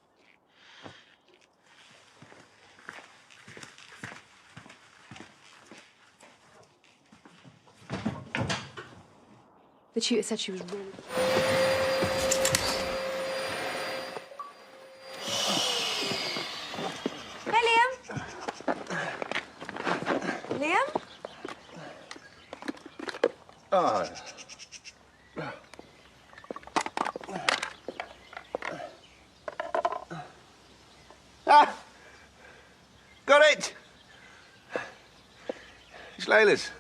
Speaker 1: The tutor said she was really...
Speaker 15: Hey, Liam. Liam?
Speaker 2: Oh. Ah! Got it! It's Layla's.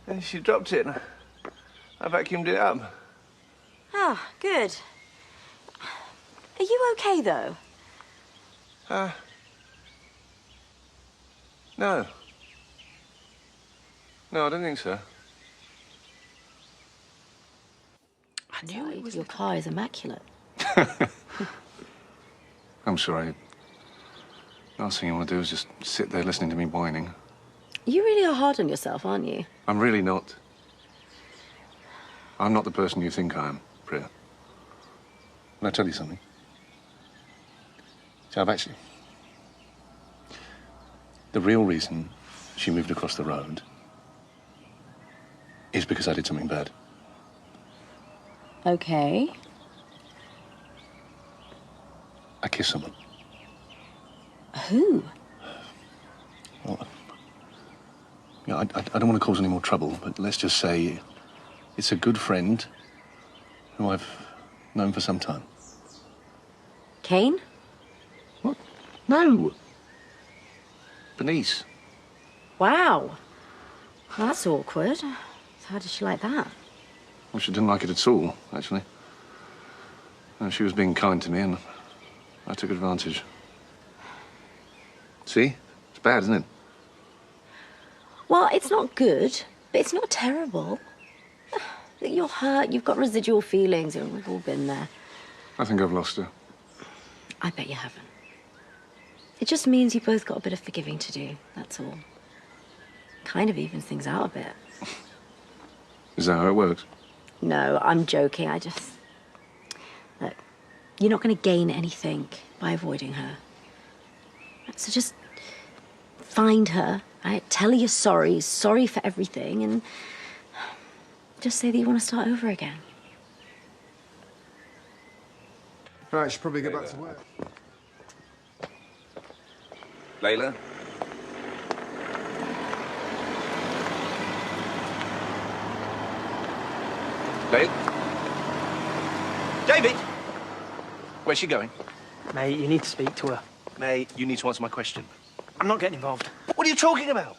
Speaker 2: And she dropped it. I vacuumed it up.
Speaker 15: Oh, good. Are you okay, though?
Speaker 2: No. No, I don't think so.
Speaker 7: I knew it was... Your car is immaculate.
Speaker 2: I'm sorry. Last thing I want to do is just sit there listening to me whining.
Speaker 7: You really are hard on yourself, aren't you?
Speaker 2: I'm really not. I'm not the person you think I am, Priya. Can I tell you something? So I've actually... The real reason she moved across the road is because I did something bad.
Speaker 7: Okay.
Speaker 2: I kissed someone.
Speaker 7: Who?
Speaker 2: Well, yeah, I don't want to cause any more trouble, but let's just say it's a good friend who I've known for some time.
Speaker 7: Kane?
Speaker 2: What? No. Bernice.
Speaker 7: Wow. Well, that's awkward. How did she like that?
Speaker 2: Well, she didn't like it at all, actually. She was being kind to me, and I took advantage. See? It's bad, isn't it?
Speaker 7: Well, it's not good, but it's not terrible. You're hurt, you've got residual feelings, and we've all been there.
Speaker 2: I think I've lost her.
Speaker 7: I bet you haven't. It just means you both got a bit of forgiving to do, that's all. Kind of evens things out a bit.
Speaker 2: Is that how it works?
Speaker 7: No, I'm joking, Look, you're not going to gain anything by avoiding her. So just find her, right? Tell her you're sorry for everything, and just say that you want to start over again.
Speaker 17: Right, I should probably get back to work.
Speaker 2: Layla? David? Where's she going?
Speaker 14: Mate, you need to speak to her.
Speaker 2: Mate, you need to answer my question.
Speaker 14: I'm not getting involved.
Speaker 2: What are you talking about?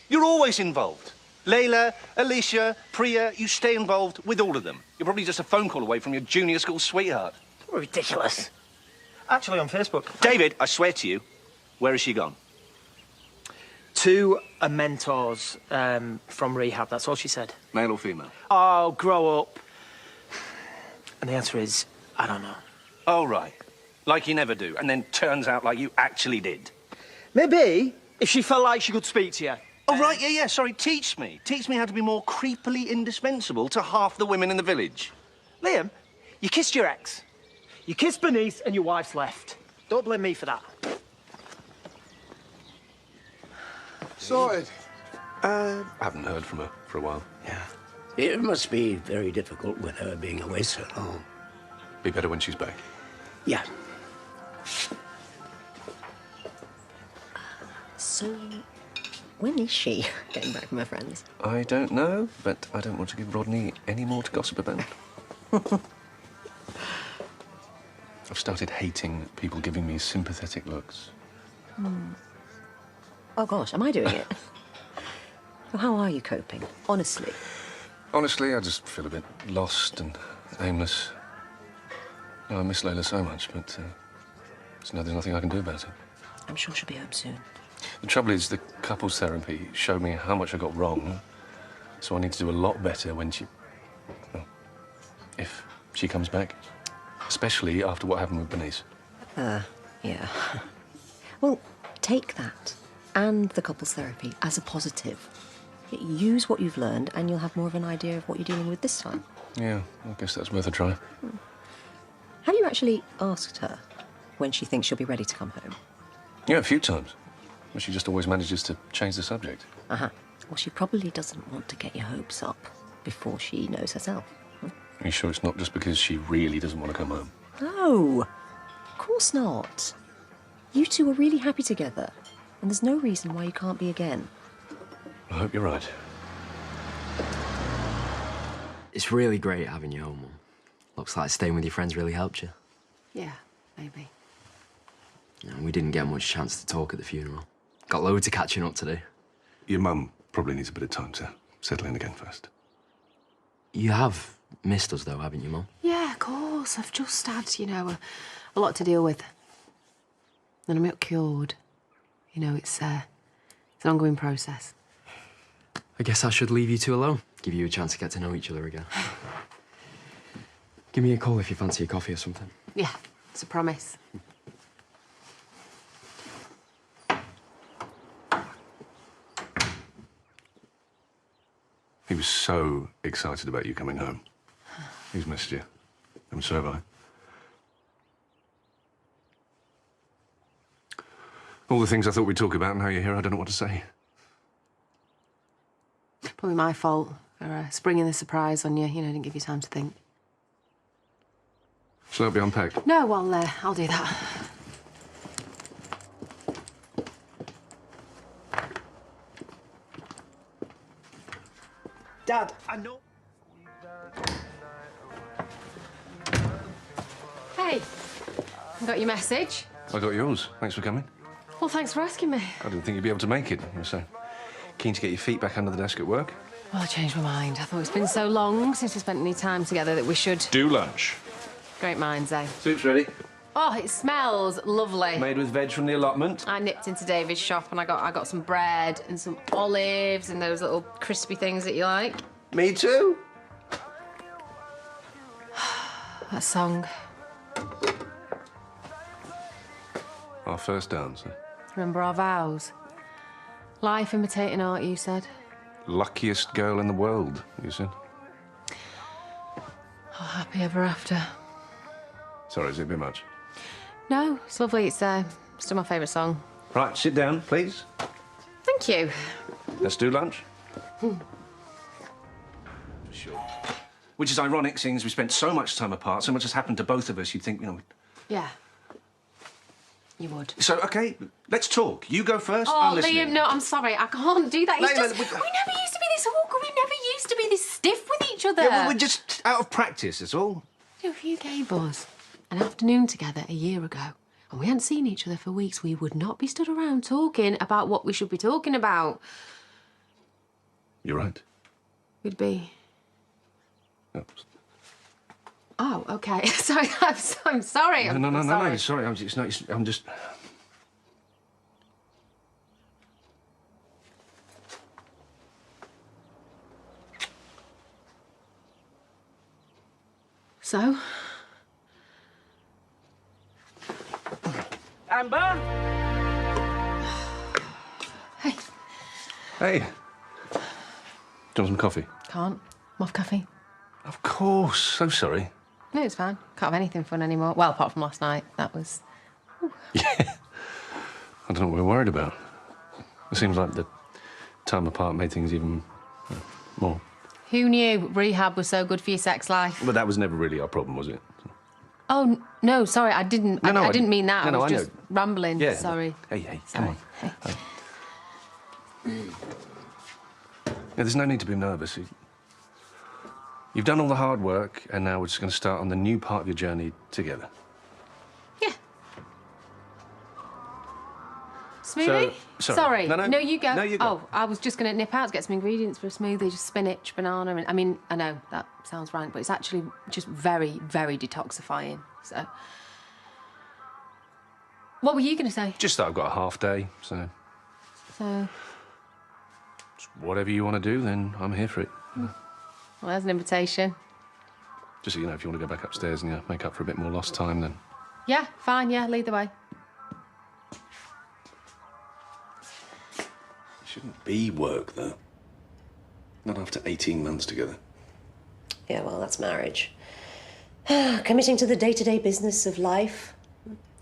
Speaker 2: You're always involved. Layla, Alicia, Priya, you stay involved with all of them. You're probably just a phone call away from your junior school sweetheart.
Speaker 14: Ridiculous. Actually, on Facebook.
Speaker 2: David, I swear to you, where has she gone?
Speaker 14: To a mentors from rehab, that's all she said.
Speaker 2: Male or female?
Speaker 14: Oh, grow up. And the answer is, I don't know.
Speaker 2: Oh, right. Like you never do, and then turns out like you actually did.
Speaker 14: Maybe if she felt like she could speak to you.
Speaker 2: Oh, right, yeah, sorry, teach me. Teach me how to be more creepily indispensable to half the women in the village.
Speaker 14: Liam, you kissed your ex. You kissed Bernice and your wife's left. Don't blame me for that.
Speaker 17: Sorted.
Speaker 2: I haven't heard from her for a while.
Speaker 6: Yeah. It must be very difficult with her being away so long.
Speaker 2: Be better when she's back.
Speaker 6: Yeah.
Speaker 7: So, when is she getting back from her friends?
Speaker 2: I don't know, but I don't want to give Rodney any more to gossip about. I've started hating people giving me sympathetic looks.
Speaker 11: Oh, gosh, am I doing it? Well, how are you coping, honestly?
Speaker 2: Honestly, I just feel a bit lost and aimless. You know, I miss Layla so much, but there's nothing I can do about it.
Speaker 11: I'm sure she'll be home soon.
Speaker 2: The trouble is, the couples therapy showed me how much I got wrong, so I need to do a lot better when well, if she comes back. Especially after what happened with Bernice.
Speaker 11: Yeah. Well, take that and the couples therapy as a positive. Use what you've learned and you'll have more of an idea of what you're dealing with this time.
Speaker 2: Yeah, I guess that's worth a try.
Speaker 11: Have you actually asked her when she thinks she'll be ready to come home?
Speaker 2: Yeah, a few times. But she just always manages to change the subject.
Speaker 11: Uh-huh. Well, she probably doesn't want to get your hopes up before she knows herself.
Speaker 2: Are you sure it's not just because she really doesn't want to come home?
Speaker 11: No, of course not. You two are really happy together, and there's no reason why you can't be again.
Speaker 2: I hope you're right.
Speaker 13: It's really great having you home, Mum. Looks like staying with your friends really helped you.
Speaker 1: Yeah, maybe.
Speaker 13: You know, we didn't get much chance to talk at the funeral. Got loads of catching up to do.
Speaker 2: Your mum probably needs a bit of time to settle in again first.
Speaker 13: You have missed us, though, haven't you, Mum?
Speaker 1: Yeah, of course. I've just had, you know, a lot to deal with. And I'm not cured. You know, it's an ongoing process.
Speaker 13: I guess I should leave you two alone. Give you a chance to get to know each other again. Give me a call if you fancy a coffee or something.
Speaker 1: Yeah, it's a promise.
Speaker 2: He was so excited about you coming home. He's missed you. And so have I. All the things I thought we'd talk about, and now you're here, I don't know what to say.
Speaker 1: Probably my fault for springing the surprise on you. You know, didn't give you time to think.
Speaker 2: Shall that be unpacked?
Speaker 1: No, well, I'll do that.
Speaker 18: Dad, I know...
Speaker 1: Hey, I got your message.
Speaker 2: I got yours. Thanks for coming.
Speaker 1: Well, thanks for asking me.
Speaker 2: I didn't think you'd be able to make it. You were so keen to get your feet back under the desk at work.
Speaker 1: Well, I changed my mind. I thought it's been so long since we spent any time together that we should...
Speaker 2: Do lunch.
Speaker 1: Great minds, eh?
Speaker 2: Soup's ready.
Speaker 1: Oh, it smells lovely.
Speaker 2: Made with veg from the allotment.
Speaker 1: I nipped into David's shop and I got some bread and some olives and those little crispy things that you like.
Speaker 2: Me too.
Speaker 1: That song.
Speaker 2: Our first dance.
Speaker 1: Remember our vows? Life imitating art, you said.
Speaker 2: Luckiest girl in the world, you said.
Speaker 1: Oh, happy ever after.
Speaker 2: Sorry, is it a bit much?
Speaker 1: No, it's lovely. It's still my favourite song.
Speaker 2: Right, sit down, please.
Speaker 1: Thank you.
Speaker 2: Let's do lunch. For sure. Which is ironic, seeing as we spent so much time apart, so much has happened to both of us, you'd think, you know...
Speaker 1: Yeah. You would.
Speaker 2: So, OK, let's talk. You go first,
Speaker 1: Oh,
Speaker 2: I'm listening.
Speaker 1: Liam, no, I'm sorry. I can't do that. It's
Speaker 2: Layla,
Speaker 1: just... We never used to be this awkward. We never used to be this stiff with each other.
Speaker 2: Yeah, well, we're just out of practice, that's all.
Speaker 1: You know, if you gave us an afternoon together a year ago and we hadn't seen each other for weeks, we would not be stood around talking about what we should be talking about.
Speaker 2: You're right.
Speaker 1: We'd be...
Speaker 2: No.
Speaker 1: Oh, OK. Sorry, I'm sorry.
Speaker 2: No, sorry, I'm just...
Speaker 1: So?
Speaker 18: Amber?
Speaker 1: Hey.
Speaker 2: Hey. Do you want some coffee?
Speaker 1: Can't. I'm off caffeine.
Speaker 2: Of course. So sorry.
Speaker 1: No, it's fine. Can't have anything fun anymore. Well, apart from last night. That was...
Speaker 2: Yeah. I don't know what we're worried about. It seems like the time apart made things even more.
Speaker 1: Who knew rehab was so good for your sex life?
Speaker 2: But that was never really our problem, was it?
Speaker 1: Oh, no, sorry, I didn't. I didn't mean that. I was just
Speaker 2: know.
Speaker 1: rambling.
Speaker 2: Yeah.
Speaker 1: Sorry.
Speaker 2: Hey,
Speaker 1: Sorry.
Speaker 2: come on. Hey. Yeah, there's no need to be nervous. You've done all the hard work, and now we're just going to start on the new part of your journey together.
Speaker 1: Yeah. Smoothie?
Speaker 2: So, sorry.
Speaker 1: No, you go.
Speaker 2: No, you go.
Speaker 1: Oh, I was just going to nip out to get some ingredients for a smoothie, just spinach, banana, and I mean, I know that sounds rank, but it's actually just very, very detoxifying. So, what were you going to say?
Speaker 2: Just that I've got a half day, so
Speaker 1: So,
Speaker 2: whatever you want to do, then I'm here for it.
Speaker 1: well, there's an invitation.
Speaker 2: Just so you know, if you want to go back upstairs and make up for a bit more lost time, then
Speaker 1: Yeah, fine. Yeah, lead the way.
Speaker 2: it shouldn't be work, though. Not after 18 months together.
Speaker 11: Yeah, well, that's marriage. Committing to the day-to-day business of life,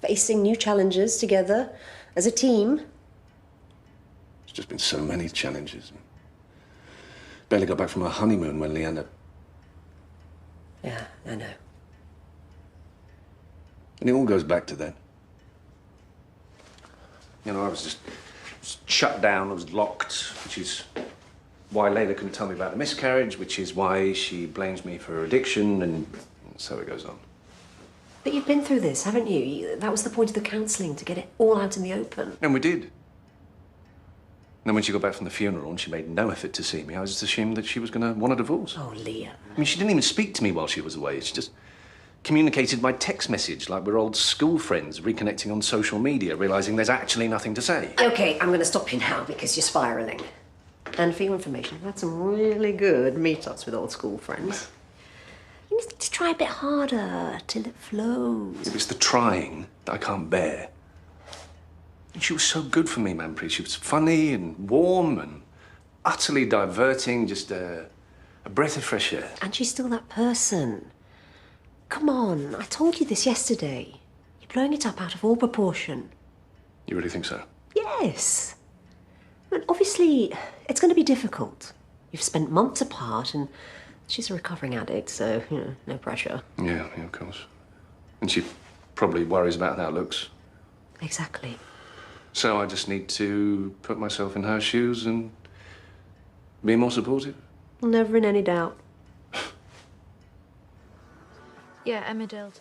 Speaker 11: facing new challenges together as a team.
Speaker 2: There's just been so many challenges. Barely got back from our honeymoon when Leanna...
Speaker 11: Yeah, I know.
Speaker 2: And it all goes back to then. You know, I was just shut down, I was locked, which is why Layla couldn't tell me about the miscarriage, which is why she blames me for her addiction, and so it goes on.
Speaker 11: But you've been through this, haven't you? That was the point of the counselling, to get it all out in the open.
Speaker 2: And we did. And then when she got back from the funeral and she made no effort to see me, I was just assumed that she was going to want a divorce.
Speaker 11: Oh, Liam.
Speaker 2: I mean, she didn't even speak to me while she was away. She just communicated by text message like we're old school friends reconnecting on social media, realising there's actually nothing to say.
Speaker 11: OK, I'm going to stop you now because you're spiralling. And for your information, I've had some really good meet-ups with old school friends. You need to try a bit harder till it flows.
Speaker 2: It was the trying that I can't bear. And she was so good for me, Manpreet. She was funny and warm and utterly diverting, just a breath of fresh air.
Speaker 11: And she's still that person. Come on, I told you this yesterday. You're blowing it up out of all proportion.
Speaker 2: You really think so?
Speaker 11: Yes. But obviously, it's going to be difficult. You've spent months apart and she's a recovering addict, so, you know, no pressure.
Speaker 2: Yeah, of course. And she probably worries about how it looks.
Speaker 11: Exactly.
Speaker 2: So I just need to put myself in her shoes and be more supportive?
Speaker 11: Never in any doubt.
Speaker 15: Yeah, Emmerdale.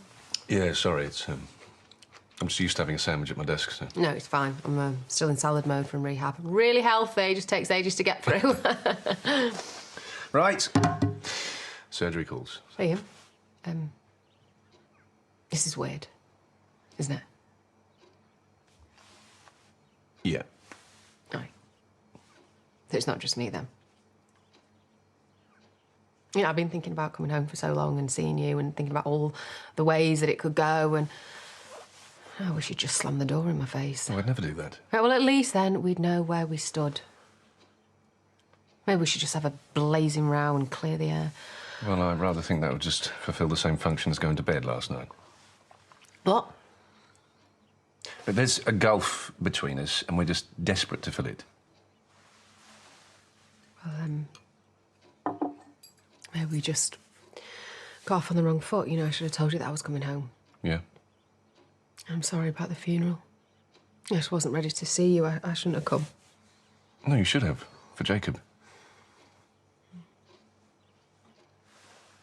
Speaker 2: Yeah, sorry, it's... I'm just used to having a sandwich at my desk, so...
Speaker 1: No, it's fine. I'm still in salad mode from rehab. Really healthy, just takes ages to get through.
Speaker 2: Right. Surgery calls.
Speaker 1: Liam, this is weird, isn't it?
Speaker 2: Yeah.
Speaker 1: Right. So it's not just me, then? You know, I've been thinking about coming home for so long and seeing you and thinking about all the ways that it could go, and I wish you'd just slammed the door in my face.
Speaker 2: Oh, I'd never do that.
Speaker 1: Right, well, at least then we'd know where we stood. Maybe we should just have a blazing row and clear the air.
Speaker 2: Well, I'd rather think that would just fulfil the same function as going to bed last night.
Speaker 1: What?
Speaker 2: But there's a gulf between us, and we're just desperate to fill it.
Speaker 1: Well, maybe we just got off on the wrong foot. You know, I should have told you that I was coming home.
Speaker 2: Yeah.
Speaker 1: I'm sorry about the funeral. I just wasn't ready to see you. I shouldn't have come.
Speaker 2: No, you should have, for Jacob.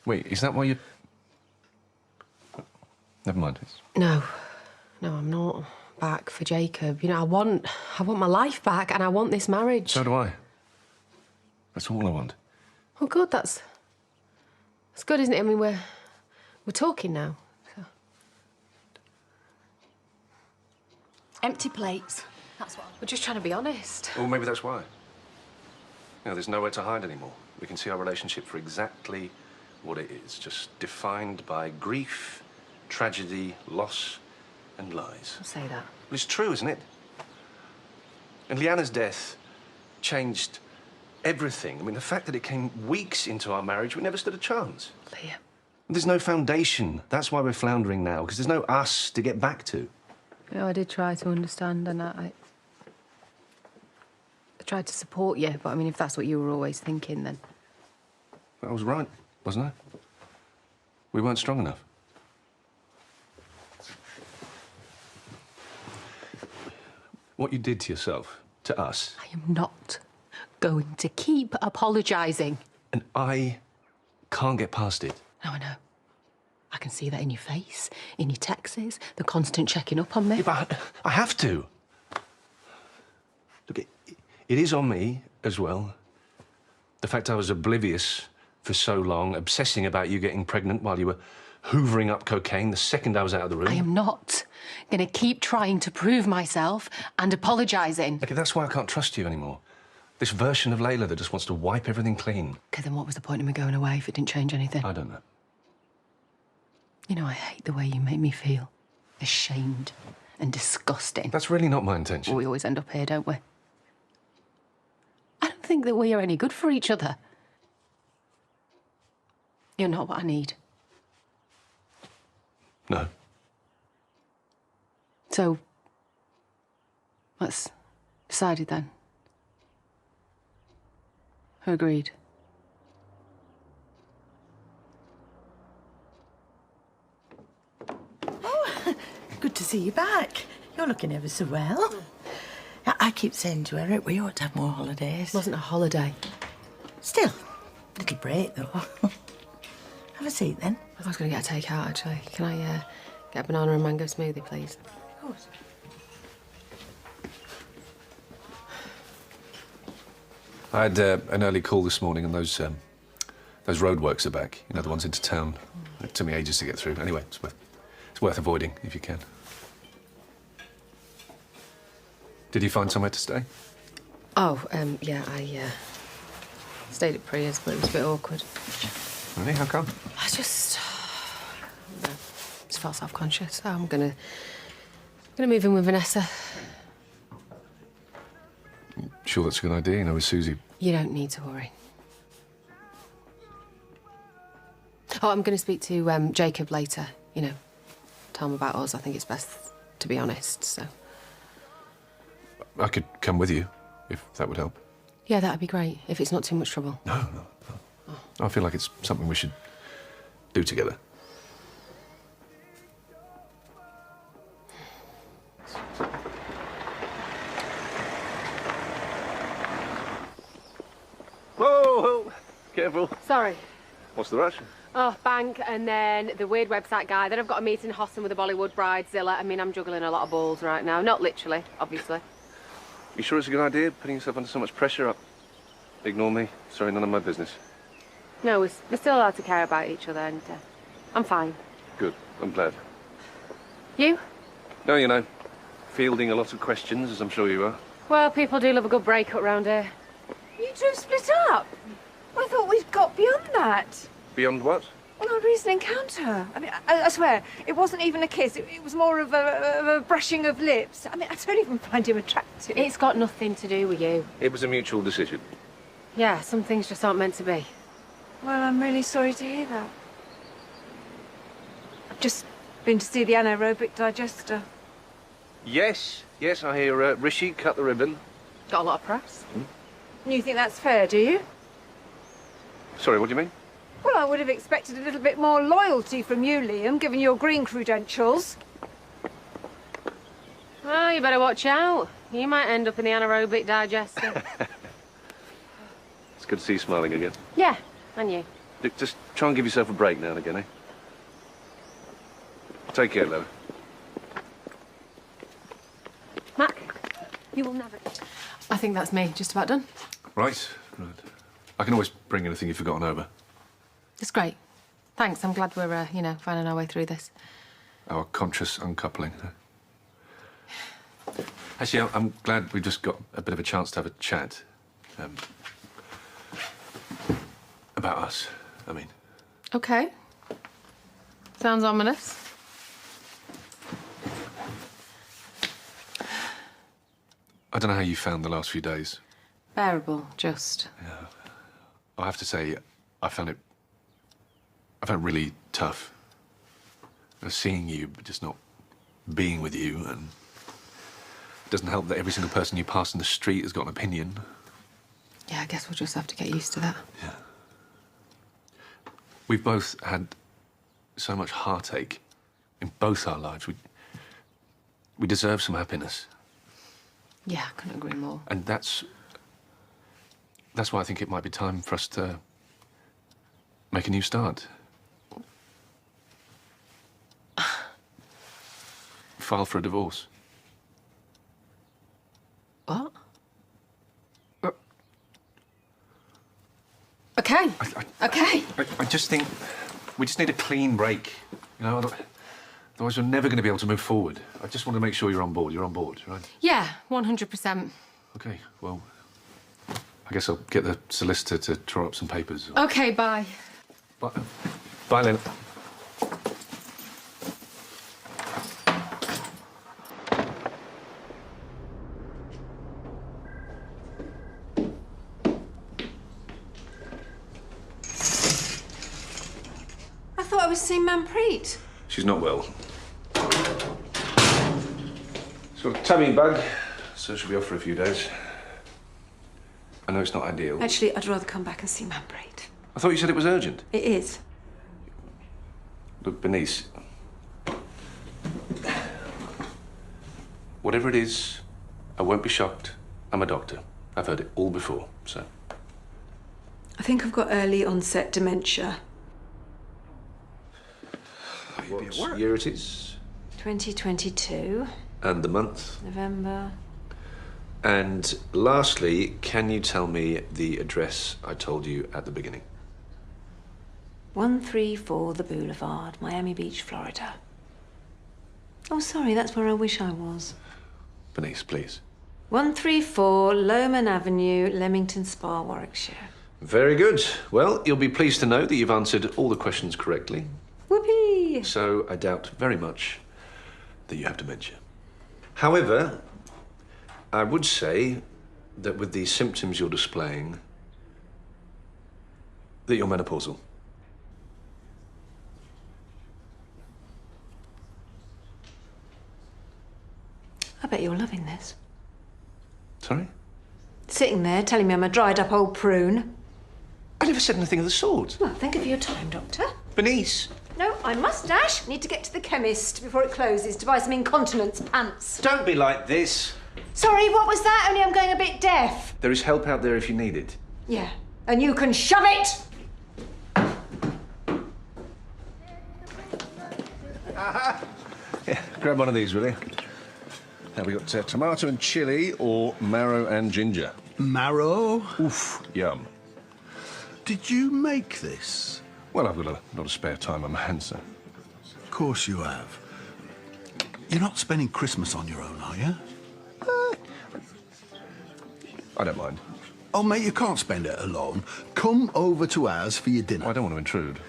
Speaker 2: Wait, is that why you... Never mind.
Speaker 1: No, I'm not back for Jacob. You know, I want my life back, and I want this marriage.
Speaker 2: So do I. That's all I want.
Speaker 1: Oh, good. That's good, isn't it? I mean, we're talking now. So.
Speaker 15: Empty plates. That's what.
Speaker 1: We're just trying to be honest.
Speaker 2: Or maybe that's why. You know, there's nowhere to hide anymore. We can see our relationship for exactly what it is, just defined by grief, tragedy, loss, and lies.
Speaker 1: Don't say that.
Speaker 2: Well, it's true, isn't it? And Leanna's death changed everything. I mean, the fact that it came weeks into our marriage, we never stood a chance.
Speaker 1: Liam.
Speaker 2: There's no foundation. That's why we're floundering now, because there's no us to get back to.
Speaker 1: You know, I did try to understand, and I tried to support you, but I mean, if that's what you were always thinking, then...
Speaker 2: I was right, wasn't I? We weren't strong enough. What you did to yourself, to us...
Speaker 1: I am not going to keep apologising.
Speaker 2: And I can't get past it.
Speaker 1: No, I know. I can see that in your face, in your texts, the constant checking up on me.
Speaker 2: Yeah, but I have to. it is on me as well. The fact I was oblivious for so long, obsessing about you getting pregnant while you were hoovering up cocaine the second I was out of the room.
Speaker 1: I am not going to keep trying to prove myself and apologising.
Speaker 2: Okay, that's why I can't trust you anymore. This version of Layla that just wants to wipe everything clean.
Speaker 1: OK, then what was the point of me going away if it didn't change anything?
Speaker 2: I don't know.
Speaker 1: You know, I hate the way you make me feel. Ashamed and disgusting.
Speaker 2: That's really not my intention.
Speaker 1: We always end up here, don't we? I don't think that we are any good for each other. You're not what I need.
Speaker 2: No.
Speaker 1: So, that's decided then. Who agreed?
Speaker 5: Good to see you back. You're looking ever so well. I keep saying to Eric, we ought to have more holidays.
Speaker 1: It wasn't a holiday.
Speaker 5: Still, little break, though. Have a seat, then.
Speaker 1: I was going to get a takeout, actually. Can I get a banana and mango smoothie, please?
Speaker 5: Of course.
Speaker 2: I had an early call this morning, and those roadworks are back. You know, the ones into town. It took me ages to get through. Anyway, it's worth avoiding if you can. Did you find somewhere to stay?
Speaker 1: Oh, yeah, I stayed at Priya's, but it was a bit awkward.
Speaker 2: Really? How come?
Speaker 1: I just felt self-conscious. So I'm gonna move in with Vanessa.
Speaker 2: Sure that's a good idea, you know, with Susie.
Speaker 1: You don't need to worry. Oh, I'm going to speak to Jacob later. You know, tell him about us. I think it's best to be honest, so...
Speaker 2: I could come with you, if that would help.
Speaker 1: Yeah, that'd be great, if it's not too much trouble.
Speaker 2: No. I feel like it's something we should do together. Whoa! Careful.
Speaker 1: Sorry.
Speaker 2: What's the rush?
Speaker 1: Oh, bank, and then the weird website guy. Then I've got a meeting in Hosston with the Bollywood bridezilla. I mean, I'm juggling a lot of balls right now. Not literally, obviously.
Speaker 2: You sure it's a good idea, putting yourself under so much pressure? Ignore me. Sorry, none of my business.
Speaker 1: No, we're still allowed to care about each other, and I'm fine.
Speaker 2: Good. I'm glad.
Speaker 1: You?
Speaker 2: No, you know, fielding a lot of questions, as I'm sure you are.
Speaker 1: Well, people do love a good breakup round here.
Speaker 4: You two have split up? I thought we'd got beyond that.
Speaker 2: Beyond what?
Speaker 4: Well, our recent encounter. I mean, I swear, it wasn't even a kiss. It was more of a brushing of lips. I mean, I don't even find him attractive.
Speaker 1: It's got nothing to do with you.
Speaker 2: It was a mutual decision.
Speaker 1: Yeah, some things just aren't meant to be.
Speaker 4: Well, I'm really sorry to hear that. I've just been to see the anaerobic digester.
Speaker 2: Yes, I hear Rishi cut the ribbon.
Speaker 1: Got a lot of press.
Speaker 4: You think that's fair, do you?
Speaker 2: Sorry, what do you mean?
Speaker 4: Well, I would have expected a little bit more loyalty from you, Liam, given your green credentials.
Speaker 1: Well, you better watch out. You might end up in the anaerobic digester.
Speaker 2: It's good to see you smiling again.
Speaker 1: Yeah, and you.
Speaker 2: Look, just try and give yourself a break now and again, eh? Take care, Lola.
Speaker 1: Mac, you will never... I think that's me. Just about done.
Speaker 2: Right. I can always bring anything you've forgotten over.
Speaker 1: It's great. Thanks. I'm glad we're, you know, finding our way through this.
Speaker 2: Our conscious uncoupling. Actually, I'm glad we just got a bit of a chance to have a chat. About us, I mean.
Speaker 1: OK. Sounds ominous.
Speaker 2: I don't know how you found the last few days.
Speaker 1: Bearable, just.
Speaker 2: Yeah. I have to say, I found it really tough. Seeing you, but just not being with you, and it doesn't help that every single person you pass in the street has got an opinion.
Speaker 1: Yeah, I guess we'll just have to get used to that.
Speaker 2: Yeah. We've both had so much heartache in both our lives. We deserve some happiness.
Speaker 1: Yeah, I couldn't agree more.
Speaker 2: And that's why I think it might be time for us to make a new start. File for a divorce.
Speaker 1: What? Okay. Okay.
Speaker 2: I just think we just need a clean break. You know, otherwise we're never going to be able to move forward. I just want to make sure you're on board. You're on board, right?
Speaker 1: Yeah, 100%.
Speaker 2: Okay, well, I guess I'll get the solicitor to draw up some papers.
Speaker 1: Okay, bye.
Speaker 2: Bye, Lynn.
Speaker 4: I thought I was seeing Manpreet.
Speaker 2: She's not well. She's got a tummy bug, so she'll be off for a few days. I know it's not ideal.
Speaker 4: Actually, I'd rather come back and see Manpreet.
Speaker 2: I thought you said it was urgent.
Speaker 4: It is.
Speaker 2: Look, Bernice. Whatever it is, I won't be shocked. I'm a doctor. I've heard it all before, so.
Speaker 4: I think I've got early onset dementia.
Speaker 2: What year it is?
Speaker 4: 2022.
Speaker 2: And the month?
Speaker 4: November.
Speaker 2: And lastly, can you tell me the address I told you at the beginning?
Speaker 4: 134 The Boulevard, Miami Beach, Florida. Oh, sorry, that's where I wish I was.
Speaker 2: Bernice, please.
Speaker 4: 134 Lowman Avenue, Leamington Spa, Warwickshire.
Speaker 2: Very good. Well, you'll be pleased to know that you've answered all the questions correctly.
Speaker 4: Whoopee!
Speaker 2: So I doubt very much that you have dementia. However, I would say that with the symptoms you're displaying, that you're menopausal.
Speaker 4: I bet you're loving this.
Speaker 2: Sorry?
Speaker 4: Sitting there telling me I'm a dried up old prune.
Speaker 2: I never said anything of the sort.
Speaker 4: Well, thank you for your time, Doctor.
Speaker 2: Bernice.
Speaker 4: No, I must dash. Need to get to the chemist before it closes to buy some incontinence pants.
Speaker 2: Don't be like this.
Speaker 4: Sorry, what was that? Only I'm going a bit deaf.
Speaker 2: There is help out there if you need it.
Speaker 4: Yeah, and you can shove it!
Speaker 2: Yeah, grab one of these, will you? Now we got tomato and chili or marrow and ginger.
Speaker 17: Marrow?
Speaker 2: Oof, yum.
Speaker 17: Did you make this?
Speaker 2: Well, I've got a lot of spare time on my hands, sir.
Speaker 17: Of course you have. You're not spending Christmas on your own, are you?
Speaker 2: I don't mind.
Speaker 17: Oh, mate, you can't spend it alone. Come over to ours for your dinner.
Speaker 2: I don't want to intrude.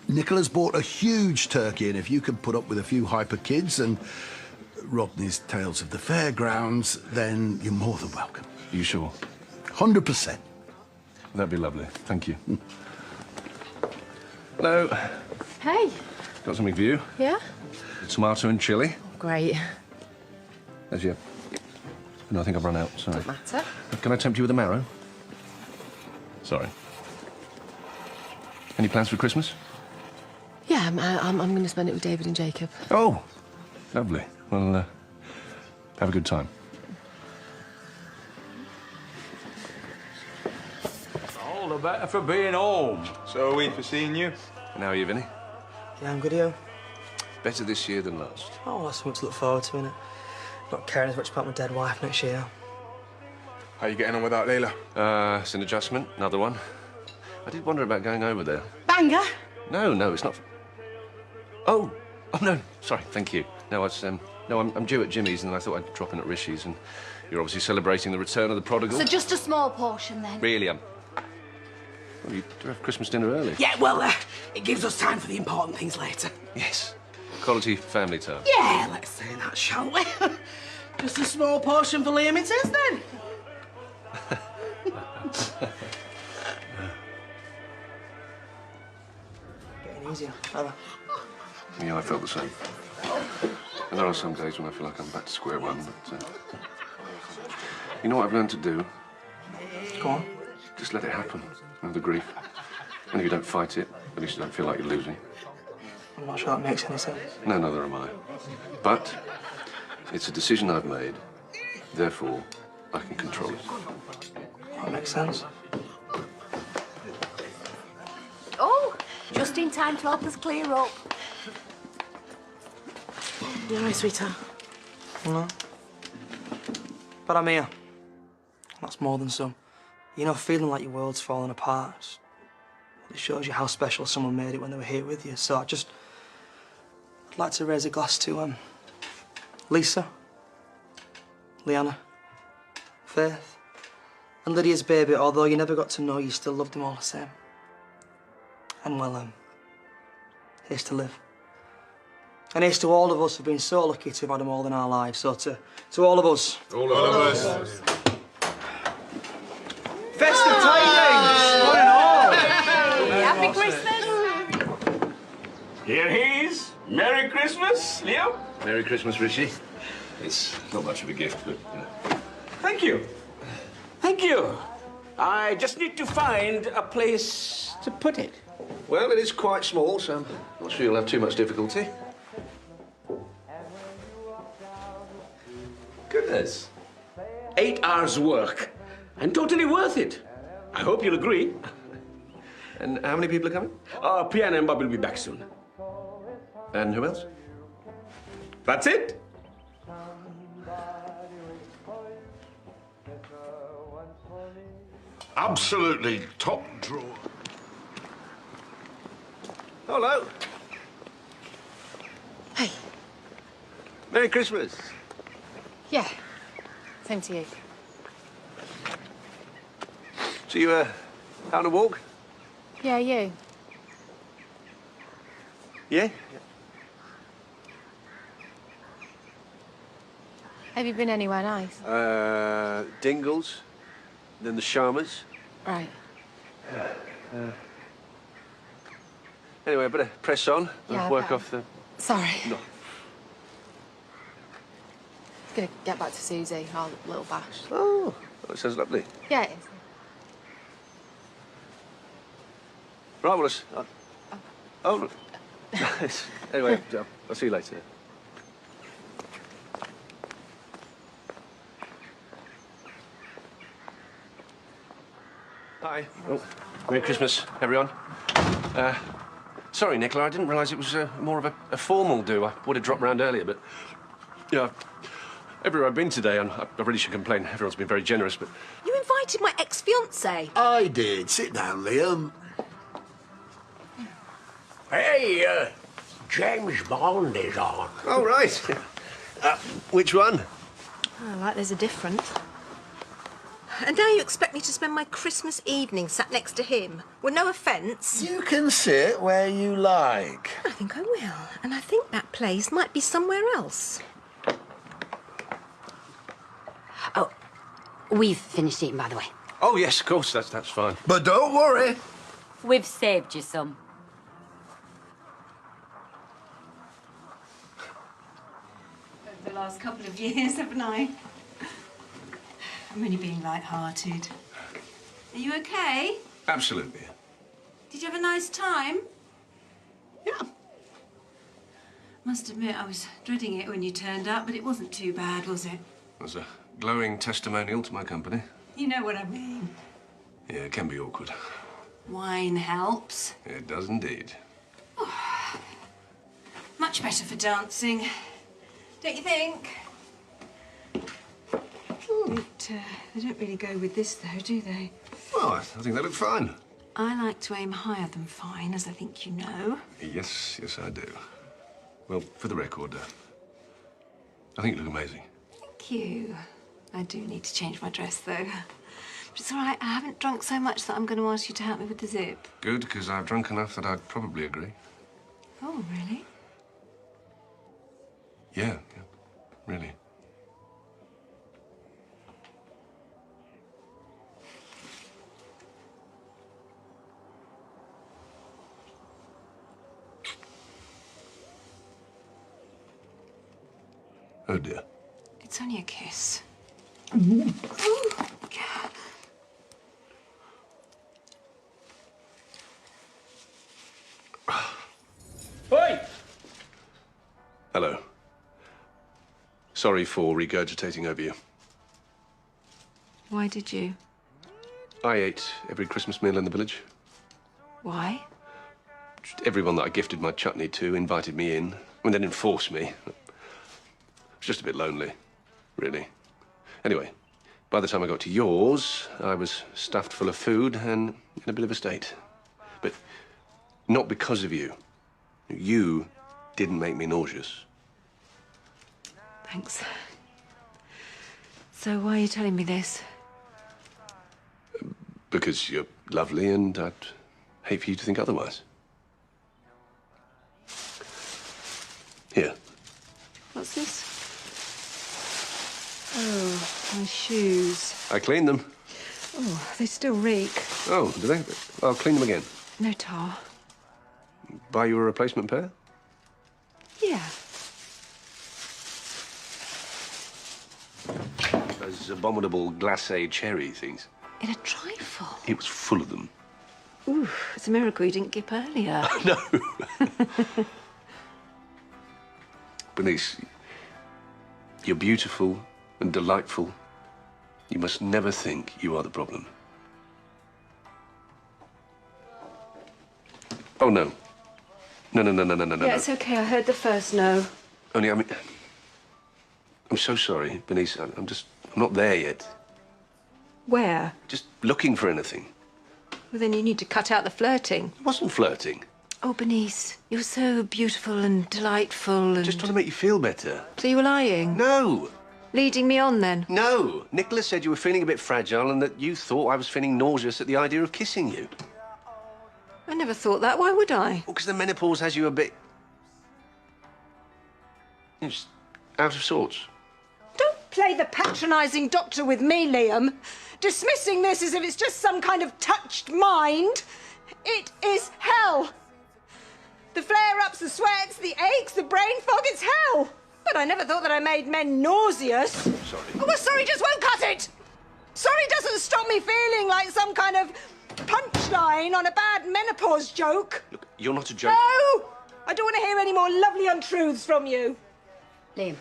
Speaker 17: Nicola's bought a huge turkey, and if you can put up with a few hyper kids and Rodney's tales of the fairgrounds, then you're more than welcome.
Speaker 2: Are you sure?
Speaker 17: 100%.
Speaker 2: That'd be lovely. Thank you. Hello.
Speaker 1: Hey.
Speaker 2: Got something for you.
Speaker 1: Yeah?
Speaker 2: Tomato and chili.
Speaker 1: Great.
Speaker 2: There's your... No, I think I've run out. Sorry.
Speaker 1: Doesn't matter.
Speaker 2: Can I tempt you with a marrow? Sorry. Any plans for Christmas?
Speaker 1: Yeah, I'm going to spend it with David and Jacob.
Speaker 2: Oh, lovely. Well, have a good time.
Speaker 3: All the better for being home.
Speaker 8: So are we for seeing you.
Speaker 2: And how are you, Vinny?
Speaker 13: Yeah, I'm good, you?
Speaker 2: Better this year than last.
Speaker 13: Oh, that's something to look forward to, innit? Not caring as much about my dead wife next year.
Speaker 8: How you getting on without Layla?
Speaker 2: It's an adjustment, another one. I did wonder about going over there.
Speaker 9: Banger?
Speaker 2: No, it's not. Oh, no, sorry, thank you. No, I'm due at Jimmy's, and I thought I'd drop in at Rishi's, and you're obviously celebrating the return of the prodigal.
Speaker 22: So just a small portion, then?
Speaker 2: Really, well, you do have Christmas dinner early.
Speaker 9: Yeah, well, it gives us time for the important things later.
Speaker 2: Yes. Quality family time.
Speaker 9: Yeah, let's say that, shall we? Just a small portion for Liam it is, then.
Speaker 13: Getting easier, either.
Speaker 2: Yeah, I felt the same. And there are some days when I feel like I'm back to square one, but... you know what I've learned to do?
Speaker 13: Go on.
Speaker 2: Just let it happen, the grief. And if you don't fight it, at least you don't feel like you're losing.
Speaker 13: I'm not sure that makes any sense.
Speaker 2: No, neither am I. But it's a decision I've made. Therefore, I can control it.
Speaker 13: That makes sense.
Speaker 22: Oh, just in time to help us clear up.
Speaker 9: You know, sweetheart.
Speaker 13: No. But I'm here. That's more than some. You know, feeling like your world's falling apart. It's
Speaker 10: It shows you how special someone made it when they were here with you. So I'd like to raise a glass to Lisa, Leanna, Faith, and Lydia's baby. Although you never got to know, you still loved them all the same. And well, here's to live. And here's to all of us who've been so lucky to have had them all in our lives. So to all of us.
Speaker 8: All of us.
Speaker 10: Festive tidings! One and all!
Speaker 22: Happy Christmas!
Speaker 19: Here he is. Merry Christmas, Leo.
Speaker 2: Merry Christmas, Richie. It's not much of a gift, but, you know.
Speaker 19: Thank you. Thank you. I just need to find a place to put it.
Speaker 2: Well, it is quite small, so I'm not sure you'll have too much difficulty.
Speaker 19: Goodness. 8 hours work. And totally worth it. I hope you'll agree.
Speaker 2: And how many people are coming?
Speaker 19: Pia and Emma will be back soon.
Speaker 2: And who else?
Speaker 19: That's it.
Speaker 17: Absolutely top drawer.
Speaker 2: Hello.
Speaker 1: Hey.
Speaker 2: Merry Christmas.
Speaker 1: Yeah. Same to you.
Speaker 2: So you, out on a walk?
Speaker 1: Yeah, you.
Speaker 2: Yeah?
Speaker 1: Have you been anywhere nice?
Speaker 2: Dingles, then the Sharmas.
Speaker 1: Right.
Speaker 2: Anyway, I better press on and
Speaker 1: Yeah, I
Speaker 2: work
Speaker 1: better.
Speaker 2: off the...
Speaker 1: Sorry.
Speaker 2: No.
Speaker 1: Gonna get back to Susie, our little bash.
Speaker 2: Oh, that sounds lovely.
Speaker 1: Yeah, it is.
Speaker 2: Right, well, oh, anyway, I'll see you later. Hi. Oh, Merry Christmas, everyone. Sorry, Nicola, I didn't realise it was more of a formal do. I would have dropped round earlier, but... You know, everywhere I've been today, and I really should complain, everyone's been very generous, but...
Speaker 22: You invited my ex-fiancé.
Speaker 17: I did. Sit down, Liam.
Speaker 19: Hey,
Speaker 6: James Bond is on.
Speaker 2: Oh, right. Which one?
Speaker 22: Oh, like there's a difference. And now you expect me to spend my Christmas evening sat next to him? Well, no offence.
Speaker 17: You can sit where you like.
Speaker 22: I think I will. And I think that place might be somewhere else.
Speaker 12: Oh, we've finished eating, by the way.
Speaker 2: Oh, yes, of course, that's fine.
Speaker 17: But don't worry.
Speaker 12: We've saved you some.
Speaker 4: Over the last couple of years, haven't I? I'm only being light-hearted. Are you okay?
Speaker 2: Absolutely.
Speaker 4: Did you have a nice time? Yeah. Must admit, I was dreading it when you turned up, but it wasn't too bad, was it?
Speaker 2: It was a glowing testimonial to my company.
Speaker 4: You know what I mean.
Speaker 2: Yeah, it can be awkward.
Speaker 4: Wine helps.
Speaker 2: It does indeed.
Speaker 4: Much better for dancing. Don't you think? They don't really go with this, though, do they?
Speaker 2: Well, I think they look fine.
Speaker 4: I like to aim higher than fine, as I think you know.
Speaker 2: Yes, I do. Well, for the record, I think you look amazing.
Speaker 4: Thank you. I do need to change my dress, though. But it's all right. I haven't drunk so much that I'm going to ask you to help me with the zip.
Speaker 2: Good, because I've drunk enough that I'd probably agree.
Speaker 4: Oh, really?
Speaker 2: Yeah, really. Oh, dear.
Speaker 4: It's only a kiss.
Speaker 19: Oi!
Speaker 2: Hello. Sorry for regurgitating over you.
Speaker 4: Why did you?
Speaker 2: I ate every Christmas meal in the village.
Speaker 4: Why?
Speaker 2: Just everyone that I gifted my chutney to invited me in. I mean, they didn't force me. It was just a bit lonely, really. Anyway, by the time I got to yours, I was stuffed full of food and in a bit of a state. But not because of you. You didn't make me nauseous.
Speaker 22: Thanks. So why are you telling me this?
Speaker 2: Because you're lovely and I'd hate for you to think otherwise. Here.
Speaker 22: What's this? Oh, my shoes.
Speaker 2: I cleaned them.
Speaker 22: Oh, they still reek.
Speaker 2: Oh, do they? I'll clean them again.
Speaker 22: No tar.
Speaker 2: Buy you a replacement pair?
Speaker 22: Yeah.
Speaker 2: Those abominable glacé cherry things.
Speaker 22: In a trifle.
Speaker 2: It was full of them.
Speaker 22: Ooh, it's a miracle you didn't gip earlier.
Speaker 2: No. Bernice, you're beautiful and delightful. You must never think you are the problem. Oh, no. No.
Speaker 22: Yeah, it's okay. I heard the first no.
Speaker 2: Only, I mean... I'm so sorry, Bernice. I'm not there yet.
Speaker 22: Where?
Speaker 2: Just looking for anything.
Speaker 22: Well, then you need to cut out the flirting.
Speaker 2: It wasn't flirting.
Speaker 22: Oh, Bernice, you're so beautiful and delightful and...
Speaker 2: Just trying to make you feel better.
Speaker 22: So you were lying?
Speaker 2: No.
Speaker 22: Leading me on, then?
Speaker 2: No. Nicholas said you were feeling a bit fragile and that you thought I was feeling nauseous at the idea of kissing you.
Speaker 22: I never thought that. Why would I?
Speaker 2: Well, because the menopause has you a bit... You're just out of sorts.
Speaker 22: Don't play the patronising doctor with me, Liam. Dismissing this as if it's just some kind of touched mind. It is hell. The flare-ups, the sweats, the aches, the brain fog, it's hell. But I never thought that I made men nauseous.
Speaker 2: Sorry.
Speaker 22: Oh, well, sorry just won't cut it. Sorry doesn't stop me feeling like some kind of punchline on a bad menopause joke.
Speaker 2: Look, you're not a joke.
Speaker 22: No! I don't want to hear any more lovely untruths from you.
Speaker 12: Liam.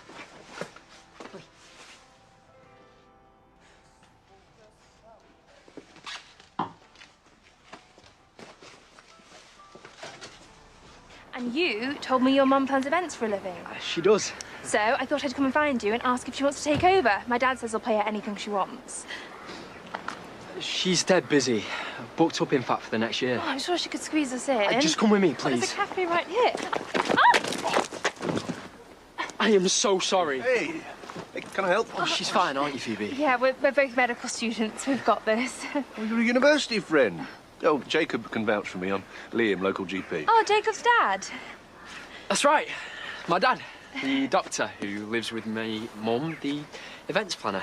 Speaker 16: And you told me your mum plans events for a living.
Speaker 13: She does.
Speaker 16: So I thought I'd come and find you and ask if she wants to take over. My dad says he'll pay her anything she wants.
Speaker 13: She's dead busy. Booked up, in fact, for the next year.
Speaker 16: Oh, I'm sure she could squeeze us in.
Speaker 13: Just come with me,
Speaker 16: There's
Speaker 13: please.
Speaker 16: a cafe right here.
Speaker 13: I am so sorry.
Speaker 2: Hey, can I help?
Speaker 13: Oh, she's fine, aren't you, Phoebe?
Speaker 16: Yeah, we're both medical students. We've got this.
Speaker 2: Well, you're a university friend. Oh, Jacob can vouch for me. I'm Liam, local GP.
Speaker 16: Oh, Jacob's dad.
Speaker 13: That's right. My dad, the doctor who lives with my mum, the events planner.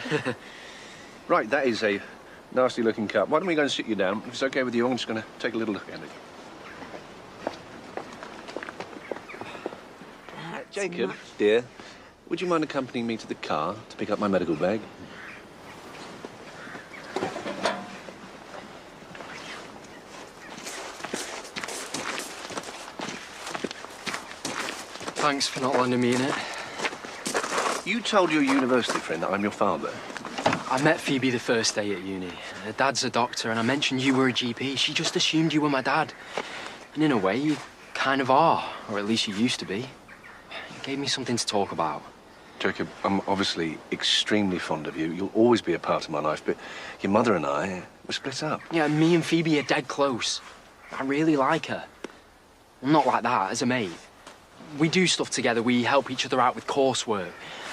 Speaker 2: Right, that is a nasty-looking cup. Why don't we go and sit you down? If it's okay with you, I'm just going to take a little look at it. Jacob, dear, would you mind accompanying me to the car to pick up my medical bag?
Speaker 13: Thanks for not lending me in it.
Speaker 2: You told your university friend that I'm your father.
Speaker 13: I met Phoebe the first day at uni. Her dad's a doctor, and I mentioned you were a GP. She just assumed you were my dad. And in a way, you kind of are, or at least you used to be. You gave me something to talk about.
Speaker 2: Jacob, I'm obviously extremely fond of you. You'll always be a part of my life, but your mother and I, we're split up.
Speaker 13: Yeah, me and Phoebe are dead close. I really like her. Well, not like that, as a mate. We do stuff together. We help each other out with coursework.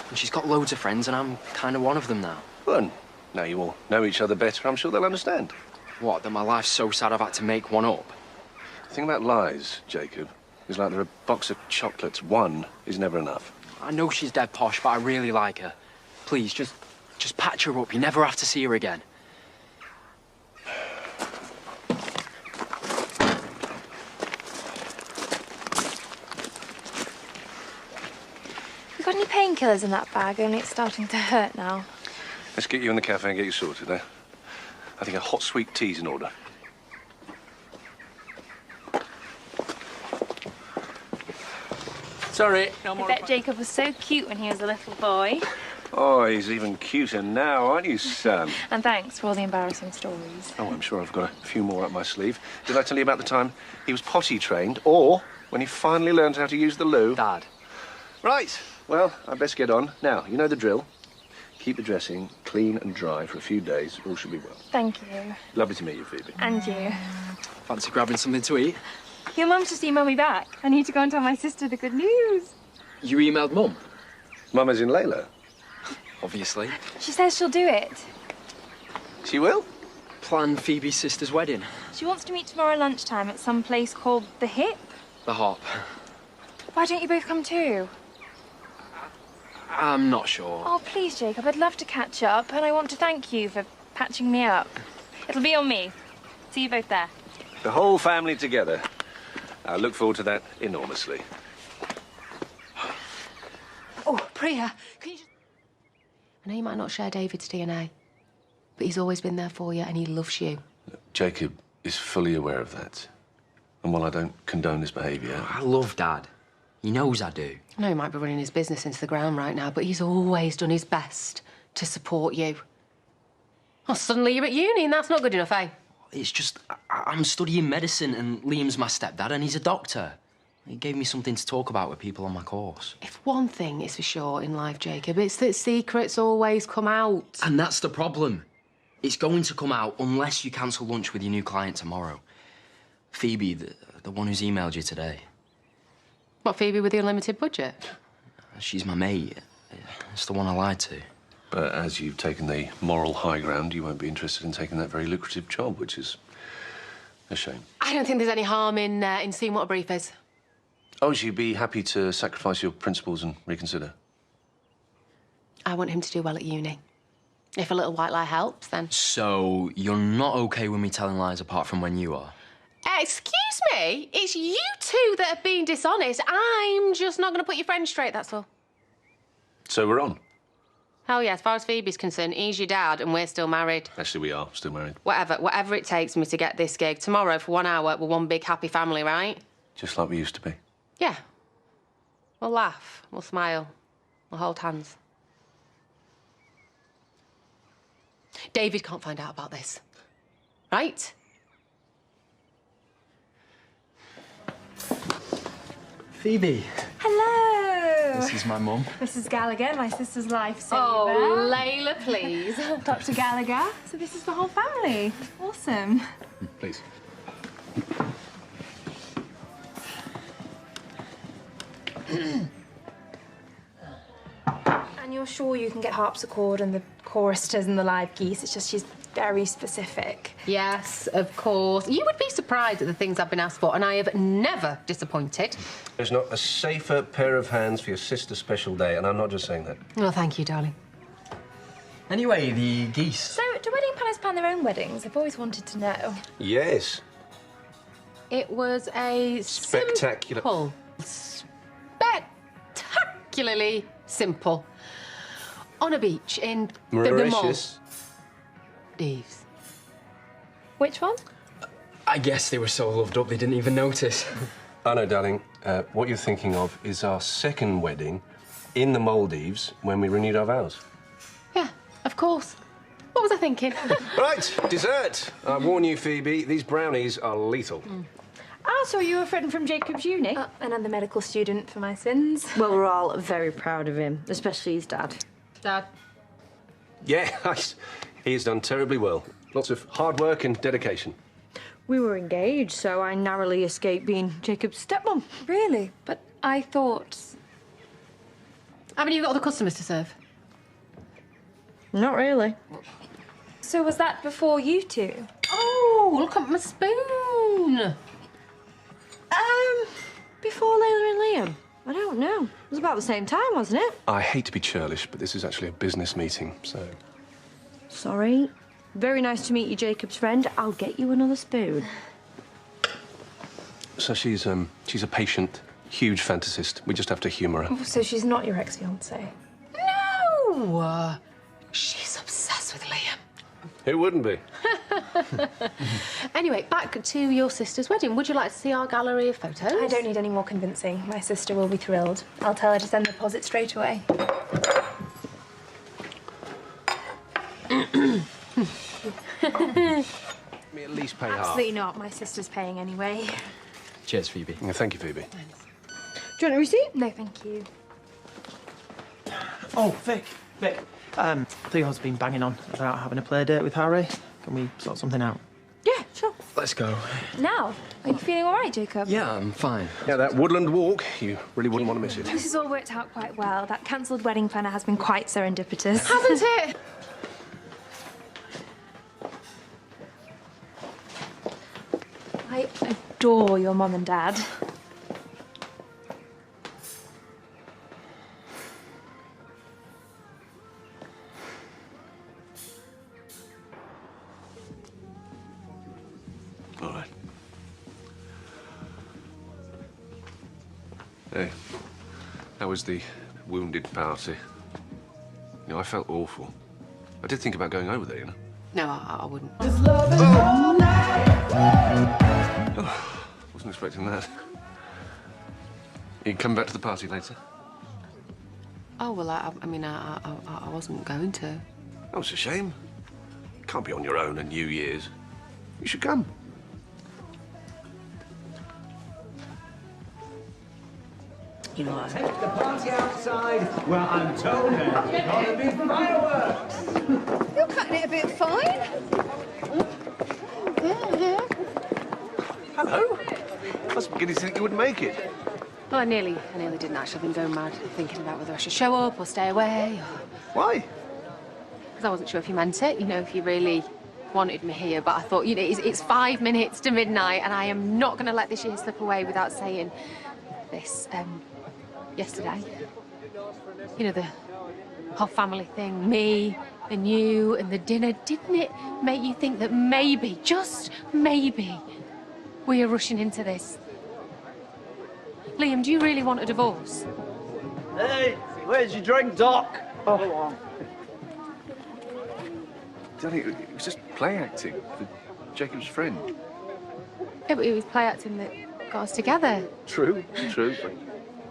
Speaker 13: And she's got loads of friends, and I'm kind of one of them now.
Speaker 2: Well, now you all know each other better, I'm sure they'll understand.
Speaker 13: What, that my life's so sad I've had to make one up?
Speaker 2: The thing about lies, Jacob, is like they're a box of chocolates. One is never enough.
Speaker 13: I know she's dead posh, but I really like her. Please, just patch her up. You never have to see her again.
Speaker 16: You got any painkillers in that bag? Only it's starting to hurt now.
Speaker 2: Let's get you in the cafe and get you sorted, eh? I think a hot sweet tea's in order.
Speaker 13: Sorry, no
Speaker 16: I
Speaker 13: more.
Speaker 16: bet Jacob was so cute when he was a little boy.
Speaker 2: Oh, he's even cuter now, aren't you, son?
Speaker 16: And thanks for all the embarrassing stories.
Speaker 2: Oh, I'm sure I've got a few more up my sleeve. Did I tell you about the time he was potty trained, or when he finally learned how to use the loo?
Speaker 13: Dad.
Speaker 2: Right. Well, I'd best get on. Now, you know the drill. Keep the dressing clean and dry for a few days. All should be well.
Speaker 16: Thank you.
Speaker 2: Lovely to meet you, Phoebe.
Speaker 16: And you.
Speaker 13: Fancy grabbing something to eat?
Speaker 16: Your mum's just emailed me back. I need to go and tell my sister the good news.
Speaker 13: You emailed Mum?
Speaker 2: Mum as in Layla?
Speaker 13: Obviously.
Speaker 16: She says she'll do it.
Speaker 2: She will?
Speaker 13: Plan Phoebe's sister's wedding.
Speaker 16: She wants to meet tomorrow lunchtime at some place called The Hip.
Speaker 13: The Hop.
Speaker 16: Why don't you both come too?
Speaker 13: I'm not sure.
Speaker 16: Oh, please, Jacob, I'd love to catch up, and I want to thank you for patching me up. It'll be on me. See you both there.
Speaker 2: The whole family together. I look forward to that enormously.
Speaker 1: Oh, Priya, can you just... I know you might not share David's DNA, but he's always been there for you and he loves you.
Speaker 2: Jacob is fully aware of that. And while I don't condone his behaviour...
Speaker 13: I love Dad. He knows I do.
Speaker 1: I know he might be running his business into the ground right now, but he's always done his best to support you. Oh, suddenly you're at uni and that's not good enough, eh?
Speaker 13: It's just, I'm studying medicine and Liam's my stepdad and he's a doctor. He gave me something to talk about with people on my course.
Speaker 1: If one thing is for sure in life, Jacob, it's that secrets always come out.
Speaker 13: And that's the problem. It's going to come out unless you cancel lunch with your new client tomorrow. Phoebe, the one who's emailed you today.
Speaker 1: What, Phoebe with the unlimited budget?
Speaker 13: She's my mate. It's the one I lied to.
Speaker 2: But as you've taken the moral high ground, you won't be interested in taking that very lucrative job, which is a shame.
Speaker 1: I don't think there's any harm in seeing what a brief is.
Speaker 2: Oh, so you'd be happy to sacrifice your principles and reconsider?
Speaker 1: I want him to do well at uni. If a little white lie helps, then...
Speaker 13: So, you're not OK with me telling lies apart from when you are?
Speaker 1: Excuse me? It's you two that are being dishonest. I'm just not going to put your friend straight, that's all.
Speaker 2: So we're on?
Speaker 1: Hell yeah, as far as Phoebe's concerned, he's your dad and we're still married.
Speaker 2: Actually, we are still married.
Speaker 1: Whatever it takes for me to get this gig. Tomorrow, for 1 hour, we're one big happy family, right?
Speaker 2: Just like we used to be.
Speaker 1: Yeah. We'll laugh, we'll smile, we'll hold hands. David can't find out about this, right?
Speaker 13: Phoebe.
Speaker 16: Hello.
Speaker 13: This is my mum.
Speaker 16: Mrs. Gallagher, my sister's lifesaver.
Speaker 1: Oh, Layla, please.
Speaker 16: Dr. Gallagher. So this is the whole family. Awesome.
Speaker 2: Please.
Speaker 16: And you're sure you can get harpsichord and the choristers and the live geese? It's just she's very specific.
Speaker 1: Yes, of course. You would be surprised at the things I've been asked for, and I have never disappointed.
Speaker 2: There's not a safer pair of hands for your sister's special day, and I'm not just saying that.
Speaker 1: Well, thank you, darling.
Speaker 13: Anyway, the geese.
Speaker 16: So, do wedding planners plan their own weddings? I've always wanted to know.
Speaker 2: Yes.
Speaker 1: It was a
Speaker 2: Spectacular.
Speaker 1: Spectacularly simple. On a beach in the
Speaker 2: Mauritius.
Speaker 1: Maldives.
Speaker 16: Which one?
Speaker 13: I guess they were so loved up they didn't even notice.
Speaker 2: I know, darling. What you're thinking of is our second wedding in the Maldives when we renewed our vows.
Speaker 1: Yeah, of course. What was I thinking?
Speaker 2: Right, dessert. I warn you, Phoebe, these brownies are lethal.
Speaker 15: Ah, so you're a friend from Jacob's uni?
Speaker 16: Another medical student for my sins.
Speaker 7: Well, we're all very proud of him, especially his dad.
Speaker 1: Dad.
Speaker 2: Yeah, he has done terribly well. Lots of hard work and dedication.
Speaker 15: We were engaged, so I narrowly escaped being Jacob's stepmom.
Speaker 16: Really? But I thought...
Speaker 1: Haven't you got other customers to serve?
Speaker 7: Not really.
Speaker 16: So was that before you two?
Speaker 1: Oh, look at my spoon.
Speaker 7: Before Layla and Liam. I don't know. It was about the same time, wasn't it?
Speaker 2: I hate to be churlish, but this is actually a business meeting, so...
Speaker 7: Sorry. Very nice to meet you, Jacob's friend. I'll get you another spoon.
Speaker 2: So she's a patient, huge fantasist. We just have to humour her.
Speaker 16: Oh, so she's not your ex-fiancée?
Speaker 1: No! She's obsessed with Liam.
Speaker 2: Who wouldn't be?
Speaker 1: Anyway, back to your sister's wedding. Would you like to see our gallery of photos?
Speaker 16: I don't need any more convincing. My sister will be thrilled. I'll tell her to send the deposit straight away.
Speaker 2: Me at least pay half.
Speaker 16: Absolutely not. My sister's paying anyway.
Speaker 13: Cheers, Phoebe.
Speaker 2: Yeah, thank you, Phoebe.
Speaker 15: Do you want a receipt?
Speaker 16: No, thank you.
Speaker 10: Oh, Vic. Theo's been banging on about having a play date with Harry. Can we sort something out?
Speaker 15: Yeah, sure.
Speaker 13: Let's go.
Speaker 16: Now, are you feeling all right, Jacob?
Speaker 13: Yeah, I'm fine.
Speaker 2: Yeah, that woodland walk, you really wouldn't want to miss it.
Speaker 16: This has all worked out quite well. That cancelled wedding planner has been quite serendipitous.
Speaker 1: Hasn't it?
Speaker 16: I adore your mum and dad.
Speaker 2: All right. Hey, how was the wounded party? You know, I felt awful. I did think about going over there, you know.
Speaker 1: No, I wouldn't.
Speaker 2: Oh, wasn't expecting that. You come back to the party later?
Speaker 1: Oh, well, I mean, I wasn't going to.
Speaker 2: Oh, it's a shame. Can't be on your own at New Year's. You should come.
Speaker 11: You know what?
Speaker 19: Take the party outside where I'm told there's gonna be fireworks.
Speaker 22: You're cutting it a bit fine.
Speaker 2: Hello. I was beginning to think you wouldn't make it.
Speaker 1: Well, I nearly didn't actually. I've been going mad thinking about whether I should show up or stay away.
Speaker 2: Why?
Speaker 1: Because I wasn't sure if you meant it, you know, if you really wanted me here. But I thought, you know, it's 5 minutes to midnight and I am not going to let this year slip away without saying this. Yesterday, you know, the whole family thing, me and you and the dinner, didn't it make you think that maybe, just maybe, we are rushing into this? Liam, do you really want a divorce?
Speaker 19: Hey, where's your drink, Doc? Oh.
Speaker 2: Danny, it was just play acting for Jacob's friend.
Speaker 1: Yeah, but it was play acting that got us together.
Speaker 2: True, but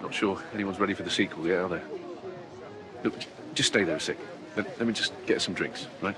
Speaker 2: not sure anyone's ready for the sequel yet, are they? Look, just stay there a sec. Let me just get some drinks, right?